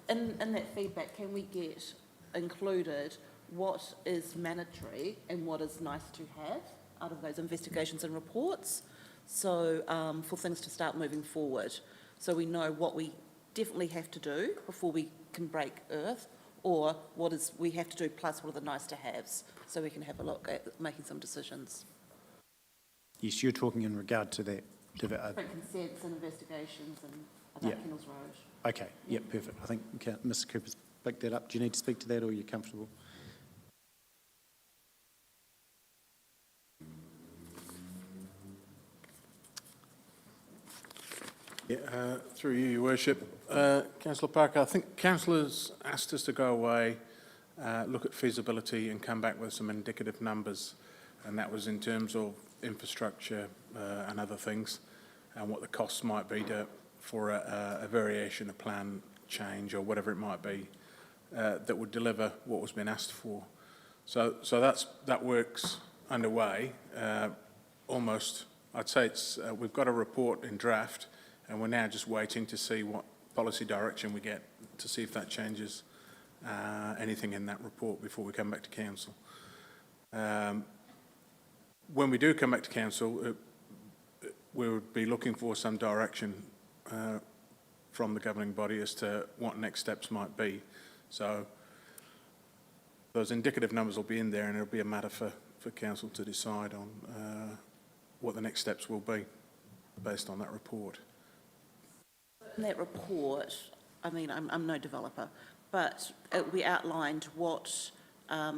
Speaker 3: In that feedback, can we get included what is mandatory and what is nice to have out of those investigations and reports? So for things to start moving forward, so we know what we definitely have to do before we can break earth, or what is we have to do plus what are the nice to haves, so we can have a look at making some decisions.
Speaker 1: Yes, you're talking in regard to that.
Speaker 3: Different consents and investigations and about Kennels Road.
Speaker 1: Okay, yep, perfect. I think Mr Cooper's picked that up. Do you need to speak to that, or are you comfortable?
Speaker 22: Yeah, through you, Your Worship. Councillor Parker, I think councillors asked us to go away, look at feasibility and come back with some indicative numbers, and that was in terms of infrastructure and other things, and what the costs might be for a variation, a plan change or whatever it might be, that would deliver what was being asked for. So that work's underway. Almost, I'd say we've got a report in draft, and we're now just waiting to see what policy direction we get to see if that changes anything in that report before we come back to council. When we do come back to council, we would be looking for some direction from the governing body as to what next steps might be. So those indicative numbers will be in there, and it'll be a matter for council to decide on what the next steps will be based on that report.
Speaker 3: In that report, I mean, I'm no developer, but we outlined what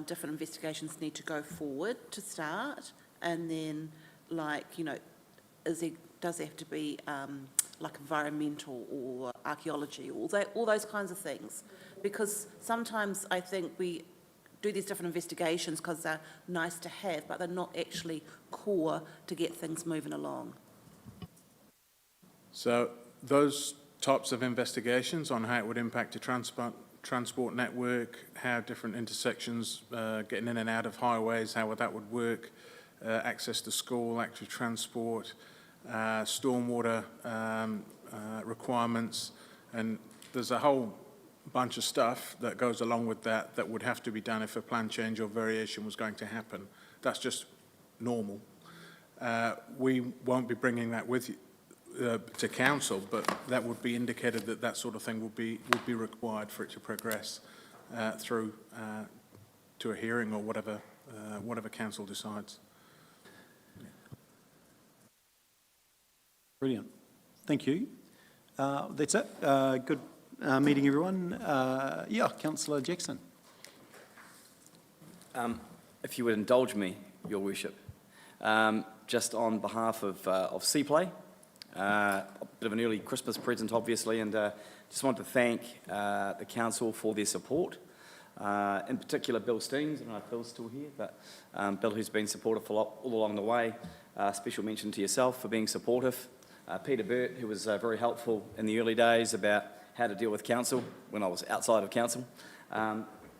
Speaker 3: different investigations need to go forward to start, and then, like, you know, does there have to be like environmental or archaeology, all those kinds of things? Because sometimes I think we do these different investigations because they're nice to have, but they're not actually core to get things moving along.
Speaker 22: So those types of investigations on how it would impact a transport network, how different intersections, getting in and out of highways, how that would work, access to school, active transport, stormwater requirements, and there's a whole bunch of stuff that goes along with that that would have to be done if a plan change or variation was going to happen. That's just normal. We won't be bringing that with you, to council, but that would be indicated that that sort of thing would be required for it to progress through to a hearing or whatever council decides.
Speaker 1: Brilliant. Thank you. That's it. Good meeting, everyone. Yeah, Councillor Jackson.
Speaker 13: If you would indulge me, Your Worship, just on behalf of Seaplay, a bit of an early Christmas present, obviously, and just want to thank the council for their support. In particular, Bill Steens. I don't know if Bill's still here, but Bill, who's been supportive all along the way. Special mention to yourself for being supportive. Peter Burt, who was very helpful in the early days about how to deal with council when I was outside of council.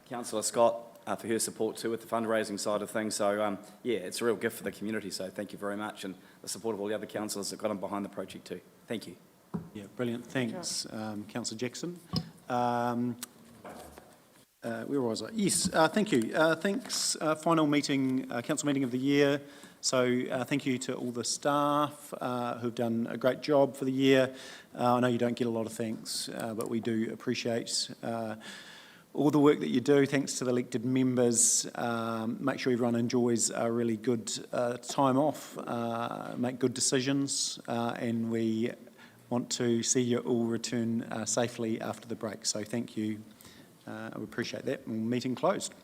Speaker 13: Councillor Scott, for her support too with the fundraising side of things. So yeah, it's a real gift for the community. So thank you very much, and the support of all the other councillors that got on behind the project too. Thank you.
Speaker 1: Yeah, brilliant. Thanks, Councillor Jackson. Where was I? Yes, thank you. Thanks. Final meeting, council meeting of the year. So thank you to all the staff who've done a great job for the year. I know you don't get a lot of thanks, but we do appreciate all the work that you do. Thanks to the elected members. Make sure everyone enjoys a really good time off, make good decisions, and we want to see you all return safely after the break. So thank you. I appreciate that. Meeting closed.